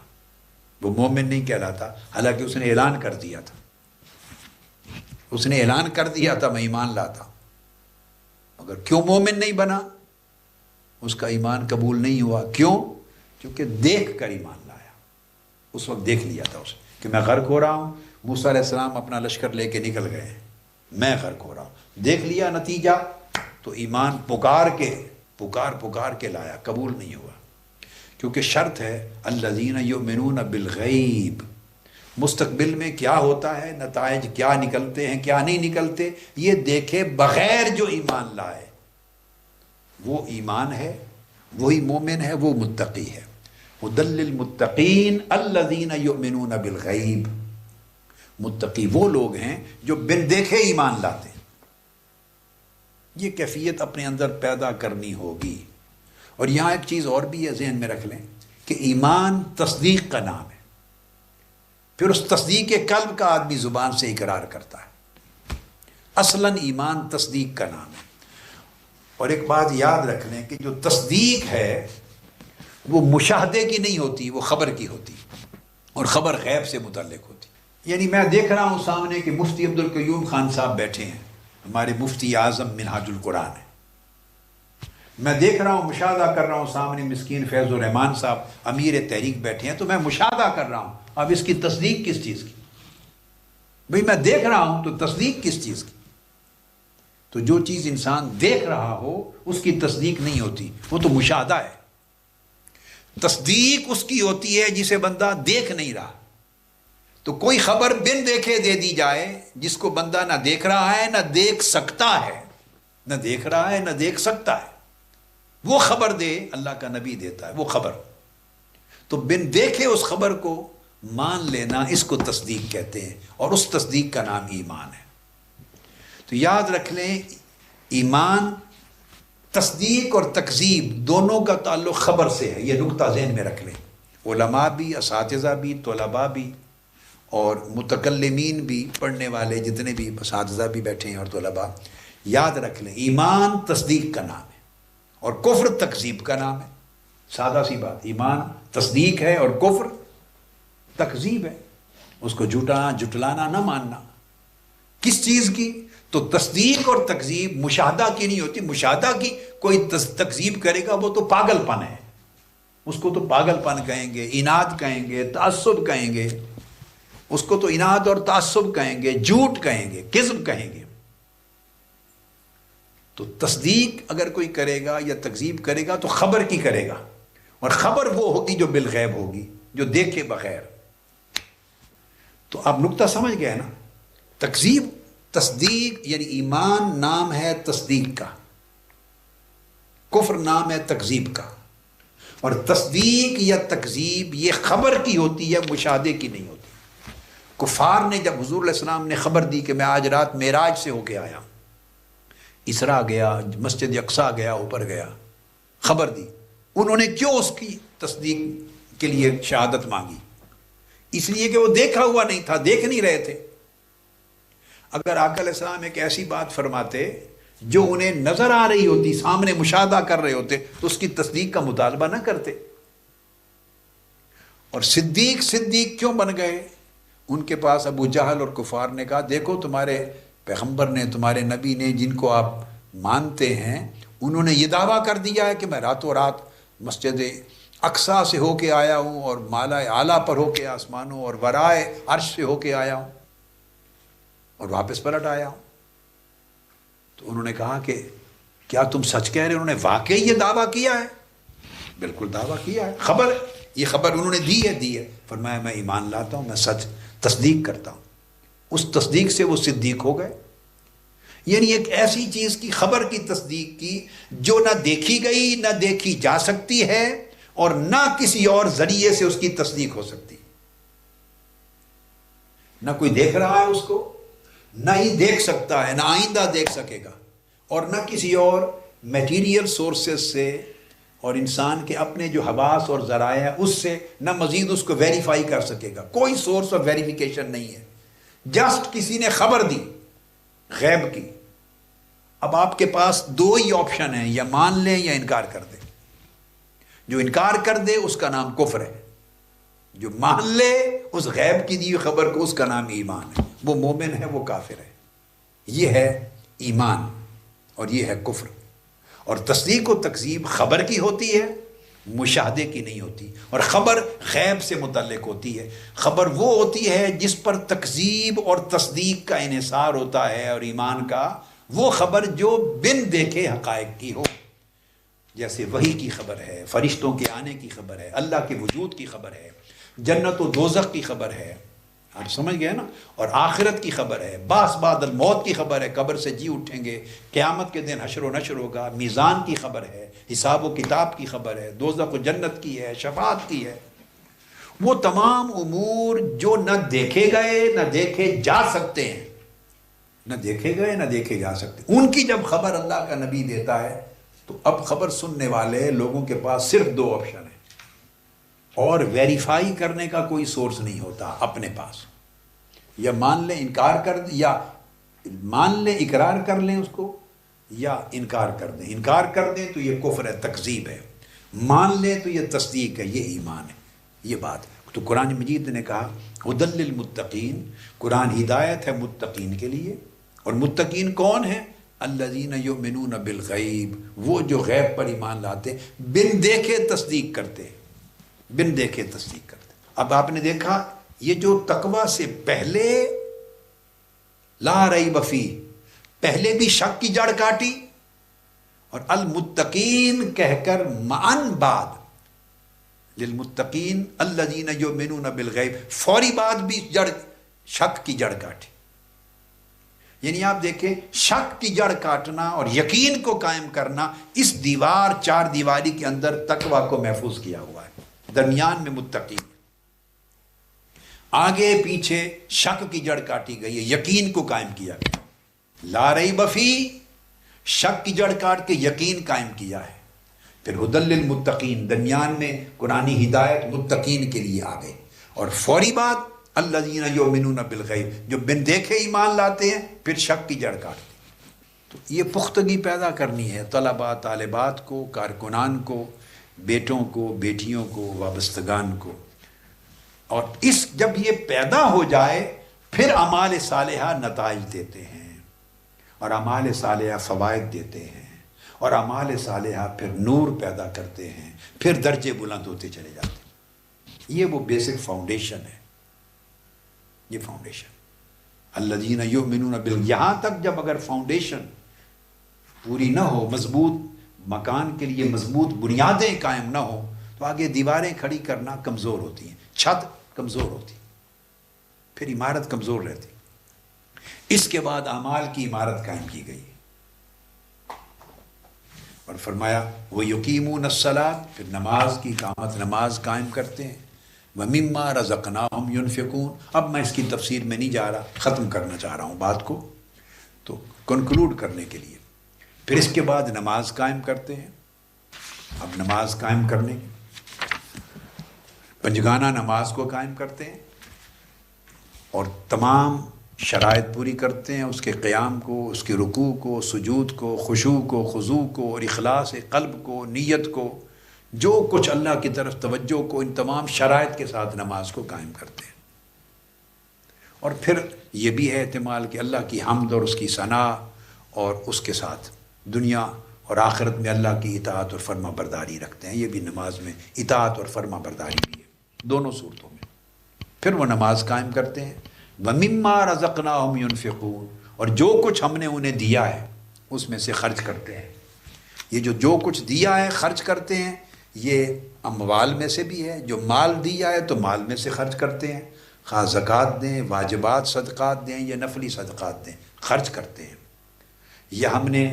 وہ مومن نہیں کہلاتا، حالانکہ اس نے اعلان کر دیا تھا. اس نے اعلان کر دیا تھا میں ایمان لاتا ہوں، مگر کیوں مومن نہیں بنا؟ اس کا ایمان قبول نہیں ہوا. کیوں؟ کیونکہ دیکھ کر ایمان لایا. اس وقت دیکھ لیا تھا اسے کہ میں غرق ہو رہا ہوں. موسیٰ علیہ السلام اپنا لشکر لے کے نکل گئے، میں غرق ہو رہا ہوں. دیکھ لیا نتیجہ، تو ایمان پکار کے لایا، قبول نہیں ہوا. کیونکہ شرط ہے الذین یؤمنون بالغیب. مستقبل میں کیا ہوتا ہے، نتائج کیا نکلتے ہیں، کیا نہیں نکلتے، یہ دیکھے بغیر جو ایمان لائے وہ ایمان ہے، وہی مومن ہے، وہ متقی ہے. ھدی للمتقین الذین یؤمنون بالغیب. متقی وہ لوگ ہیں جو بن دیکھے ایمان لاتے ہیں. یہ کیفیت اپنے اندر پیدا کرنی ہوگی. اور یہاں ایک چیز اور بھی ہے، ذہن میں رکھ لیں کہ ایمان تصدیق کا نام ہے. پھر اس تصدیق قلب کا آدمی زبان سے اقرار کرتا ہے. اصلاً ایمان تصدیق کا نام ہے. اور ایک بات یاد رکھ لیں کہ جو تصدیق ہے وہ مشاہدے کی نہیں ہوتی، وہ خبر کی ہوتی، اور خبر غیب سے متعلق ہوتی. یعنی میں دیکھ رہا ہوں سامنے کہ مفتی عبدالقیوم خان صاحب بیٹھے ہیں، ہمارے مفتی اعظم منہاج القرآن ہیں. میں دیکھ رہا ہوں، مشاہدہ کر رہا ہوں، سامنے مسکین فیض الرحمان صاحب امیر تحریک بیٹھے ہیں، تو میں مشاہدہ کر رہا ہوں. اب اس کی تصدیق کس چیز کی؟ بھئی میں دیکھ رہا ہوں تو تصدیق کس چیز کی؟ تو جو چیز انسان دیکھ رہا ہو اس کی تصدیق نہیں ہوتی، وہ تو مشاہدہ ہے. تصدیق اس کی ہوتی ہے جسے بندہ دیکھ نہیں رہا. تو کوئی خبر بن دیکھے دے دی جائے جس کو بندہ نہ دیکھ رہا ہے نہ دیکھ سکتا ہے، نہ دیکھ رہا ہے نہ دیکھ سکتا ہے، وہ خبر دے، اللہ کا نبی دیتا ہے وہ خبر. تو بن دیکھے اس خبر کو مان لینا، اس کو تصدیق کہتے ہیں، اور اس تصدیق کا نام ایمان ہے. تو یاد رکھ لیں، ایمان تصدیق اور تکذیب دونوں کا تعلق خبر سے ہے. یہ نقطہ ذہن میں رکھ لیں. علماء بھی، اساتذہ بھی، طلباء بھی، اور متکلمین بھی، پڑھنے والے جتنے بھی اساتذہ بھی بیٹھے ہیں اور طلباء، یاد رکھ لیں ایمان تصدیق کا نام ہے اور کفر تکذیب کا نام ہے. سادہ سی بات، ایمان تصدیق ہے اور کفر تکذیب ہے. اس کو جھٹلانا نہ ماننا. کس چیز کی؟ تو تصدیق اور تکذیب مشاہدہ کی نہیں ہوتی. مشاہدہ کی کوئی تکذیب کرے گا وہ تو پاگل پن ہے، اس کو تو پاگل پن کہیں گے، اناد کہیں گے، تعصب کہیں گے، اس کو تو اناد اور تعصب کہیں گے، جھوٹ کہیں گے، کذب کہیں گے۔ تو تصدیق اگر کوئی کرے گا یا تکذیب کرے گا تو خبر کی کرے گا، اور خبر وہ ہوگی جو بالغیب ہوگی، جو دیکھے بغیر۔ تو آپ نکتہ سمجھ گئے نا؟ تکذیب، تصدیق، یعنی ایمان نام ہے تصدیق کا، کفر نام ہے تکذیب کا، اور تصدیق یا تکذیب یہ خبر کی ہوتی ہے، مشاہدے کی نہیں ہوتی۔ کفار نے جب حضور علیہ السلام نے خبر دی کہ میں آج رات معراج سے ہو کے آیا، اسراء گیا، مسجد اقصیٰ گیا، اوپر گیا، خبر دی، انہوں نے کیوں اس کی تصدیق کے لیے شہادت مانگی؟ اس لیے کہ وہ دیکھا ہوا نہیں تھا، دیکھ نہیں رہے تھے۔ اگر آقا علیہ السلام ایک ایسی بات فرماتے جو انہیں نظر آ رہی ہوتی، سامنے مشاہدہ کر رہے ہوتے، تو اس کی تصدیق کا مطالبہ نہ کرتے۔ اور صدیق کیوں بن گئے؟ ان کے پاس ابو جہل اور کفار نے کہا دیکھو تمہارے پیغمبر نے، تمہارے نبی نے، جن کو آپ مانتے ہیں، انہوں نے یہ دعویٰ کر دیا ہے کہ میں راتوں رات مسجد اقصیٰ سے ہو کے آیا ہوں، اور مالا اعلیٰ پر ہو کے آسمانوں اور ورائے عرش سے ہو کے آیا ہوں، اور واپس پلٹ آیا ہوں۔ تو انہوں نے کہا کہ کیا تم سچ کہہ رہے؟ انہوں نے واقعی یہ دعویٰ کیا ہے؟ بالکل دعویٰ کیا ہے، خبر، یہ خبر انہوں نے دی ہے۔ فرمایا میں ایمان لاتا ہوں، میں سچ تصدیق کرتا ہوں۔ اس تصدیق سے وہ صدیق ہو گئے۔ یعنی ایک ایسی چیز کی خبر کی تصدیق کی جو نہ دیکھی گئی، نہ دیکھی جا سکتی ہے، اور نہ کسی اور ذریعے سے اس کی تصدیق ہو سکتی۔ نہ کوئی دیکھ رہا ہے اس کو، نہ ہی دیکھ سکتا ہے، نہ آئندہ دیکھ سکے گا، اور نہ کسی اور میٹیریل سورسز سے اور انسان کے اپنے جو حواس اور ذرائع ہیں اس سے نہ مزید اس کو ویریفائی کر سکے گا۔ کوئی سورس آف ویریفیکیشن نہیں ہے، جسٹ کسی نے خبر دی غیب کی۔ اب آپ کے پاس دو ہی آپشن ہیں، یا مان لیں یا انکار کر دیں۔ جو انکار کر دے اس کا نام کفر ہے، جو مان لے اس غیب کی دی ہوئی خبر کو اس کا نام ایمان ہے۔ وہ مومن ہے، وہ کافر ہے۔ یہ ہے ایمان اور یہ ہے کفر۔ اور تصدیق و تکذیب خبر کی ہوتی ہے، مشاہدے کی نہیں ہوتی، اور خبر غیب سے متعلق ہوتی ہے۔ خبر وہ ہوتی ہے جس پر تکذیب اور تصدیق کا انحصار ہوتا ہے، اور ایمان کا وہ خبر جو بن دیکھے حقائق کی ہو، جیسے وحی کی خبر ہے، فرشتوں کے آنے کی خبر ہے، اللہ کے وجود کی خبر ہے، جنت و دوزخ کی خبر ہے، آپ سمجھ گئے نا، اور آخرت کی خبر ہے، بعث بعد الموت کی خبر ہے، قبر سے جی اٹھیں گے، قیامت کے دن حشر و نشر ہوگا، میزان کی خبر ہے، حساب و کتاب کی خبر ہے، دوزخ و جنت کی ہے، شفاعت کی ہے۔ وہ تمام امور جو نہ دیکھے گئے نہ دیکھے جا سکتے ہیں، نہ دیکھے گئے نہ دیکھے جا سکتے، ان کی جب خبر اللہ کا نبی دیتا ہے تو اب خبر سننے والے لوگوں کے پاس صرف دو آپشن ہیں، اور ویریفائی کرنے کا کوئی سورس نہیں ہوتا اپنے پاس۔ یا مان لیں، انکار کر دیں، یا مان لیں اقرار کر لیں اس کو، یا انکار کر دیں۔ انکار کر دیں تو یہ کفر ہے، تکذیب ہے، مان لیں تو یہ تصدیق ہے، یہ ایمان ہے۔ یہ بات تو قرآن مجید نے کہا ھدی للمتقین، قرآن ہدایت ہے متقین کے لیے۔ اور متقین کون ہیں؟ الذین یؤمنون بالغیب، وہ جو غیب پر ایمان لاتے، بن دیکھے تصدیق کرتے، بن دیکھے تصدیق کرتے۔ اب آپ نے دیکھا یہ جو تقوی سے پہلے لا ریب فیہ، پہلے بھی شک کی جڑ کاٹی، اور المتقین کہہ کر معن بعد للمتقین الذین یؤمنون بالغیب، فوری بعد بھی جڑ، شک کی جڑ کاٹی۔ یعنی آپ دیکھیں شک کی جڑ کاٹنا اور یقین کو قائم کرنا، اس دیوار، چار دیواری کے اندر تقوی کو محفوظ کیا ہوا ہے، درمیان میں متقین، آگے پیچھے شک کی جڑ کاٹی گئی ہے، یقین کو قائم کیا گیا۔ لا ریب فیہ، شک کی جڑ کاٹ کے یقین قائم کیا ہے۔ پھر ھدی للمتقین، درمیان میں قرآنی ہدایت متقین کے لیے آ گئی، اور فوری بات الذین یؤمنون بالغیب، جو بن دیکھے ایمان لاتے ہیں، پھر شک کی جڑ کاٹتے ہیں۔ تو یہ پختگی پیدا کرنی ہے طلباء، طالبات کو، کارکنان کو، بیٹوں کو، بیٹیوں کو، وابستگان کو۔ اور اس جب یہ پیدا ہو جائے پھر اعمال صالحہ نتائج دیتے ہیں، اور اعمال صالحہ فوائد دیتے ہیں، اور اعمال صالحہ پھر نور پیدا کرتے ہیں، پھر درجے بلند ہوتے چلے جاتے ہیں۔ یہ وہ بیسک فاؤنڈیشن ہے، یہ فاؤنڈیشن الذین یؤمنون یہاں تک جب اگر فاؤنڈیشن پوری نہ ہو، مضبوط مکان کے لیے مضبوط بنیادیں قائم نہ ہو، تو آگے دیواریں کھڑی کرنا کمزور ہوتی ہیں، چھت کمزور ہوتی، پھر عمارت کمزور رہتی۔ اس کے بعد اعمال کی عمارت قائم کی گئی اور فرمایا وہ یقیمون الصلاۃ، پھر نماز کی اقامت، نماز قائم کرتے ہیں، وَمِمَّا رَزَقْنَاهُمْ يُنْفِقُونَ۔ اب میں اس کی تفسیر میں نہیں جا رہا، ختم کرنا چاہ رہا ہوں بات کو، تو کنکلوڈ کرنے کے لیے پھر اس کے بعد نماز قائم کرتے ہیں۔ اب نماز قائم کرنے پنجگانہ نماز کو قائم کرتے ہیں اور تمام شرائط پوری کرتے ہیں، اس کے قیام کو، اس کے رکوع کو، سجود کو، خشوع کو، خضوع کو، اور اخلاص قلب کو، نیت کو، جو کچھ اللہ کی طرف توجہ کو، ان تمام شرائط کے ساتھ نماز کو قائم کرتے ہیں۔ اور پھر یہ بھی ہے احتمال کہ اللہ کی حمد اور اس کی ثنا اور اس کے ساتھ دنیا اور آخرت میں اللہ کی اطاعت اور فرما برداری رکھتے ہیں۔ یہ بھی نماز میں اطاعت اور فرما برداری بھی ہے، دونوں صورتوں میں۔ پھر وہ نماز قائم کرتے ہیں، وَمِمَّا رَزَقْنَاهُمْ يُنْفِقُونَ، اور جو کچھ ہم نے انہیں دیا ہے اس میں سے خرچ کرتے ہیں۔ یہ جو کچھ دیا ہے خرچ کرتے ہیں، یہ اموال میں سے بھی ہے، جو مال دیا ہے تو مال میں سے خرچ کرتے ہیں، خواہ زکوٰۃ دیں، واجبات صدقات دیں یا نفلی صدقات دیں، خرچ کرتے ہیں۔ یا ہم نے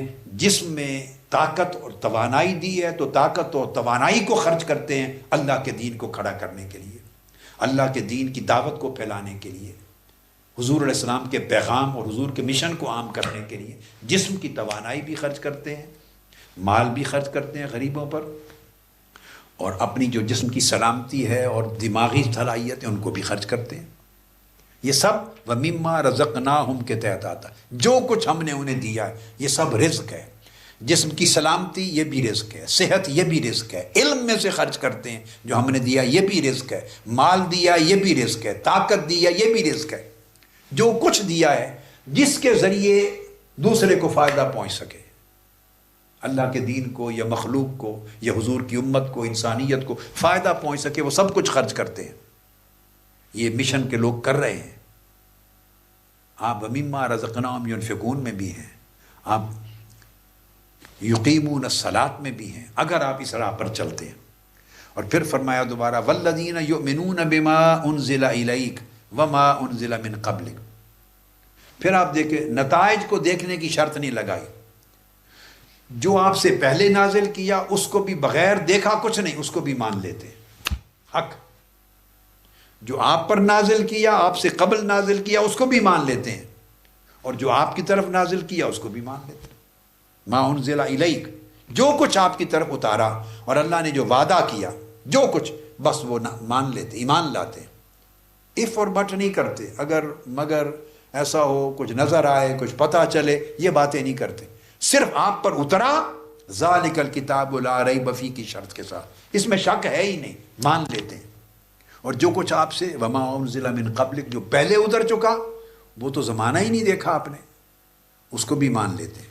جسم میں طاقت اور توانائی دی ہے تو طاقت اور توانائی کو خرچ کرتے ہیں اللہ کے دین کو کھڑا کرنے کے لیے، اللہ کے دین کی دعوت کو پھیلانے کے لیے، حضور علیہ السلام کے پیغام اور حضور کے مشن کو عام کرنے کے لیے جسم کی توانائی بھی خرچ کرتے ہیں، مال بھی خرچ کرتے ہیں غریبوں پر، اور اپنی جو جسم کی سلامتی ہے اور دماغی صلاحیت ہے ان کو بھی خرچ کرتے ہیں۔ یہ سب وَمِمَّا رَزَقْنَاهُمْ کے تحت آتا ہے۔ جو کچھ ہم نے انہیں دیا ہے یہ سب رزق ہے۔ جسم کی سلامتی یہ بھی رزق ہے، صحت یہ بھی رزق ہے، علم میں سے خرچ کرتے ہیں جو ہم نے دیا یہ بھی رزق ہے، مال دیا یہ بھی رزق ہے، طاقت دیا یہ بھی رزق ہے۔ جو کچھ دیا ہے جس کے ذریعے دوسرے کو فائدہ پہنچ سکے، اللہ کے دین کو یا مخلوق کو یا حضور کی امت کو، انسانیت کو فائدہ پہنچ سکے، وہ سب کچھ خرچ کرتے ہیں۔ یہ مشن کے لوگ کر رہے ہیں۔ آپ وَمِمَّا رَزَقْنَاهُمْ يُنْفِقُونَ میں بھی ہیں، آپ یقیمون الصلاۃ میں بھی ہیں، اگر آپ اس راہ پر چلتے ہیں۔ اور پھر فرمایا دوبارہ وَالَّذِينَ يُؤْمِنُونَ بِمَا أُنزِلَ إِلَيْكَ وَمَا أُنزِلَ مِن قَبْلِكَ۔ پھر آپ دیکھیں نتائج کو دیکھنے کی شرط نہیں لگائی، جو آپ سے پہلے نازل کیا اس کو بھی بغیر دیکھا کچھ نہیں، اس کو بھی مان لیتے حق۔ جو آپ پر نازل کیا، آپ سے قبل نازل کیا، اس کو بھی مان لیتے ہیں، اور جو آپ کی طرف نازل کیا اس کو بھی مان لیتے ہیں۔ ما انزل الیک، جو کچھ آپ کی طرف اتارا اور اللہ نے جو وعدہ کیا، جو کچھ، بس وہ مان لیتے، ایمان لاتے، اف اور بٹ نہیں کرتے، اگر مگر ایسا ہو، کچھ نظر آئے، کچھ پتہ چلے، یہ باتیں نہیں کرتے۔ صرف آپ پر اترا ذالک الکتاب لا ریب فیہ کی شرط کے ساتھ، اس میں شک ہے ہی نہیں، مان لیتے ہیں۔ اور جو کچھ آپ سے وما انزل من قبلک، جو پہلے اتر چکا، وہ تو زمانہ ہی نہیں دیکھا آپ نے، اس کو بھی مان لیتے ہیں۔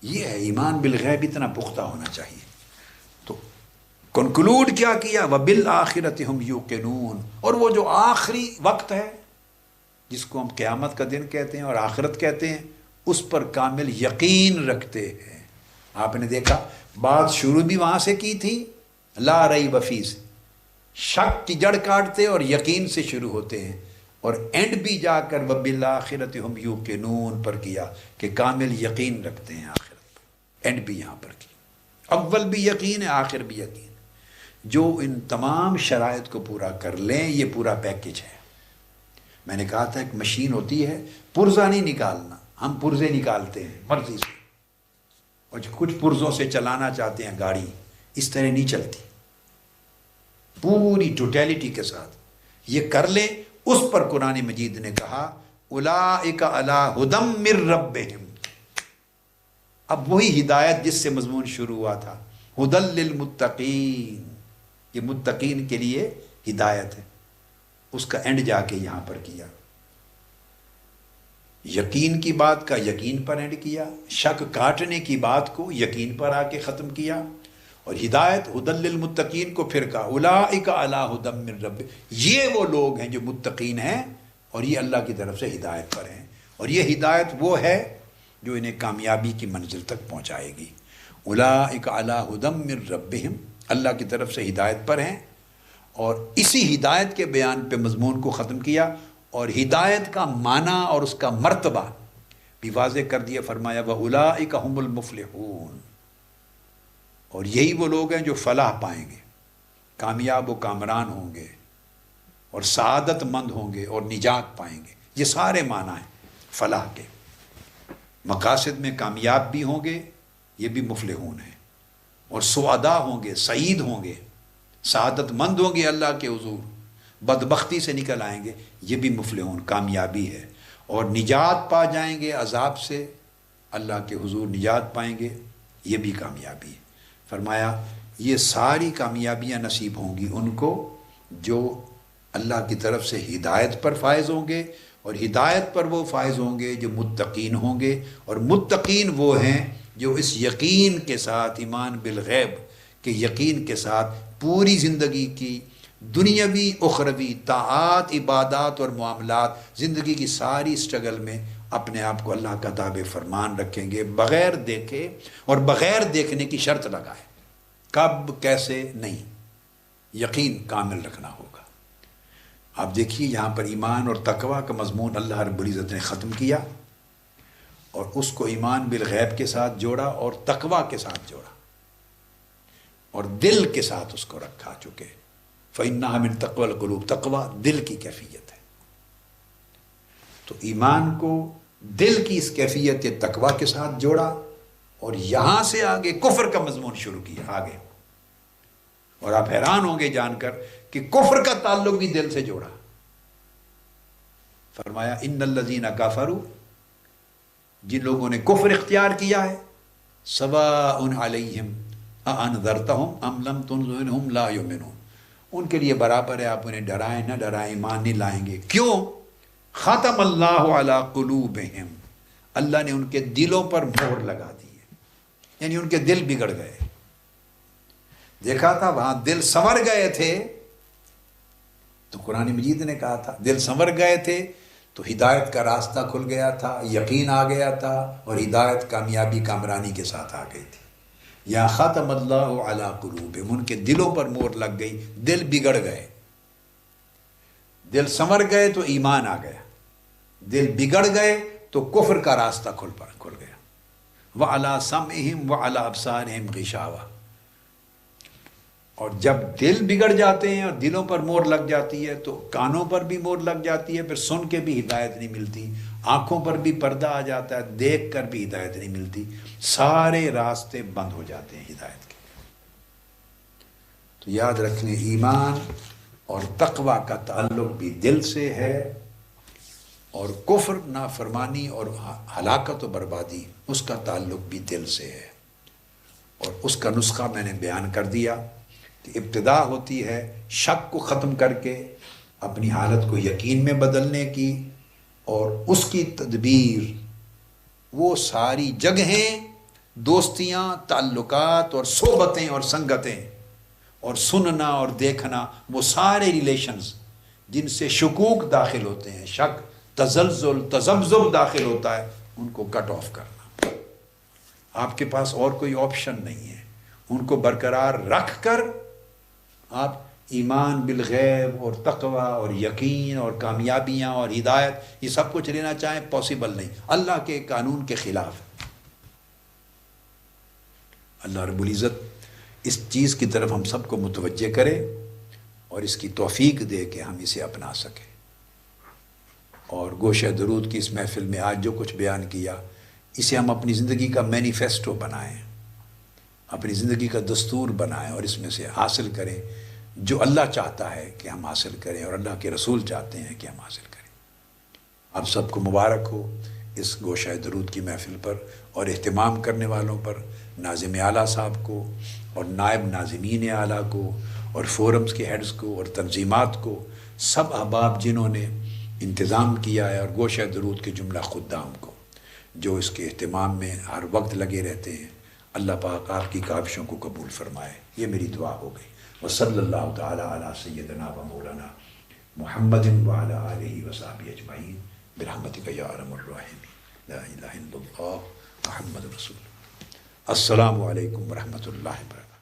یہ ہے ایمان بالغیب، اتنا پختہ ہونا چاہیے۔ تو کنکلوڈ کیا کیا؟ وبالآخرۃ ہم یوقنون، اور وہ جو آخری وقت ہے جس کو ہم قیامت کا دن کہتے ہیں اور آخرت کہتے ہیں، اس پر کامل یقین رکھتے ہیں۔ آپ نے دیکھا بات شروع بھی وہاں سے کی تھی، لا ریب فیہ سے، شک کی جڑ کاٹتے اور یقین سے شروع ہوتے ہیں، اور اینڈ بھی جا کر وبالآخرۃ ہم یوقنون پر کیا کہ کامل یقین رکھتے ہیں آخرت پر۔ اینڈ بھی یہاں پر کی، اول بھی یقین ہے، آخر بھی یقین۔ جو ان تمام شرائط کو پورا کر لیں، یہ پورا پیکج ہے۔ میں نے کہا تھا ایک مشین ہوتی ہے، پرزہ نہیں نکالنا، ہم پرزے نکالتے ہیں مرضی سے، اور کچھ پرزوں سے چلانا چاہتے ہیں گاڑی، اس طرح نہیں چلتی، پوری ٹوٹیلٹی کے ساتھ یہ کر لیں۔ اس پر قرآن مجید نے کہا اولئک علی ھدی من ربہم، اب وہی ہدایت جس سے مضمون شروع ہوا تھا، ھدی للمتقین، یہ متقین کے لیے ہدایت ہے، اس کا اینڈ جا کے یہاں پر کیا۔ یقین کی بات کا یقین پر اینڈ کیا، شک کاٹنے کی بات کو یقین پر آ کے ختم کیا، اور ہدایت ہدی للمتقین کو پھر کہا اولئک علی ھدی من رب، یہ وہ لوگ ہیں جو متقین ہیں اور یہ اللہ کی طرف سے ہدایت پر ہیں، اور یہ ہدایت وہ ہے جو انہیں کامیابی کی منزل تک پہنچائے گی۔ اولئک علی ھدی من ربہم، اللہ کی طرف سے ہدایت پر ہیں، اور اسی ہدایت کے بیان پہ مضمون کو ختم کیا، اور ہدایت کا معنی اور اس کا مرتبہ بھی واضح کر دیا، فرمایا وَأُولَئِكَ هُمُ الْمُفْلِحُونَ، اور یہی وہ لوگ ہیں جو فلاح پائیں گے، کامیاب و کامران ہوں گے، اور سعادت مند ہوں گے، اور نجات پائیں گے۔ یہ سارے معنی ہیں فلاح کے، مقاصد میں کامیاب بھی ہوں گے، یہ بھی مفلحون ہیں، اور سعداء ہوں گے، سعید ہوں گے، سعادت مند ہوں گے اللہ کے حضور، بدبختی سے نکل آئیں گے، یہ بھی مفلحون، کامیابی ہے، اور نجات پا جائیں گے عذاب سے، اللہ کے حضور نجات پائیں گے، یہ بھی کامیابی ہے۔ فرمایا یہ ساری کامیابیاں نصیب ہوں گی ان کو جو اللہ کی طرف سے ہدایت پر فائز ہوں گے، اور ہدایت پر وہ فائز ہوں گے جو متقین ہوں گے، اور متقین وہ ہیں جو اس یقین کے ساتھ، ایمان بالغیب کے یقین کے ساتھ پوری زندگی کی دنیاوی اخروی طاعات، عبادات اور معاملات، زندگی کی ساری سٹرگل میں اپنے آپ کو اللہ کا تابع فرمان رکھیں گے، بغیر دیکھے، اور بغیر دیکھنے کی شرط لگائے، کب کیسے نہیں، یقین کامل رکھنا ہوگا۔ آپ دیکھیے یہاں پر ایمان اور تقوی کا مضمون اللہ رب العزت نے ختم کیا، اور اس کو ایمان بالغیب کے ساتھ جوڑا، اور تقوی کے ساتھ جوڑا، اور دل کے ساتھ اس کو رکھا، چکے فَإِنَّهَا مِن تَقْوَى الْقُلُوبِ، تقوی دل کی کیفیت ہے۔ تو ایمان کو دل کی اس کیفیت تقوی کے ساتھ جوڑا، اور یہاں سے آگے کفر کا مضمون شروع کیا آگے، اور آپ حیران ہوں گے جان کر کہ کفر کا تعلق بھی دل سے جوڑا۔ فرمایا ان الذین کفروا، جن لوگوں نے کفر اختیار کیا ہے، سواء علیہم اانذرتہم ام لم تنذرہم لا یؤمنون، ان کے لیے برابر ہے آپ انہیں ڈرائیں نہ ڈرائیں، ایمان نہیں لائیں گے۔ کیوں؟ ختم اللہ علی قلوبہم، اللہ نے ان کے دلوں پر مہر لگا دی ہے، یعنی ان کے دل بگڑ گئے۔ دیکھا تھا وہاں دل سنور گئے تھے، تو قرآن مجید نے کہا تھا دل سنور گئے تھے تو ہدایت کا راستہ کھل گیا تھا، یقین آ گیا تھا، اور ہدایت کامیابی کامرانی کے ساتھ آ گئی تھی۔ یا ختم اللہ علی قلوبہم، ان کے دلوں پر مہر لگ گئی، دل بگڑ گئے، دل سنور گئے تو ایمان آ گیا، دل بگڑ گئے تو کفر کا راستہ کھل گیا۔ وَعَلَىٰ سَمْعِهِمْ وَعَلَىٰ أَبْصَارِهِمْ غِشَاوَةٌ، اور جب دل بگڑ جاتے ہیں اور دلوں پر مہر لگ جاتی ہے تو کانوں پر بھی مہر لگ جاتی ہے، پھر سن کے بھی ہدایت نہیں ملتی، آنکھوں پر بھی پردہ آ جاتا ہے، دیکھ کر بھی ہدایت نہیں ملتی، سارے راستے بند ہو جاتے ہیں ہدایت کے۔ تو یاد رکھنے ایمان اور تقوی کا تعلق بھی دل سے ہے، اور کفر، نافرمانی اور ہلاکت و بربادی، اس کا تعلق بھی دل سے ہے۔ اور اس کا نسخہ میں نے بیان کر دیا کہ ابتدا ہوتی ہے شک کو ختم کر کے اپنی حالت کو یقین میں بدلنے کی، اور اس کی تدبیر وہ ساری جگہیں، دوستیاں، تعلقات اور صحبتیں اور سنگتیں اور سننا اور دیکھنا، وہ سارے ریلیشنز جن سے شکوک داخل ہوتے ہیں، شک، تزلزل، تذبذب داخل ہوتا ہے، ان کو کٹ آف کرنا۔ آپ کے پاس اور کوئی آپشن نہیں ہے، ان کو برقرار رکھ کر آپ ایمان بالغیب اور تقوی اور یقین اور کامیابیاں اور ہدایت یہ سب کچھ لینا چاہیں، پاسبل نہیں، اللہ کے قانون کے خلاف۔ اللہ رب العزت اس چیز کی طرف ہم سب کو متوجہ کرے اور اس کی توفیق دے کہ ہم اسے اپنا سکیں، اور گوشہ درود کی اس محفل میں آج جو کچھ بیان کیا، اسے ہم اپنی زندگی کا مینیفیسٹو بنائیں، اپنی زندگی کا دستور بنائیں، اور اس میں سے حاصل کریں جو اللہ چاہتا ہے کہ ہم حاصل کریں، اور اللہ کے رسول چاہتے ہیں کہ ہم حاصل کریں۔ آپ سب کو مبارک ہو اس گوشہ درود کی محفل پر، اور اہتمام کرنے والوں پر، ناظم اعلیٰ صاحب کو اور نائب ناظمین اعلیٰ کو اور فورمز کے ہیڈز کو اور تنظیمات کو، سب احباب جنہوں نے انتظام کیا ہے، اور گوشہ درود کے جملہ خدام کو جو اس کے اہتمام میں ہر وقت لگے رہتے ہیں، اللہ پاک آپ کی کاوشوں کو قبول فرمائے، یہ میری دعا ہو گئی۔ وصلی اللہ تعالی علی سیدنا و مولانا محمد وعلی آلہ وصحبہ اجمعین برحمتک یا ارحم الراحمین، لا الہ الا اللہ محمد رسول اللہ۔ السلام علیکم ورحمۃ اللہ وبرکاتہ۔